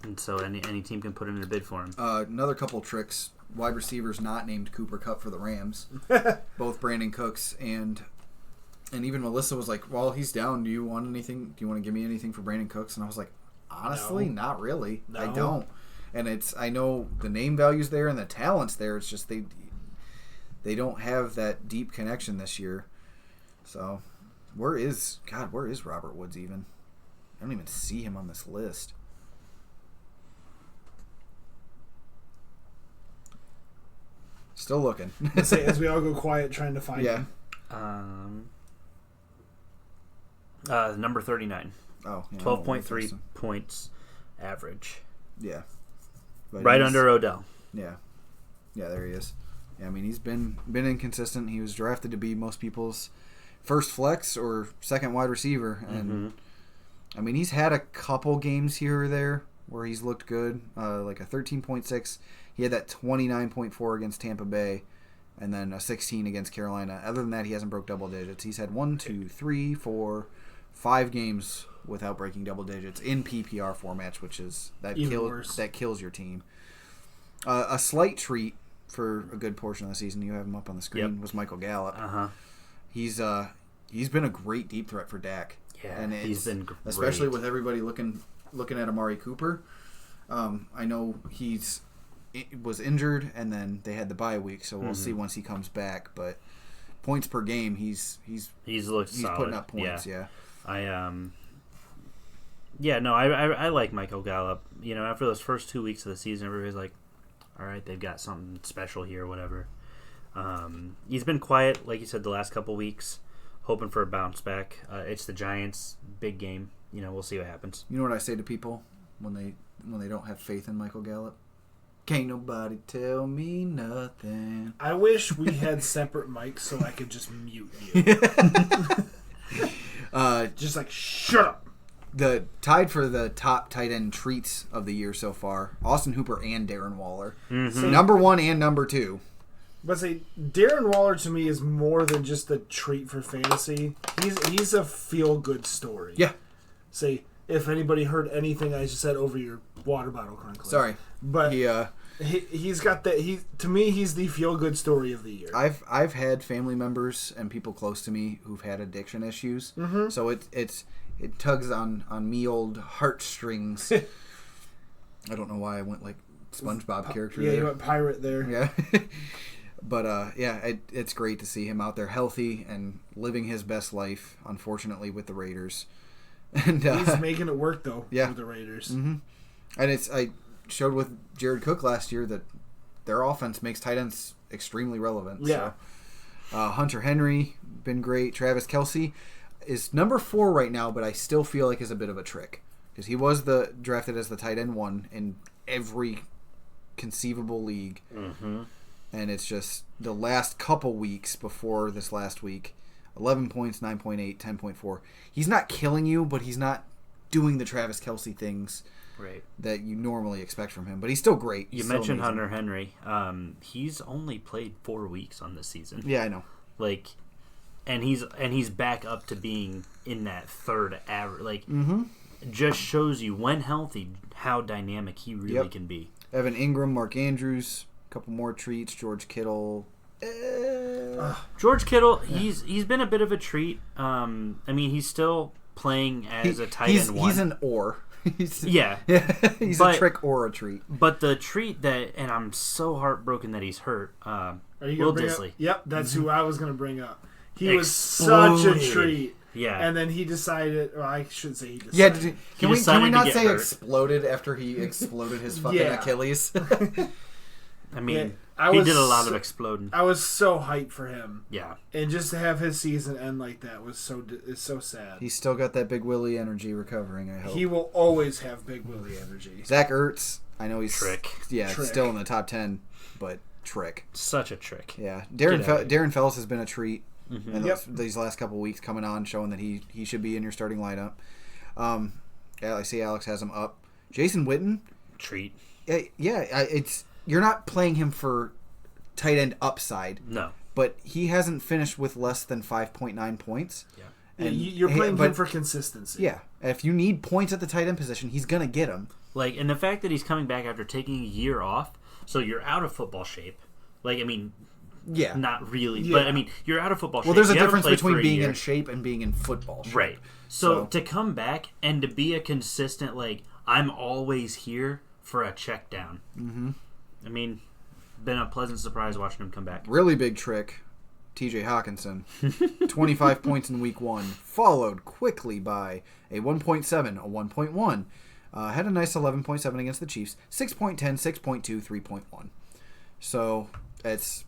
Speaker 3: and so any team can put in a bid for him.
Speaker 1: Another couple tricks: wide receivers not named Cooper Kupp for the Rams. Both Brandon Cooks and even Melissa was like, "Well, he's down. Do you want anything? Do you want to give me anything for Brandon Cooks?" And I was like, "Honestly, not really. No. I don't." And I know the name value's there and the talent's there. It's just they don't have that deep connection this year. So where is Robert Woods even? I don't even see him on this list. Still looking.
Speaker 2: Let's say as we all go quiet trying to find him.
Speaker 3: Number 39.
Speaker 1: Oh, yeah,
Speaker 3: 12.3 points average.
Speaker 1: Yeah. But
Speaker 3: right under Odell.
Speaker 1: Yeah. Yeah, there he is. Yeah, I mean, he's been inconsistent. He was drafted to be most people's first flex or second wide receiver. And, I mean, he's had a couple games here or there where he's looked good, like a 13.6. He had that 29.4 against Tampa Bay and then a 16 against Carolina. Other than that, he hasn't broke double digits. He's had 5 games without breaking double digits in PPR formats, which is that kills your team. A slight treat for a good portion of the season, you have him up on the screen, was Michael Gallup. He's been a great deep threat for Dak.
Speaker 3: Yeah,
Speaker 1: and
Speaker 3: he's been great.
Speaker 1: Especially with everybody looking at Amari Cooper. I know was injured, and then they had the bye week, so we'll see once he comes back. But points per game, he's
Speaker 3: solid.
Speaker 1: Putting up points. Yeah.
Speaker 3: I like Michael Gallup. You know, after those first 2 weeks of the season, everybody's like, all right, they've got something special here, whatever. He's been quiet, like you said, the last couple weeks, hoping for a bounce back. It's the Giants' big game. You know, we'll see what happens.
Speaker 1: You know what I say to people when they don't have faith in Michael Gallup? Can't nobody tell me nothing.
Speaker 2: I wish we had separate mics so I could just mute you. Just like, shut up.
Speaker 1: The tied for the top tight end treats of the year so far, Austin Hooper and Darren Lawler.
Speaker 3: Mm-hmm.
Speaker 1: Number 1 and number 2.
Speaker 2: But say Darren Lawler to me is more than just a treat for fantasy. He's a feel good story.
Speaker 1: Yeah.
Speaker 2: Say if anybody heard anything I just said over your water bottle crinkling.
Speaker 1: Sorry,
Speaker 2: but he's got that. To me he's the feel good story of the year.
Speaker 1: I've had family members and people close to me who've had addiction issues. Mm-hmm. So it tugs on me old heartstrings. I don't know why I went like SpongeBob character.
Speaker 2: Yeah,
Speaker 1: there.
Speaker 2: you went pirate there.
Speaker 1: Yeah. But, it's great to see him out there healthy and living his best life, unfortunately, with the Raiders. And
Speaker 2: he's making it work, though,
Speaker 1: yeah.
Speaker 2: with the Raiders.
Speaker 1: Mm-hmm. And I showed with Jared Cook last year that their offense makes tight ends extremely relevant.
Speaker 2: Yeah.
Speaker 1: So, Hunter Henry, been great. Travis Kelce is number 4 right now, but I still feel like is a bit of a trick. Because he was drafted as the tight end 1 in every conceivable league. Mm-hmm. And it's just the last couple weeks before this last week, 11 points, 9.8, 10.4. He's not killing you, but he's not doing the Travis Kelce things that you normally expect from him. But he's still great.
Speaker 3: You mentioned Hunter Henry. He's only played 4 weeks on this season.
Speaker 1: Yeah, I know.
Speaker 3: And he's back up to being in that third average. Just shows you when healthy how dynamic he really can be.
Speaker 1: Evan Ingram, Mark Andrews. Couple more treats. George Kittle.
Speaker 3: George Kittle, he's been a bit of a treat. I mean, he's still playing as a tight end 1.
Speaker 1: He's an or. He's
Speaker 3: a
Speaker 1: trick or a treat.
Speaker 3: But the treat and I'm so heartbroken that he's hurt.
Speaker 2: Are you
Speaker 3: Will
Speaker 2: gonna
Speaker 3: Dissly.
Speaker 2: Yep, that's who I was going to bring up. He was such a treat.
Speaker 3: Yeah.
Speaker 2: And then he decided, or I should say he decided.
Speaker 1: Yeah, can we not say exploded after he exploded his fucking Achilles?
Speaker 3: I mean, he did a lot of exploding.
Speaker 2: I was so hyped for him.
Speaker 3: Yeah.
Speaker 2: And just to have his season end like that is so sad.
Speaker 1: He's still got that Big Willie energy recovering, I hope.
Speaker 2: He will always have Big Willie energy.
Speaker 1: Zach Ertz, I know he's
Speaker 3: trick.
Speaker 1: Yeah, still in the top 10, but trick.
Speaker 3: Such a trick.
Speaker 1: Yeah. Darren Fells has been a treat.
Speaker 3: Mm-hmm.
Speaker 1: And these last couple weeks coming on, showing that he should be in your starting lineup. I see Alex has him up. Jason Witten.
Speaker 3: Treat.
Speaker 1: You're not playing him for tight end upside.
Speaker 3: No.
Speaker 1: But he hasn't finished with less than 5.9 points.
Speaker 2: Yeah. And you're playing him for consistency.
Speaker 1: Yeah. If you need points at the tight end position, he's going to get them.
Speaker 3: And the fact that he's coming back after taking a year off, so you're out of football shape.
Speaker 1: Yeah.
Speaker 3: Not really. Yeah. But, you're out of football shape.
Speaker 1: Well, there's a difference between being in shape and being in football shape.
Speaker 3: Right. So to come back and to be a consistent, I'm always here for a check down. Mm-hmm. Been a pleasant surprise watching him come back.
Speaker 1: Really big trick, TJ Hawkinson. 25 points in week 1, followed quickly by a 1.7, a 1.1. Had a nice 11.7 against the Chiefs. 6.10, 6.2, 3.1. So, it's...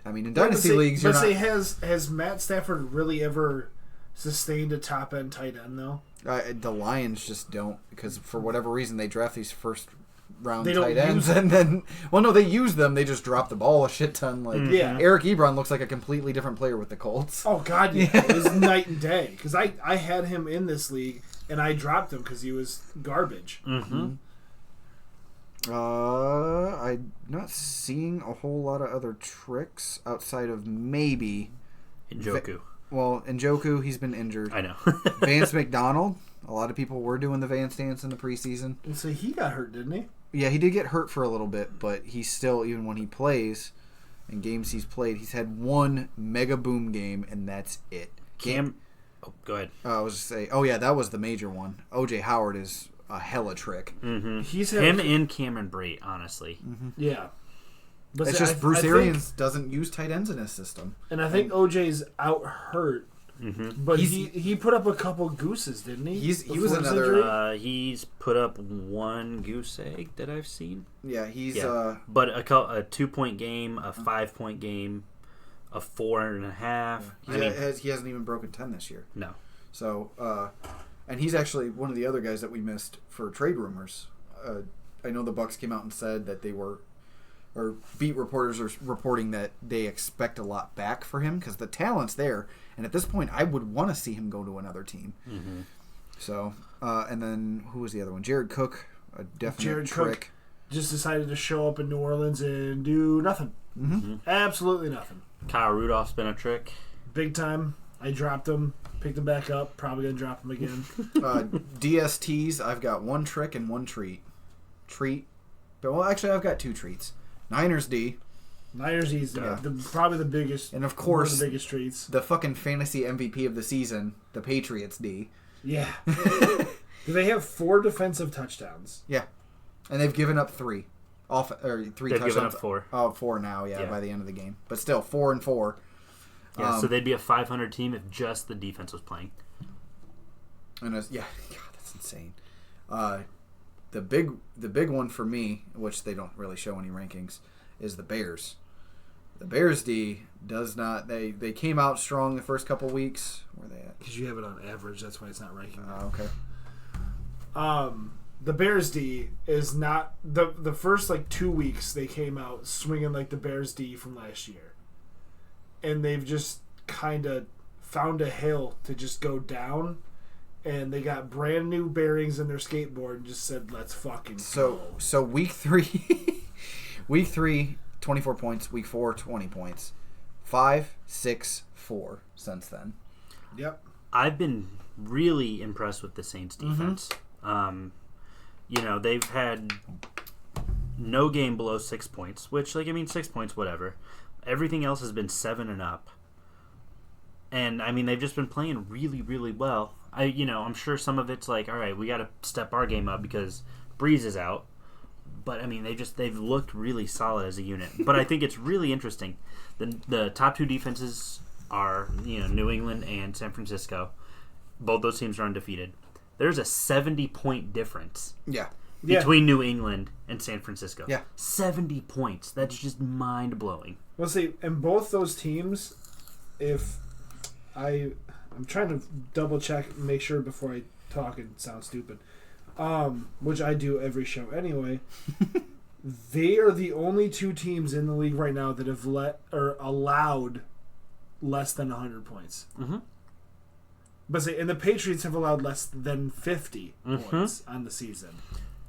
Speaker 1: in Dynasty leagues,
Speaker 2: has Matt Stafford really ever sustained a top-end tight end, though?
Speaker 1: The Lions just don't, because for whatever reason, they draft these first round
Speaker 2: they
Speaker 1: tight ends, and then they use them. They just drop the ball a shit ton. Eric Ebron looks like a completely different player with the Colts.
Speaker 2: Oh God, yeah. It was night and day. Because I had him in this league and I dropped him because he was garbage.
Speaker 3: Mm-hmm.
Speaker 1: I'm not seeing a whole lot of other tricks outside of maybe
Speaker 3: Njoku.
Speaker 1: Njoku, he's been injured.
Speaker 3: I know.
Speaker 1: Vance McDonald. A lot of people were doing the Vance dance in the preseason.
Speaker 2: And so he got hurt, didn't he?
Speaker 1: Yeah, he did get hurt for a little bit, but he's still, even when he plays, in games he's played, he's had one mega boom game, and that's it.
Speaker 3: Go ahead.
Speaker 1: I was just saying, that was the major one. O.J. Howard is a hella trick.
Speaker 3: Mm-hmm.
Speaker 2: He's
Speaker 3: him and Cameron Brate, honestly.
Speaker 1: Mm-hmm.
Speaker 2: Yeah. But
Speaker 1: It's just Bruce Arians doesn't use tight ends in his system.
Speaker 2: And I think OJ's out hurt.
Speaker 3: Mm-hmm.
Speaker 2: But he put up a couple gooses, didn't he?
Speaker 1: He was another.
Speaker 3: He's put up one goose egg that I've seen.
Speaker 1: Yeah, he's.
Speaker 3: But a 2-point game, a 5-point game, a 4.5.
Speaker 1: He hasn't even broken 10 this year.
Speaker 3: No.
Speaker 1: So, and he's actually one of the other guys that we missed for trade rumors. I know the Bucks came out and said that they were, or beat reporters are reporting that they expect a lot back for him because the talent's there. And at this point, I would want to see him go to another team.
Speaker 3: Mm-hmm.
Speaker 1: So, and then who was the other one? Jared Cook, a definite
Speaker 2: Jared
Speaker 1: trick.
Speaker 2: Cook just decided to show up in New Orleans and do nothing.
Speaker 1: Mm-hmm.
Speaker 2: Absolutely nothing.
Speaker 3: Kyle Rudolph's been a trick.
Speaker 2: Big time. I dropped him, picked him back up, probably going to drop him again.
Speaker 1: DSTs, I've got one trick and one treat. Well, actually, I've got two treats. Niners D.
Speaker 2: Niners, he's probably the biggest.
Speaker 1: And of course,
Speaker 2: one of the biggest treats.
Speaker 1: The fucking fantasy MVP of the season, the Patriots D.
Speaker 2: Yeah. Do they have 4 defensive touchdowns?
Speaker 1: Yeah. And they've given up 3. Three
Speaker 3: they've
Speaker 1: touchdowns.
Speaker 3: Given up 4.
Speaker 1: Oh, 4 now, by the end of the game. But still, 4 and 4.
Speaker 3: Yeah, so they'd be a 500 team if just the defense was playing.
Speaker 1: And God, that's insane. The big one for me, which they don't really show any rankings, is the Bears. The Bears D does not. They came out strong the first couple weeks. Where are they at?
Speaker 2: Because you have it on average, that's why it's not ranking.
Speaker 1: Okay.
Speaker 2: The Bears D is not the first 2 weeks they came out swinging like the Bears D from last year, and they've just kind of found a hill to just go down, and they got brand new bearings in their skateboard and just said, "Let's fucking go."
Speaker 1: So week 3, 24 points. Week 4, 20 points. 5, 6, 4 since then.
Speaker 2: Yep.
Speaker 3: I've been really impressed with the Saints defense.
Speaker 2: Mm-hmm.
Speaker 3: They've had no game below 6 points, which 6 points, whatever. Everything else has been 7 and up. And they've just been playing really, really well. I'm sure some of it's all right, we got to step our game up because Brees is out. But they've looked really solid as a unit. But I think it's really interesting. The top 2 defenses are New England and San Francisco. Both those teams are undefeated. There's a 70-point difference.
Speaker 1: Yeah.
Speaker 3: Between New England and San Francisco.
Speaker 1: Yeah.
Speaker 3: 70 points. That's just mind blowing.
Speaker 2: Well, see, in both those teams, I'm trying to double check and make sure before I talk and sound stupid. Which I do every show anyway. They are the only 2 teams in the league right now that have allowed less than 100 points.
Speaker 3: Mm-hmm.
Speaker 2: And the Patriots have allowed less than 50 points on the season.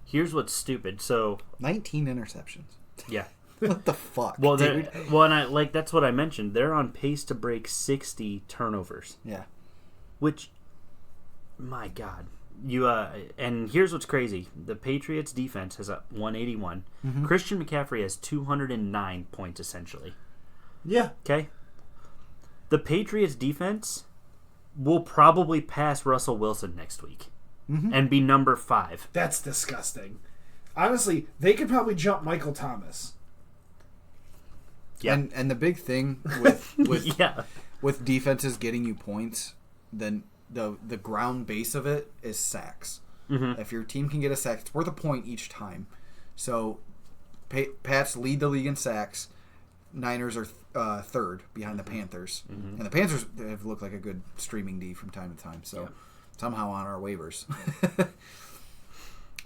Speaker 3: Here's what's stupid. So
Speaker 1: 19 interceptions.
Speaker 3: Yeah.
Speaker 1: What the fuck?
Speaker 3: Well,
Speaker 1: dude?
Speaker 3: and that's what I mentioned. They're on pace to break 60 turnovers.
Speaker 1: Yeah.
Speaker 3: Which, my God. And here's what's crazy. The Patriots defense has a 181.
Speaker 1: Mm-hmm.
Speaker 3: Christian McCaffrey has 209 points, essentially.
Speaker 2: Yeah.
Speaker 3: Okay? The Patriots defense will probably pass Russell Wilson next week and be number 5.
Speaker 2: That's disgusting. Honestly, they could probably jump Michael Thomas.
Speaker 3: Yeah.
Speaker 1: And the big thing with
Speaker 3: yeah.
Speaker 1: with defenses getting you points, then the ground base of it is sacks.
Speaker 3: Mm-hmm.
Speaker 1: If your team can get a sack, it's worth a point each time. So Pats lead the league in sacks. Niners are third behind the Panthers. Mm-hmm. And the Panthers have looked like a good streaming D from time to time. So somehow on our waivers.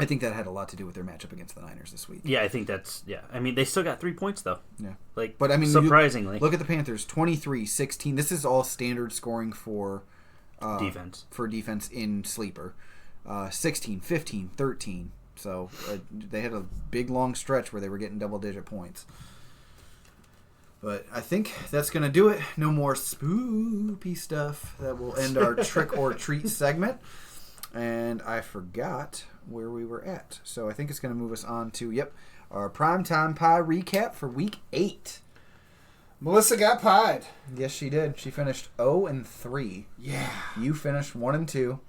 Speaker 1: I think that had a lot to do with their matchup against the Niners this week.
Speaker 3: Yeah, I think that's... Yeah. they still got 3 points, though.
Speaker 1: Yeah.
Speaker 3: But, surprisingly.
Speaker 1: Look at the Panthers. 23, 16. This is all standard scoring for...
Speaker 3: defense.
Speaker 1: For defense in Sleeper. 16, 15, 13. So they had a big, long stretch where they were getting double-digit points. But I think that's going to do it. No more spoopy stuff. That will end our trick or treat segment. And I forgot where we were at. So I think it's going to move us on to, our Primetime Pie recap for Week 8.
Speaker 2: Melissa got pied.
Speaker 1: Yes, she did. She finished 0-3.
Speaker 2: Yeah.
Speaker 1: You finished 1-2.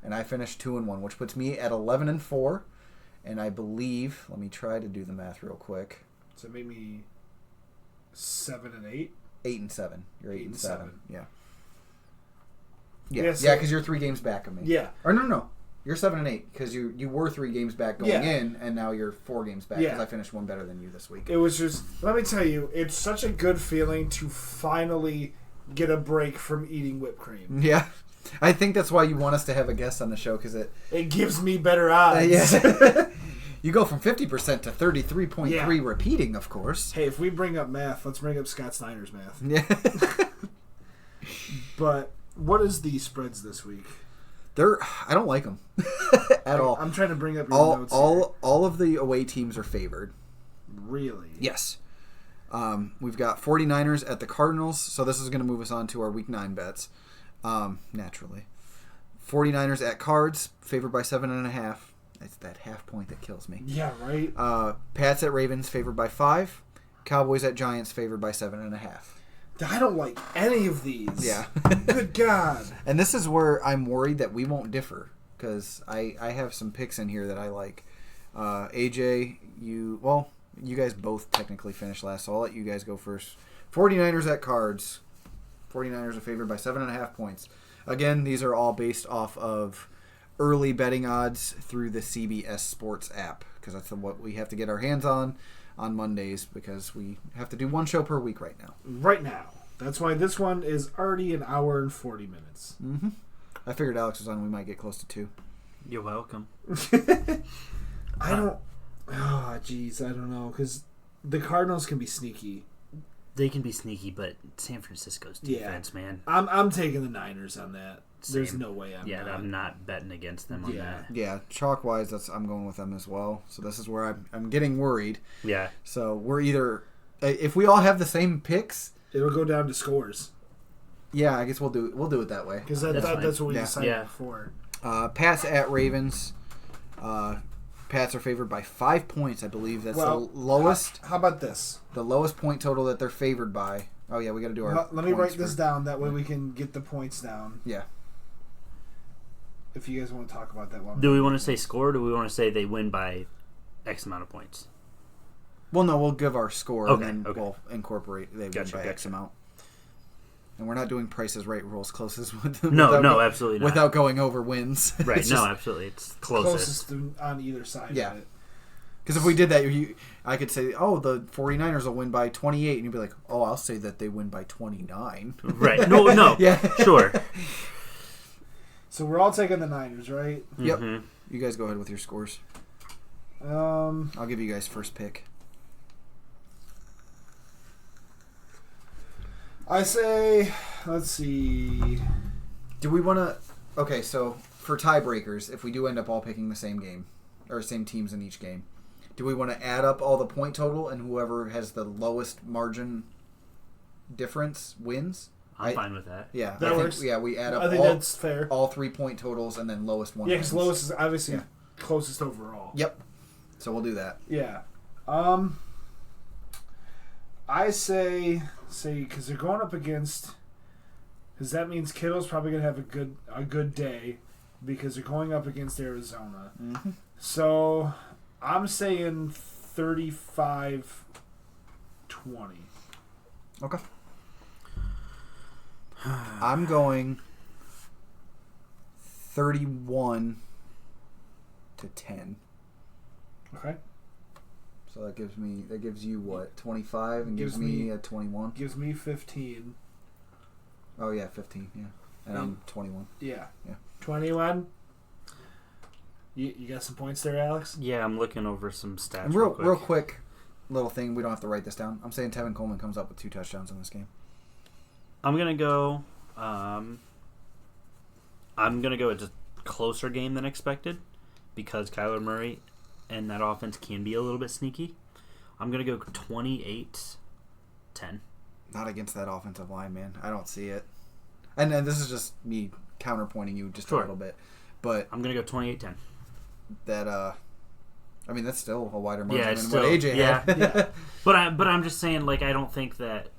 Speaker 1: and I finished 2-1, which puts me at 11-4. And I believe, let me try to do the math real quick.
Speaker 2: So it made me 7-8.
Speaker 1: 8-7. You're 8-7. Yeah.
Speaker 2: Yeah,
Speaker 1: Yeah,
Speaker 2: so-
Speaker 1: because you're 3 games back of me.
Speaker 2: Yeah.
Speaker 1: Or no. You're 7-8 because you were 3 games back going
Speaker 2: Yeah.
Speaker 1: in, and now you're 4 games back because
Speaker 2: Yeah.
Speaker 1: I finished 1 better than you this week.
Speaker 2: It was just, let me tell you, it's such a good feeling to finally get a break from eating whipped cream.
Speaker 1: Yeah. I think that's why you want us to have a guest on the show because
Speaker 2: It gives me better odds.
Speaker 1: yeah. You go from 50% to 33.3
Speaker 2: Yeah.
Speaker 1: repeating, of course.
Speaker 2: Hey, if we bring up math, let's bring up Scott Snyder's math.
Speaker 1: Yeah.
Speaker 2: But what is the spreads this week?
Speaker 1: I don't like them at all.
Speaker 2: I'm trying to bring up your notes here.
Speaker 1: All of the away teams are favored.
Speaker 2: Really?
Speaker 1: Yes. We've got 49ers at the Cardinals, so this is going to move us on to our Week 9 bets, naturally. 49ers at Cards, favored by 7.5. It's that half point that kills me.
Speaker 2: Yeah, right?
Speaker 1: Pats at Ravens, favored by 5. Cowboys at Giants, favored by 7.5.
Speaker 2: I don't like any of these.
Speaker 1: Yeah.
Speaker 2: Good God.
Speaker 1: And this is where I'm worried that we won't differ, because I have some picks in here that I like. AJ, you guys both technically finished last, so I'll let you guys go first. 49ers at Cards. 49ers are favored by 7.5 points. Again, these are all based off of early betting odds through the CBS Sports app, because that's what we have to get our hands on Mondays, because we have to do 1 show per week right now.
Speaker 2: Right now. That's why this one is already an hour and 40 minutes.
Speaker 1: Mm-hmm. I figured Alex was on. We might get close to 2.
Speaker 3: You're welcome.
Speaker 2: I don't... Oh, jeez, I don't know, because the Cardinals can be sneaky.
Speaker 3: They can be sneaky, but San Francisco's defense, man.
Speaker 2: I'm taking the Niners on that. There's
Speaker 3: Same.
Speaker 2: no way
Speaker 3: I'm not betting against them on that.
Speaker 1: Yeah, chalk-wise, I'm going with them as well. So this is where I'm getting worried.
Speaker 3: Yeah.
Speaker 1: So we're either... If we all have the same picks...
Speaker 2: It'll go down to scores.
Speaker 1: Yeah, I guess we'll do it that way.
Speaker 2: Because
Speaker 3: That's
Speaker 2: that's what we
Speaker 1: Yeah.
Speaker 2: decided before.
Speaker 1: Pats at Ravens. Pats are favored by 5 points, I believe. That's the lowest.
Speaker 2: How about this?
Speaker 1: The lowest point total that they're favored by. Oh yeah, we got to do our.
Speaker 2: Let me
Speaker 1: points
Speaker 2: write this down. That way we can get the points down.
Speaker 1: Yeah.
Speaker 2: If you guys want to talk about that one.
Speaker 3: Do we want to say score, or do we want to say they win by X amount of points?
Speaker 1: Well, no, we'll give our score
Speaker 3: Okay,
Speaker 1: and then
Speaker 3: okay.
Speaker 1: we'll incorporate they win
Speaker 3: Gotcha,
Speaker 1: by X
Speaker 3: gotcha.
Speaker 1: amount. And we're not doing prices right rules closest with
Speaker 3: No, absolutely not.
Speaker 1: without going over wins.
Speaker 3: Right,
Speaker 1: It's
Speaker 3: no,
Speaker 1: just-
Speaker 3: absolutely. It's closest.
Speaker 2: on either side
Speaker 1: Yeah.
Speaker 2: of it.
Speaker 1: Because if we did that, I could say, oh, the 49ers will win by 28. And you'd be like, oh, I'll say that they win by 29.
Speaker 3: Right. No.
Speaker 1: Yeah.
Speaker 3: Sure.
Speaker 2: So we're all taking the Niners, right?
Speaker 1: Yep.
Speaker 3: Mhm.
Speaker 1: You guys go ahead with your scores.
Speaker 2: I
Speaker 1: I'll give you guys first pick.
Speaker 2: say, let's see.
Speaker 1: Do we want to... Okay, so for tiebreakers, if we do end up all picking the same game, or same teams in each game, do we want to add up all the point total and whoever has the lowest margin difference wins?
Speaker 3: I'm fine with that.
Speaker 1: Yeah,
Speaker 2: That
Speaker 1: I think,
Speaker 2: works.
Speaker 1: yeah, we add up
Speaker 2: I think that's fair.
Speaker 1: all 3 point totals and then lowest one.
Speaker 2: Yeah, because
Speaker 1: wins.
Speaker 2: lowest is obviously
Speaker 1: Yeah.
Speaker 2: closest overall.
Speaker 1: Yep. So we'll do that.
Speaker 2: Yeah. I say because they're going up against, because that means Kittle's probably gonna have a good day because they're going up against Arizona.
Speaker 1: Mm-hmm.
Speaker 2: So I'm saying 35-20.
Speaker 1: Okay. I'm going 31-10.
Speaker 2: Okay.
Speaker 1: So that gives you what, 25, and gives
Speaker 2: Gives
Speaker 1: me
Speaker 2: me-
Speaker 1: a 21.
Speaker 2: Gives me 15.
Speaker 1: Oh yeah, 15. Yeah, and I'm 21.
Speaker 2: Yeah.
Speaker 1: Yeah.
Speaker 2: 21. You got some points there, Alex?
Speaker 3: Yeah, I'm looking over some stats.
Speaker 1: And real quick, little thing. We don't have to write this down. I'm saying Tevin Coleman comes up with 2 touchdowns in this game.
Speaker 3: I'm gonna go. I'm gonna go a just closer game than expected because Kyler Murray and that offense can be a little bit sneaky. I'm gonna go 28-10.
Speaker 1: Not against that offensive line, man. I don't see it. And this is just me counterpointing you just
Speaker 3: Sure.
Speaker 1: a little bit, but
Speaker 3: I'm gonna go 28-10.
Speaker 1: that I mean that's still a wider margin
Speaker 3: Yeah,
Speaker 1: than
Speaker 3: it's
Speaker 1: what
Speaker 3: still
Speaker 1: AJ
Speaker 3: yeah.
Speaker 1: had.
Speaker 2: Yeah.
Speaker 3: But I'm just saying, like, I don't think that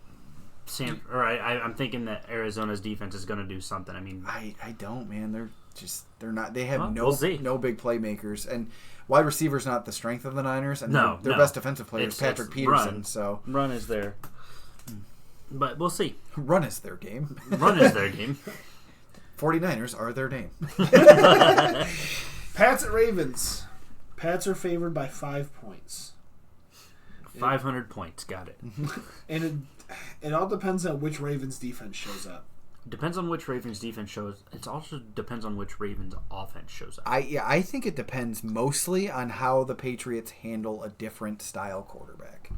Speaker 3: I'm thinking that Arizona's defense is gonna do something. I mean,
Speaker 1: I don't, man. They're they're not. They have
Speaker 3: We'll see.
Speaker 1: no big playmakers, and wide receiver's not the strength of the Niners, and their best defensive player is Patrick Peterson.
Speaker 3: Run.
Speaker 1: So
Speaker 3: run is there, but we'll see.
Speaker 1: Run is their game.
Speaker 3: Run is their game.
Speaker 1: 49ers are their name.
Speaker 2: Pats at Ravens. Pats are favored by 5 points.
Speaker 3: 500 points. Got it.
Speaker 2: And it all depends on which Ravens defense shows up.
Speaker 3: Depends on which Ravens defense shows. It also depends on which Ravens offense shows up.
Speaker 1: I think it depends mostly on how the Patriots handle a different style quarterback.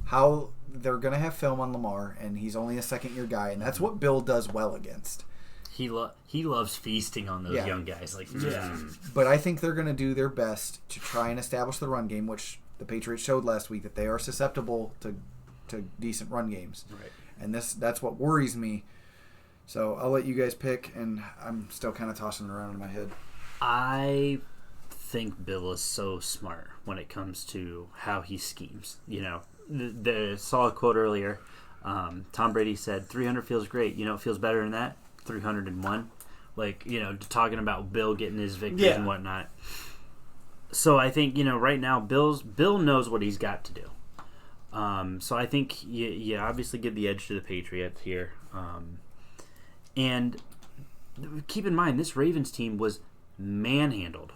Speaker 1: How they're going to have film on Lamar, and he's only a second-year guy, and that's what Bill does well against.
Speaker 3: He loves feasting on those young guys.
Speaker 1: But I think they're going to do their best to try and establish the run game, which the Patriots showed last week that they are susceptible to decent run games.
Speaker 3: Right.
Speaker 1: And that's what worries me. So I'll let you guys pick, and I'm still kind of tossing it around in my head.
Speaker 3: I think Bill is so smart when it comes to how he schemes. Saw a quote earlier. Tom Brady said, 300 feels great. It feels better than that. 301. Talking about Bill getting his victories and whatnot. So I think, right now, Bill knows what he's got to do. So I think you obviously give the edge to the Patriots here. And keep in mind, this Ravens team was manhandled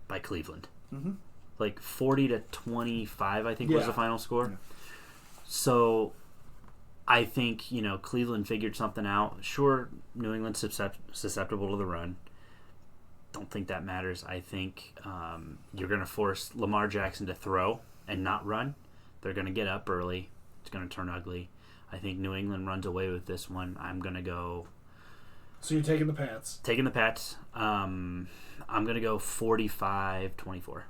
Speaker 3: by Cleveland.
Speaker 1: Mm-hmm.
Speaker 3: 40-25, I think, was the final score. Yeah. So I think, Cleveland figured something out. Sure, New England's susceptible to the run. Don't think that matters. I think you're going to force Lamar Jackson to throw and not run. They're going to get up early. It's going to turn ugly. I think New England runs away with this one. I'm going to go...
Speaker 2: So you're taking the Pats?
Speaker 3: Taking the Pats. I'm going to go 45-24.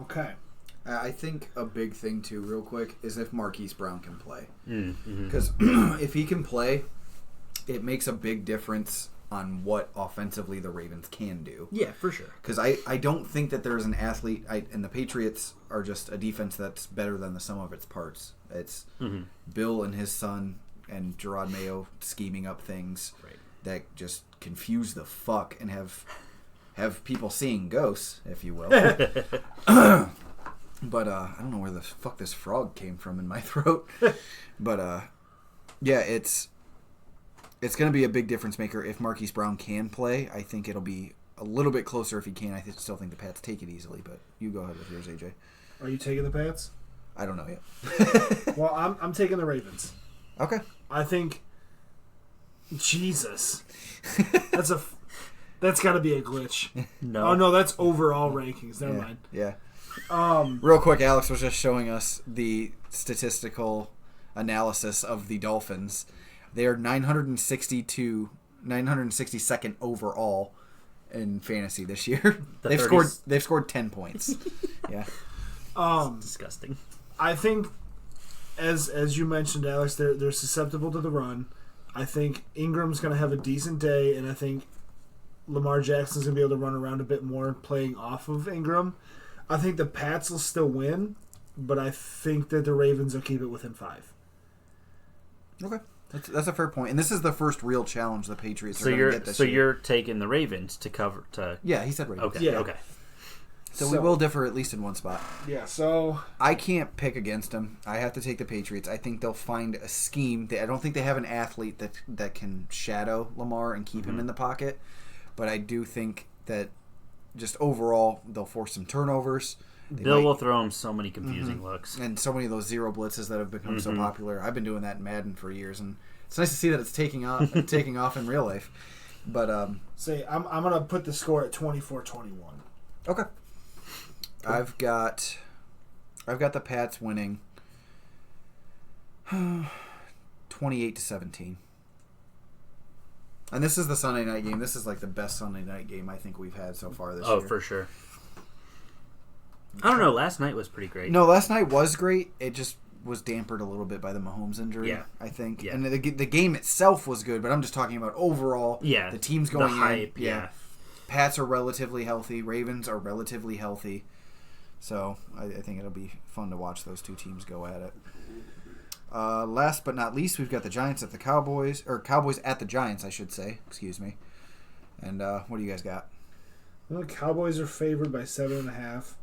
Speaker 2: Okay.
Speaker 1: I think a big thing, too, real quick, is if Marquise Brown can play.
Speaker 3: Mm-hmm.
Speaker 1: Because if he can play, it makes a big difference on what offensively the Ravens can do.
Speaker 3: Yeah, for sure.
Speaker 1: Because I don't think that there's an athlete, and the Patriots are just a defense that's better than the sum of its parts. It's Bill and his son and Gerard Mayo scheming up things that just confuse the fuck and have people seeing ghosts, if you will. But I don't know where the fuck this frog came from in my throat. But yeah, it's going to be a big difference maker if Marquise Brown can play. I think it'll be a little bit closer if he can. I still think the Pats take it easily, but you go ahead with yours, AJ.
Speaker 2: Are you taking the Pats?
Speaker 1: I don't know yet.
Speaker 2: Well, I'm taking the Ravens.
Speaker 1: Okay.
Speaker 2: I think Jesus. That's got to be a glitch.
Speaker 3: No.
Speaker 2: Oh no, that's overall rankings. Never mind.
Speaker 1: Yeah. Real quick, Alex was just showing us the statistical analysis of the Dolphins. They are 962nd overall in fantasy this year. They've scored 10 points. Yeah.
Speaker 3: It's disgusting.
Speaker 2: I think as you mentioned, Alex, they're susceptible to the run. I think Ingram's going to have a decent day, and I think Lamar Jackson's going to be able to run around a bit more playing off of Ingram. I think the Pats will still win, but I think that the Ravens will keep it within 5.
Speaker 1: Okay. That's a fair point. And this is the first real challenge the Patriots are going to get this year.
Speaker 3: So you're taking the Ravens to cover...
Speaker 1: Yeah, he said Ravens.
Speaker 3: Okay,
Speaker 2: yeah.
Speaker 3: Okay.
Speaker 1: So we will differ at least in one spot.
Speaker 2: Yeah, so...
Speaker 1: I can't pick against them. I have to take the Patriots. I think they'll find a scheme. I don't think they have an athlete that can shadow Lamar and keep him in the pocket. But I do think that just overall, they'll force some turnovers.
Speaker 3: Bill will throw him so many confusing looks.
Speaker 1: And so many of those zero blitzes that have become so popular. I've been doing that in Madden for years, and it's nice to see that it's taking off in real life. But I'm
Speaker 2: going to put the score at 24-21.
Speaker 1: Okay. I've got the Pats winning 28-17. And this is the Sunday night game. This is like the best Sunday night game I think we've had so far this year.
Speaker 3: Oh, for sure. I don't know. Last night was pretty great.
Speaker 1: No, last night was great. It just was dampered a little bit by the Mahomes injury, I think.
Speaker 3: Yeah.
Speaker 1: And the game itself was good, but I'm just talking about overall.
Speaker 3: Yeah.
Speaker 1: The team's going
Speaker 3: the hype,
Speaker 1: in. Yeah. Pats are relatively healthy. Ravens are relatively healthy. So I think it'll be fun to watch those two teams go at it. Last but not least, we've got the Giants at the Cowboys, or Cowboys at the Giants, I should say. Excuse me. And what do you guys got?
Speaker 2: Well, the Cowboys are favored by 7.5.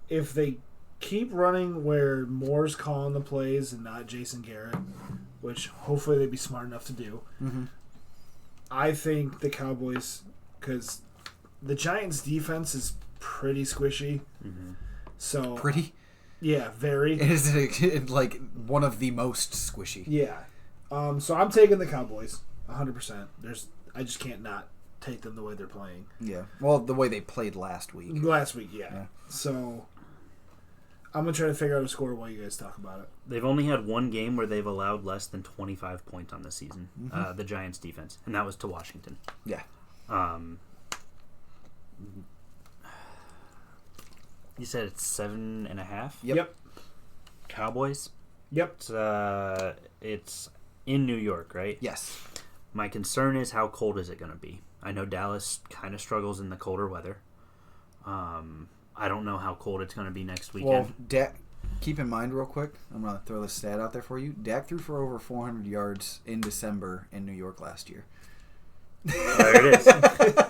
Speaker 2: If they keep running where Moore's calling the plays and not Jason Garrett, which hopefully they'd be smart enough to do, I think the Cowboys, because the Giants' defense is pretty squishy. So
Speaker 1: Pretty?
Speaker 2: Yeah, very.
Speaker 1: It is like one of the most squishy.
Speaker 2: Yeah. So I'm taking the Cowboys 100%. I just can't not take them the way they're playing.
Speaker 1: Yeah. Well, the way they played last week.
Speaker 2: Yeah. So I'm going to try to figure out a score while you guys talk about it.
Speaker 3: They've only had one game where they've allowed less than 25 points on the season, the Giants' defense, and that was to Washington.
Speaker 1: Yeah.
Speaker 3: You said it's 7.5?
Speaker 1: Yep.
Speaker 3: Cowboys?
Speaker 2: Yep.
Speaker 3: It's in New York, right?
Speaker 1: Yes.
Speaker 3: My concern is how cold is it going to be? I know Dallas kind of struggles in the colder weather. I don't know how cold it's going to be next weekend.
Speaker 1: Well, Dak, keep in mind real quick, I'm going to throw this stat out there for you. Dak threw for over 400 yards in December in New York last year.
Speaker 3: There it is.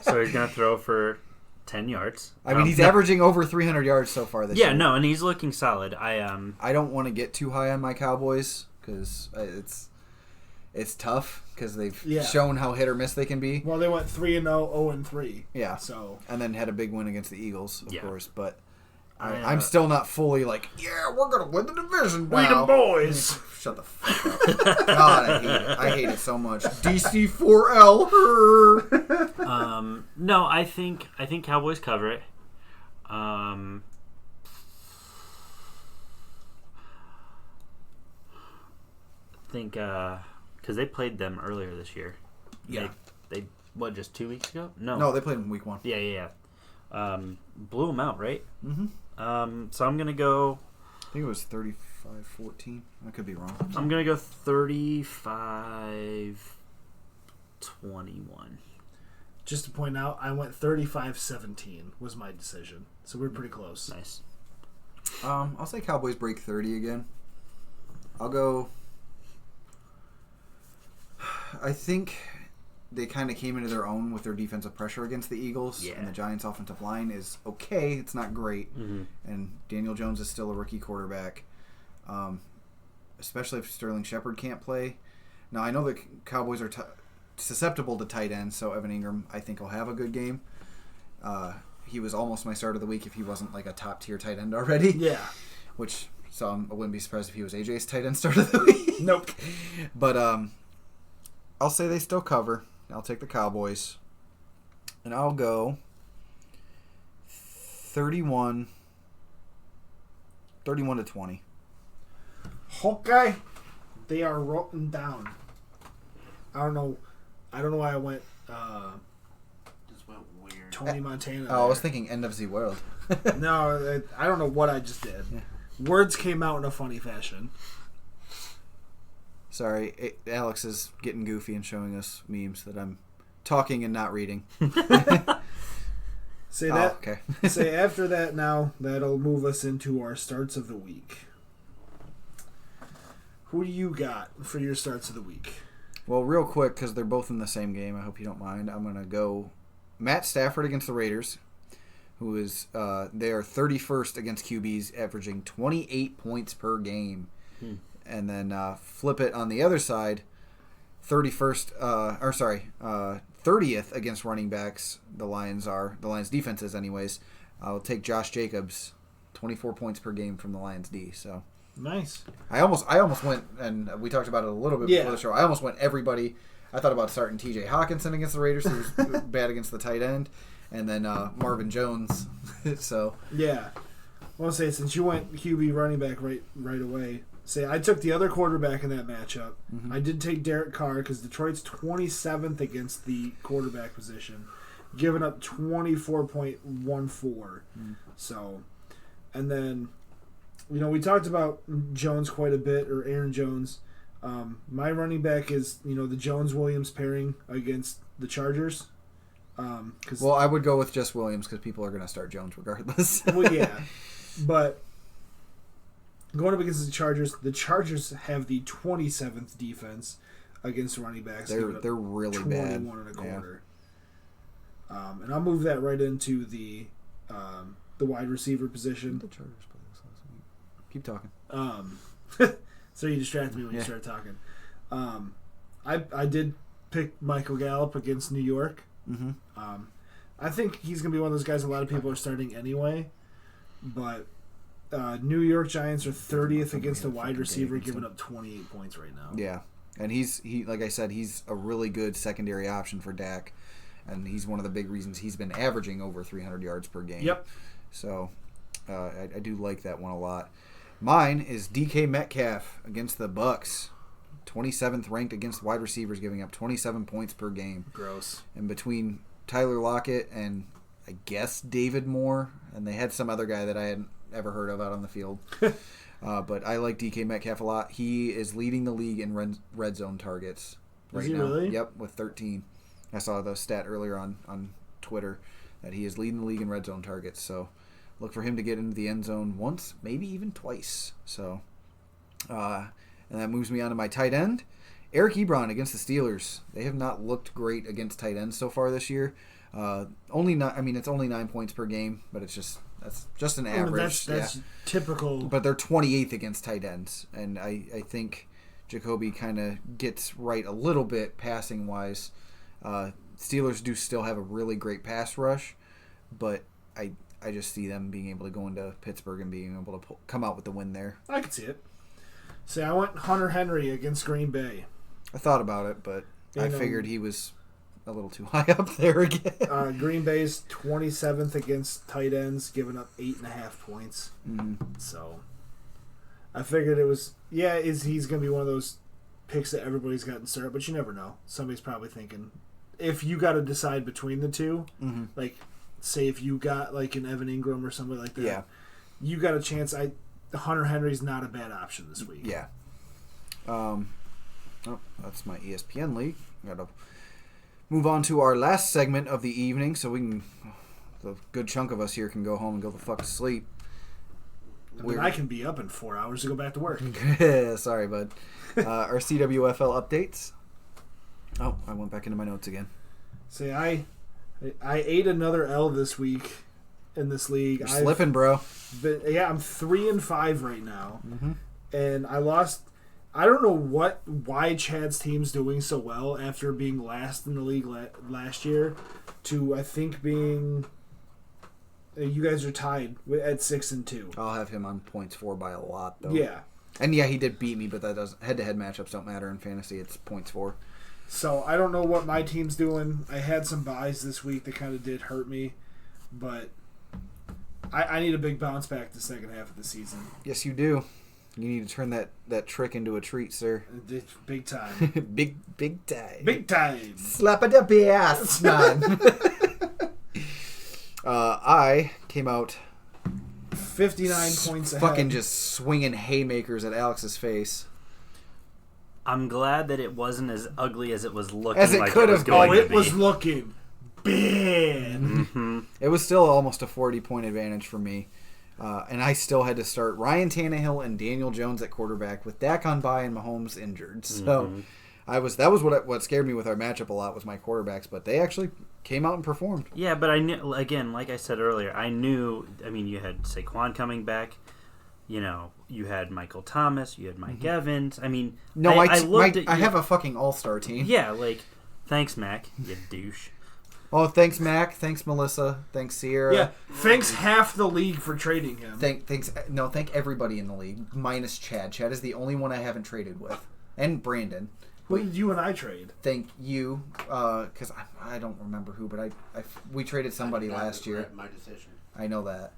Speaker 3: So he's going to throw for 10 yards.
Speaker 1: I mean, he's averaging over 300 yards so far this year.
Speaker 3: Yeah, no, and he's looking solid.
Speaker 1: I don't want to get too high on my Cowboys because it's tough because they've shown how hit or miss they can be.
Speaker 2: Well, they went 3-0, 0-3.
Speaker 1: Yeah.
Speaker 2: So
Speaker 1: and then had a big win against the Eagles, of course. But
Speaker 2: I'm
Speaker 1: still not fully like, yeah, we're gonna win the division now.
Speaker 2: We the boys.
Speaker 1: Shut the fuck up. God, I hate it. I hate it so much. DC4L.
Speaker 3: No, I think Cowboys cover it. Think because they played them earlier this year.
Speaker 1: Yeah.
Speaker 3: They what, just 2 weeks ago?
Speaker 1: No, they played in week 1.
Speaker 3: Yeah. Blew them out, right?
Speaker 1: Mm-hmm.
Speaker 3: So I'm gonna go.
Speaker 1: I think it was 35-14. I could be wrong.
Speaker 3: I'm gonna go 35-21.
Speaker 2: Just to point out, I went 35-17 was my decision. So we're pretty close.
Speaker 3: Nice.
Speaker 1: I'll say Cowboys break 30 again. I'll go. I think they kind of came into their own with their defensive pressure against the Eagles.
Speaker 3: Yeah.
Speaker 1: And the Giants' offensive line is okay. It's not great. And Daniel Jones is still a rookie quarterback. Especially if Sterling Shepard can't play. Now, I know the Cowboys are susceptible to tight ends, so Evan Ingram, I think, will have a good game. He was almost my start of the week if he wasn't like a top-tier tight end already.
Speaker 2: Yeah.
Speaker 1: So I wouldn't be surprised if he was AJ's tight end start of the week.
Speaker 2: Nope.
Speaker 1: But I'll say they still cover. I'll take the Cowboys. And I'll go 31-20.
Speaker 2: Okay. They are rolling down. I don't know why I went
Speaker 4: Just went weird.
Speaker 2: Tony Montana.
Speaker 1: I was thinking end of the world.
Speaker 2: No, I don't know what I just did.
Speaker 1: Yeah.
Speaker 2: Words came out in a funny fashion.
Speaker 1: Sorry, Alex is getting goofy and showing us memes that I'm talking and not reading.
Speaker 2: Say that.
Speaker 1: Okay.
Speaker 2: Say after that now, that'll move us into our starts of the week. Who do you got for your starts of the week?
Speaker 1: Well, real quick, because they're both in the same game, I hope you don't mind, I'm going to go Matt Stafford against the Raiders, who is, they are 31st against QBs, averaging 28 points per game. And then flip it on the other side, 30th against running backs, the Lions defense is anyways. I'll take Josh Jacobs, 24 points per game from the Lions D, so...
Speaker 2: Nice.
Speaker 1: I almost went, and we talked about it a little bit before the show. I almost went everybody. I thought about starting T.J. Hawkinson against the Raiders, who was bad against the tight end, and then Marvin Jones. So
Speaker 2: yeah, I want to say since you went QB running back right away. Say I took the other quarterback in that matchup. I did take Derek Carr because Detroit's 27th against the quarterback position, giving up 24.14. So, and then. You know, we talked about Jones quite a bit, or Aaron Jones. My running back is, the Jones-Williams pairing against the Chargers.
Speaker 1: Well, I would go with just Williams because people are going to start Jones regardless.
Speaker 2: Well, yeah. But Going up against the Chargers have the 27th defense against running backs.
Speaker 1: They're really
Speaker 2: 21
Speaker 1: bad.
Speaker 2: and a quarter. Yeah. And I'll move that right into the wide receiver position.
Speaker 1: The Chargers play this last week. Keep talking.
Speaker 2: So you distracted me when you started talking. I did pick Michael Gallup against New York.
Speaker 1: Mm-hmm.
Speaker 2: I think he's going to be one of those guys a lot of people are starting anyway. But New York Giants are 30th against a wide receiver, giving up 28 points right now.
Speaker 1: Yeah, and he like I said, he's a really good secondary option for Dak, and he's one of the big reasons he's been averaging over 300 yards per game.
Speaker 2: Yep.
Speaker 1: So I do like that one a lot. Mine is DK Metcalf against the Bucks. 27th ranked against wide receivers, giving up 27 points per game.
Speaker 2: Gross.
Speaker 1: And between Tyler Lockett and I guess David Moore, and they had some other guy that I hadn't ever heard of out on the field. But I like DK Metcalf a lot. He is leading the league in red zone targets right now.
Speaker 2: Really?
Speaker 1: Yep, with 13. I saw the stat earlier on Twitter that he is leading the league in red zone targets. So look for him to get into the end zone once, maybe even twice. So, and that moves me on to my tight end. Eric Ebron against the Steelers. They have not looked great against tight ends so far this year. It's only 9 points per game, but that's just an average.
Speaker 2: That's typical.
Speaker 1: But they're 28th against tight ends, and I think Jacoby kind of gets right a little bit passing wise. Steelers do still have a really great pass rush, but I just see them being able to go into Pittsburgh and being able to come out with the win there.
Speaker 2: I can see it. See, I went Hunter Henry against Green Bay.
Speaker 1: I thought about it, but I figured he was a little too high up there again.
Speaker 2: Green Bay's 27th against tight ends, giving up 8.5 points.
Speaker 1: Mm-hmm.
Speaker 2: So I figured it was, he's going to be one of those picks that everybody's got in syrup, but you never know. Somebody's probably thinking, if you got to decide between the two, like, say if you got like an Evan Ingram or somebody like that, you got a chance. Hunter Henry's not a bad option this week.
Speaker 1: Yeah. That's my ESPN league. Got to move on to our last segment of the evening, so we can. The good chunk of us here can go home and go the fuck to sleep.
Speaker 2: I can be up in 4 hours to go back to work.
Speaker 1: Sorry, bud. Our CWFL updates. Oh, I went back into my notes again.
Speaker 2: See, I ate another L this week in this league.
Speaker 1: You're slipping, bro.
Speaker 2: I'm 3-5 right now, and I lost. I don't know why Chad's team's doing so well after being last in the league last year, to I think being. You guys are tied at 6-2.
Speaker 1: I'll have him on points for by a lot, though.
Speaker 2: Yeah,
Speaker 1: and he did beat me, but that doesn't. Head-to-head matchups don't matter in fantasy. It's points for.
Speaker 2: So I don't know what my team's doing. I had some buys this week that kind of did hurt me, but I need a big bounce back the second half of the season.
Speaker 1: Yes, you do. You need to turn that trick into a treat, sir.
Speaker 2: Big time.
Speaker 1: big time.
Speaker 2: Big time.
Speaker 1: Slap it up the ass, man. I came out
Speaker 2: 59 points ahead.
Speaker 1: Fucking just swinging haymakers at Alex's face.
Speaker 3: I'm glad that it wasn't as ugly as it was looking
Speaker 1: As it
Speaker 3: like
Speaker 1: could
Speaker 3: it was
Speaker 1: have
Speaker 3: going
Speaker 1: been.
Speaker 3: to
Speaker 2: It
Speaker 3: be.
Speaker 2: was looking bad.
Speaker 3: Mm-hmm.
Speaker 1: It was still almost a 40-point advantage for me. And I still had to start Ryan Tannehill and Daniel Jones at quarterback with Dak on bye and Mahomes injured. So that was what scared me with our matchup a lot was my quarterbacks, but they actually came out and performed.
Speaker 3: Yeah, but I knew, again, like I said earlier, you had Saquon coming back. You had Michael Thomas, you had Mike Evans. I mean,
Speaker 1: I have a fucking all-star team.
Speaker 3: Yeah, thanks, Mac, you douche.
Speaker 1: Oh, thanks, Mac. Thanks, Melissa. Thanks, Sierra.
Speaker 2: Yeah, thanks half the league for trading him.
Speaker 1: Thank everybody in the league, minus Chad. Chad is the only one I haven't traded with. And Brandon.
Speaker 2: Who did you and I trade?
Speaker 1: Thank you, because I don't remember who, but we traded somebody last year.
Speaker 4: My decision.
Speaker 1: I know that.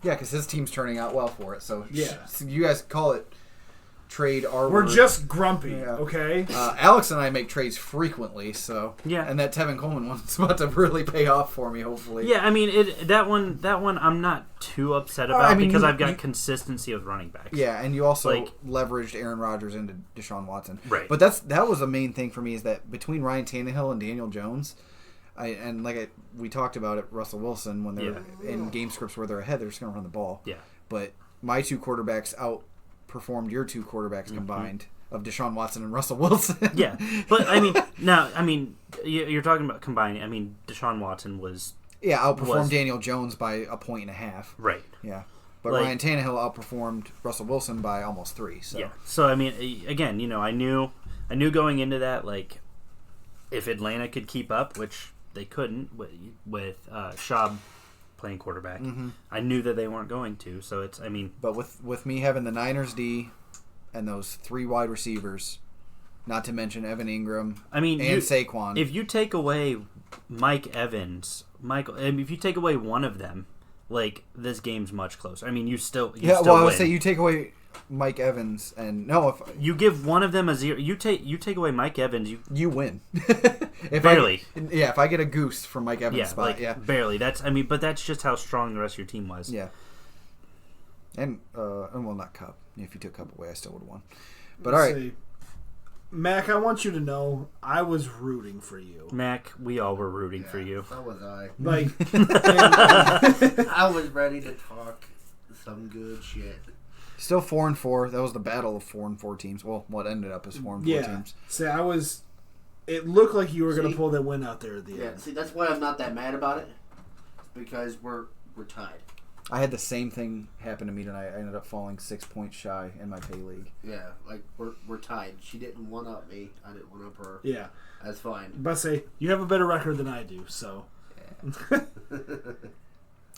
Speaker 1: Yeah, because his team's turning out well for it. So
Speaker 2: so
Speaker 1: you guys call it trade our
Speaker 2: We're
Speaker 1: word.
Speaker 2: just grumpy, okay?
Speaker 1: Alex and I make trades frequently, so and that Tevin Coleman one's about to really pay off for me, hopefully.
Speaker 3: Yeah, I mean that one I'm not too upset about because I've got consistency with running backs.
Speaker 1: Yeah, and you also leveraged Aaron Rodgers into Deshaun Watson.
Speaker 3: Right.
Speaker 1: But that was the main thing for me is that between Ryan Tannehill and Daniel Jones, we talked about it, Russell Wilson, when they're in game scripts where they're ahead, they're just going to run the ball.
Speaker 3: Yeah.
Speaker 1: But my two quarterbacks outperformed your two quarterbacks combined of Deshaun Watson and Russell Wilson.
Speaker 3: Yeah, but you're talking about combining. Deshaun Watson was
Speaker 1: outperformed Daniel Jones by 1.5 points.
Speaker 3: Right.
Speaker 1: Yeah. But Ryan Tannehill outperformed Russell Wilson by almost 3. So.
Speaker 3: Yeah. So again, I knew going into that, like, if Atlanta could keep up, which they couldn't with Schaub playing quarterback, I knew that they weren't going to. So it's
Speaker 1: But with me having the Niners D and those 3 wide receivers, not to mention Evan Ingram, and Saquon.
Speaker 3: If you take away Mike Evans, if you take away one of them, like, this game's much closer. You still
Speaker 1: I would
Speaker 3: win.
Speaker 1: say you take away Mike Evans, and if
Speaker 3: you give one of them a 0, you take away Mike Evans,
Speaker 1: you win.
Speaker 3: Barely.
Speaker 1: If I get a goose from Mike Evans' spot,
Speaker 3: barely. That's but that's just how strong the rest of your team was.
Speaker 1: Yeah. And not Cup. If you took Cup away, I still would have won. But all right.
Speaker 2: See. Mac, I want you to know I was rooting for you.
Speaker 3: Mac, we all were rooting for you.
Speaker 4: So was I.
Speaker 2: Like,
Speaker 4: I was ready to talk some good shit.
Speaker 1: Still 4-4. That was the battle of 4-4 teams. Well, what ended up as 4-4 teams.
Speaker 2: See, it looked like you were going to pull that win out there at the end.
Speaker 4: Yeah, see, that's why I'm not that mad about it. Because we're tied.
Speaker 1: I had the same thing happen to me tonight. I ended up falling 6 points shy in my pay league.
Speaker 4: Yeah, like we're tied. She didn't one up me. I didn't one up her.
Speaker 2: Yeah,
Speaker 4: that's fine.
Speaker 2: But say you have a better record than I do, so.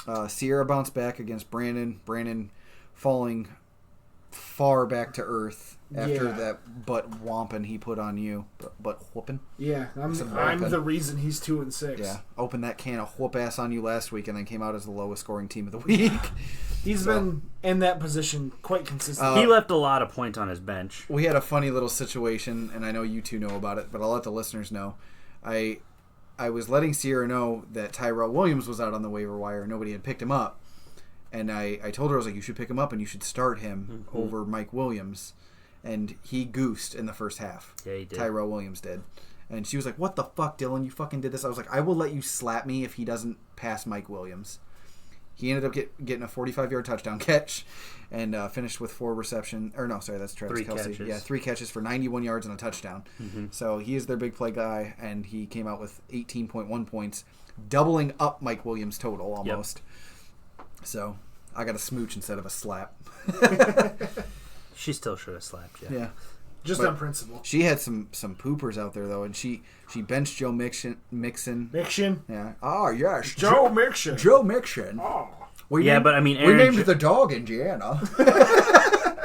Speaker 1: Yeah. Sierra bounced back against Brandon. Brandon falling far back to earth after that butt whomping he put on you. Butt whooping.
Speaker 2: Yeah, I'm the reason he's 2-6.
Speaker 1: Yeah, opened that can of whoop ass on you last week and then came out as the lowest scoring team of the week.
Speaker 2: He's been in that position quite consistently.
Speaker 3: He left a lot of points on his bench.
Speaker 1: We had a funny little situation, and I know you two know about it, but I'll let the listeners know. I was letting Sierra know that Tyrell Williams was out on the waiver wire. Nobody had picked him up. And I told her, I was like, you should pick him up and you should start him over Mike Williams. And he goosed in the first half.
Speaker 3: Yeah, he did.
Speaker 1: Tyrell Williams did. And she was like, what the fuck, Dylan? You fucking did this. I was like, I will let you slap me if he doesn't pass Mike Williams. He ended up getting a 45-yard touchdown catch and finished with 4 reception. Or no, sorry, that's Travis Kelce.
Speaker 3: Catches.
Speaker 1: Yeah, 3 catches for 91 yards and a touchdown. So he is their big play guy, and he came out with 18.1 points, doubling up Mike Williams' total almost. Yep. So I got a smooch instead of a slap.
Speaker 3: She still should have slapped you.
Speaker 1: Yeah.
Speaker 2: Just on principle.
Speaker 1: She had some poopers out there, though, and she benched Joe Mixon.
Speaker 2: Mixon?
Speaker 1: Yeah. Oh, yes.
Speaker 2: Joe Mixon.
Speaker 1: Joe Mixon.
Speaker 2: Oh.
Speaker 1: We named the dog Indiana.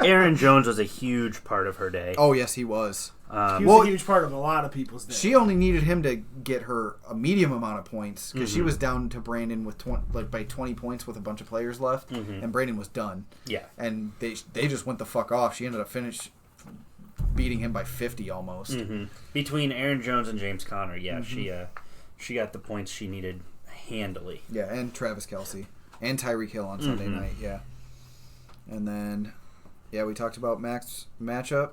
Speaker 3: Aaron Jones was a huge part of her day.
Speaker 1: Oh, yes, he was.
Speaker 2: He was a huge part of a lot of people's day.
Speaker 1: She only needed him to get her a medium amount of points because she was down to Brandon with by 20 points with a bunch of players left, and Brandon was done.
Speaker 3: Yeah. And
Speaker 1: they just went the fuck off. She ended up beating him by 50 almost.
Speaker 3: Between Aaron Jones and James Conner, she got the points she needed handily.
Speaker 1: Yeah, and Travis Kelce. And Tyreek Hill on Sunday night, yeah. And then, we talked about Mac's matchup.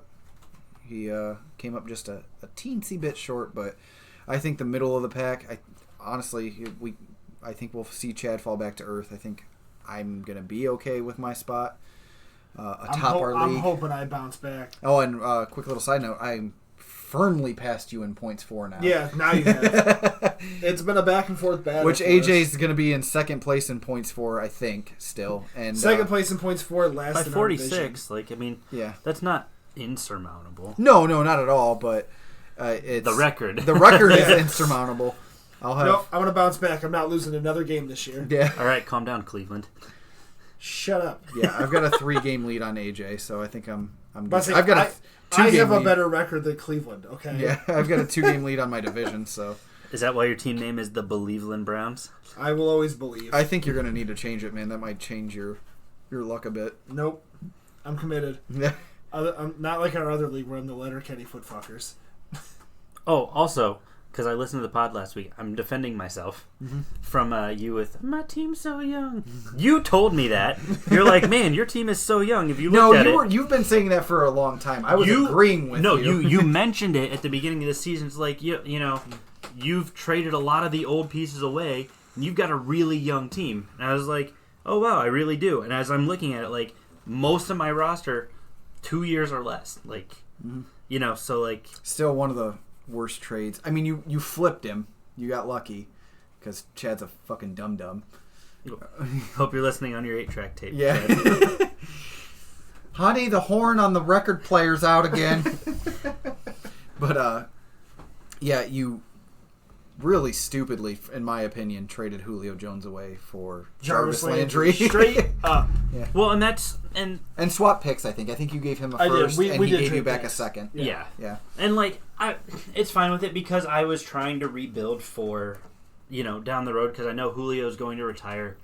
Speaker 1: He came up just a teensy bit short, but I think the middle of the pack, I think we'll see Chad fall back to earth. I think I'm going to be okay with my spot. Our league.
Speaker 2: I'm hoping I bounce back.
Speaker 1: Oh, and quick little side note, I'm firmly past you in points for now.
Speaker 2: Yeah, now you have. It's been a back and forth battle.
Speaker 1: Which AJ's going to be in second place in points for, I think, still. And
Speaker 2: second place in points for last
Speaker 3: by 46.
Speaker 1: Yeah,
Speaker 3: that's not insurmountable.
Speaker 1: No, not at all. But it's
Speaker 3: the record.
Speaker 1: The record is insurmountable.
Speaker 2: I'm going to bounce back. I'm not losing another game this year.
Speaker 1: Yeah.
Speaker 3: All right, calm down, Cleveland.
Speaker 2: Shut up.
Speaker 1: Yeah, I've got a 3-game lead on AJ, so I think I'm good.
Speaker 2: See,
Speaker 1: I've got a 2-game
Speaker 2: I have a
Speaker 1: lead.
Speaker 2: better record than Cleveland, okay?
Speaker 1: Yeah, I've got a 2-game lead on my division, so.
Speaker 3: Is that why your team name is the Believeland Browns?
Speaker 2: I will always believe.
Speaker 1: I think you're going to need to change it, man. That might change your luck a bit.
Speaker 2: Nope. I'm committed.
Speaker 1: Yeah.
Speaker 2: I'm not like our other league where I'm the Letterkenny footfuckers.
Speaker 3: Oh, also, because I listened to the pod last week, I'm defending myself from you with, my team's so young. You told me that. You're like, man, your team is so young. If you looked at it.
Speaker 1: You've been saying that for a long time. I was agreeing with you.
Speaker 3: No, you mentioned it at the beginning of the season. It's like, you know, you've traded a lot of the old pieces away, and you've got a really young team. And I was like, oh, wow, I really do. And as I'm looking at it, like, most of my roster 2 years or less. Like, you know, so like
Speaker 1: still one of the worst trades. I mean, you flipped him. You got lucky because Chad's a fucking dum-dum.
Speaker 3: Hope you're listening on your 8-track tape.
Speaker 1: Yeah. Honey, the horn on the record player's out again. But, yeah, you really stupidly, in my opinion, traded Julio Jones away for Jarvis Landry.
Speaker 2: Straight up.
Speaker 1: Yeah.
Speaker 3: Well, and that's... And
Speaker 1: swap picks, I think. I think you gave him a
Speaker 2: I did.
Speaker 1: first, and
Speaker 2: we
Speaker 1: he
Speaker 2: did
Speaker 1: gave you
Speaker 2: trade
Speaker 1: back
Speaker 2: picks.
Speaker 1: a second.
Speaker 3: Yeah.
Speaker 1: Yeah.
Speaker 3: And, like, it's fine with it because I was trying to rebuild for, you know, down the road because I know Julio's going to retire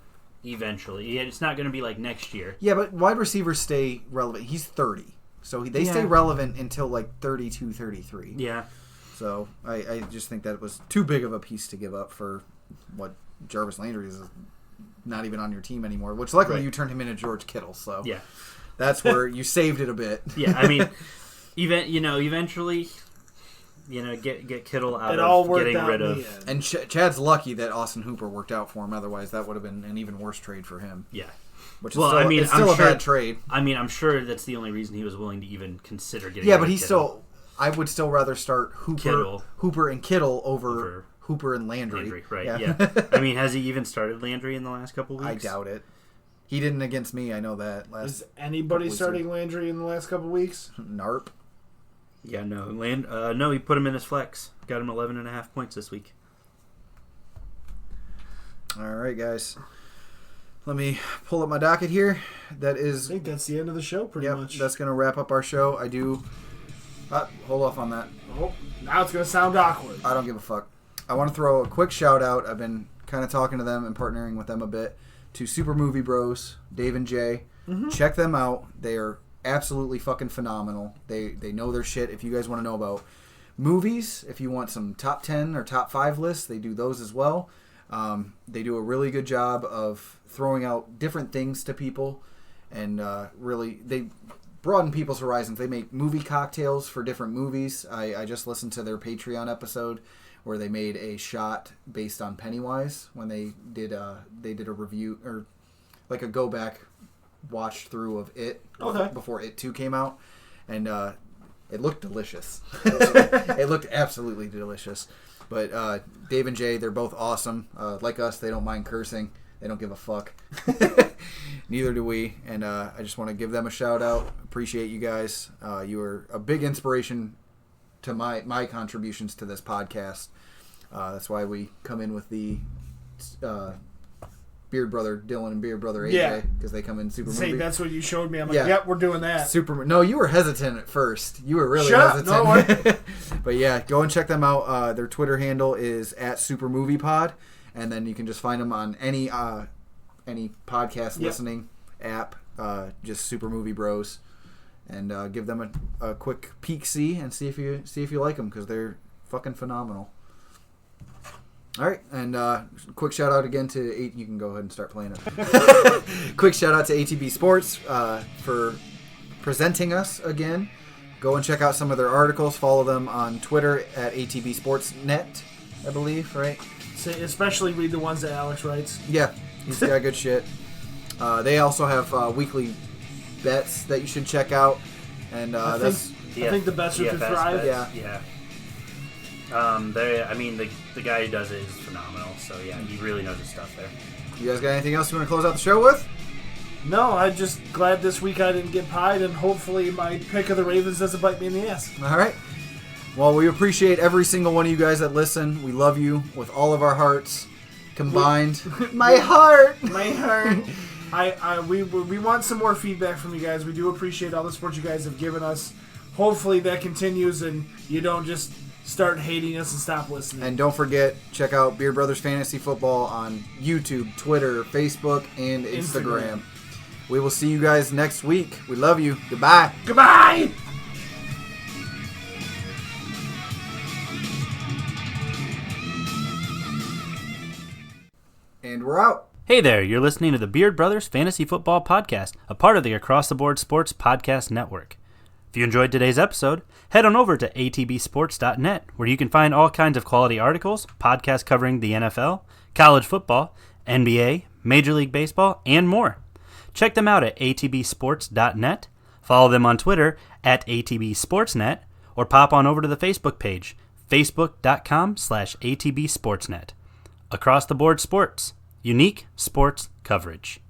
Speaker 3: eventually. It's not going to be like next year.
Speaker 1: Yeah, but wide receivers stay relevant. He's 30. So they stay relevant until, like, 32, 33.
Speaker 3: Yeah.
Speaker 1: So I just think that was too big of a piece to give up for what Jarvis Landry is not even on your team anymore, which luckily you turned him into George Kittle. So
Speaker 3: yeah,
Speaker 1: that's where you saved it a bit.
Speaker 3: Yeah, I mean, eventually, get Kittle out
Speaker 2: it all
Speaker 3: of
Speaker 2: worked
Speaker 3: getting
Speaker 2: out
Speaker 3: rid
Speaker 2: in
Speaker 3: of.
Speaker 2: the end.
Speaker 1: And Chad's lucky that Austin Hooper worked out for him. Otherwise, that would have been an even worse trade for him.
Speaker 3: Yeah.
Speaker 1: Which is it's still a bad trade.
Speaker 3: I mean, I'm sure that's the only reason he was willing to even consider getting.
Speaker 1: Yeah, but he's still. I would still rather start
Speaker 3: Kittle.
Speaker 1: Hooper and Kittle over Hooper and Landry.
Speaker 3: Right? Yeah. I mean, has he even started Landry in the last couple weeks?
Speaker 1: I doubt it. He didn't against me. I know that.
Speaker 2: Is anybody starting Landry in the last couple weeks?
Speaker 1: Narp.
Speaker 3: Yeah, no. No, he put him in his flex. Got him 11.5 points this week.
Speaker 1: All right, guys. Let me pull up my docket here. I
Speaker 2: think that's the end of the show, pretty much.
Speaker 1: That's going to wrap up our show. I do. Hold off on that.
Speaker 2: Oh, now it's going to sound awkward.
Speaker 1: I don't give a fuck. I want to throw a quick shout out. I've been kind of talking to them and partnering with them a bit. To Super Movie Bros, Dave and Jay. Mm-hmm. Check them out. They are absolutely fucking phenomenal. They know their shit. If you guys want to know about movies, if you want some top 10 or top 5 lists, they do those as well. They do a really good job of throwing out different things to people, and really they broaden people's horizons. They make movie cocktails for different movies. I just listened to their Patreon episode where they made a shot based on Pennywise when they did a review or like a go back watch through of it before It 2 came out, and it looked delicious. It looked absolutely delicious. But Dave and Jay, they're both awesome. Like us, they don't mind cursing. They don't give a fuck. Neither do we. And I just want to give them a shout out. Appreciate you guys. You are a big inspiration to my contributions to this podcast. That's why we come in with the Beard Brother Dylan and Beard Brother AJ, because they come in super movie.
Speaker 2: That's what you showed me. I'm like, yep, we're doing that.
Speaker 1: No, you were hesitant at first. You were really hesitant. No, but yeah, go and check them out. Their Twitter handle is @SuperMoviePod, and then you can just find them on any podcast listening app. Just Super Movie Bros, and give them a quick peek and see if you like them, because they're fucking phenomenal. All right, and quick shout out again to you can go ahead and start playing it. Quick shout out to ATB Sports for presenting us again. Go and check out some of their articles. Follow them on Twitter at ATBSports.Net, I believe, right?
Speaker 2: Especially read the ones that Alex writes.
Speaker 1: Yeah, he's got good shit. They also have weekly bets that you should check out, and
Speaker 2: I think the bets are to thrive.
Speaker 3: Yeah. The guy who does it is phenomenal. So yeah, he really knows his stuff there.
Speaker 1: You guys got anything else you want to close out the show with?
Speaker 2: No, I'm just glad this week I didn't get pied, and hopefully my pick of the Ravens doesn't bite me in the ass.
Speaker 1: All right. Well, we appreciate every single one of you guys that listen. We love you with all of our hearts combined. My heart.
Speaker 2: We want some more feedback from you guys. We do appreciate all the support you guys have given us. Hopefully that continues, and you don't just start hating us and stop listening.
Speaker 1: And don't forget, check out Beard Brothers Fantasy Football on YouTube, Twitter, Facebook, and Instagram. We will see you guys next week. We love you. Goodbye.
Speaker 2: Goodbye!
Speaker 1: And we're out.
Speaker 3: Hey there, you're listening to the Beard Brothers Fantasy Football Podcast, a part of the Across the Board Sports Podcast Network. If you enjoyed today's episode, head on over to ATBSports.net, where you can find all kinds of quality articles, podcasts covering the NFL, college football, NBA, Major League Baseball, and more.
Speaker 5: Check them out at ATBSports.net, follow them on Twitter at ATBSports.net, or pop on over to the Facebook page, facebook.com/ATBSports.net. Across the board sports, unique sports coverage.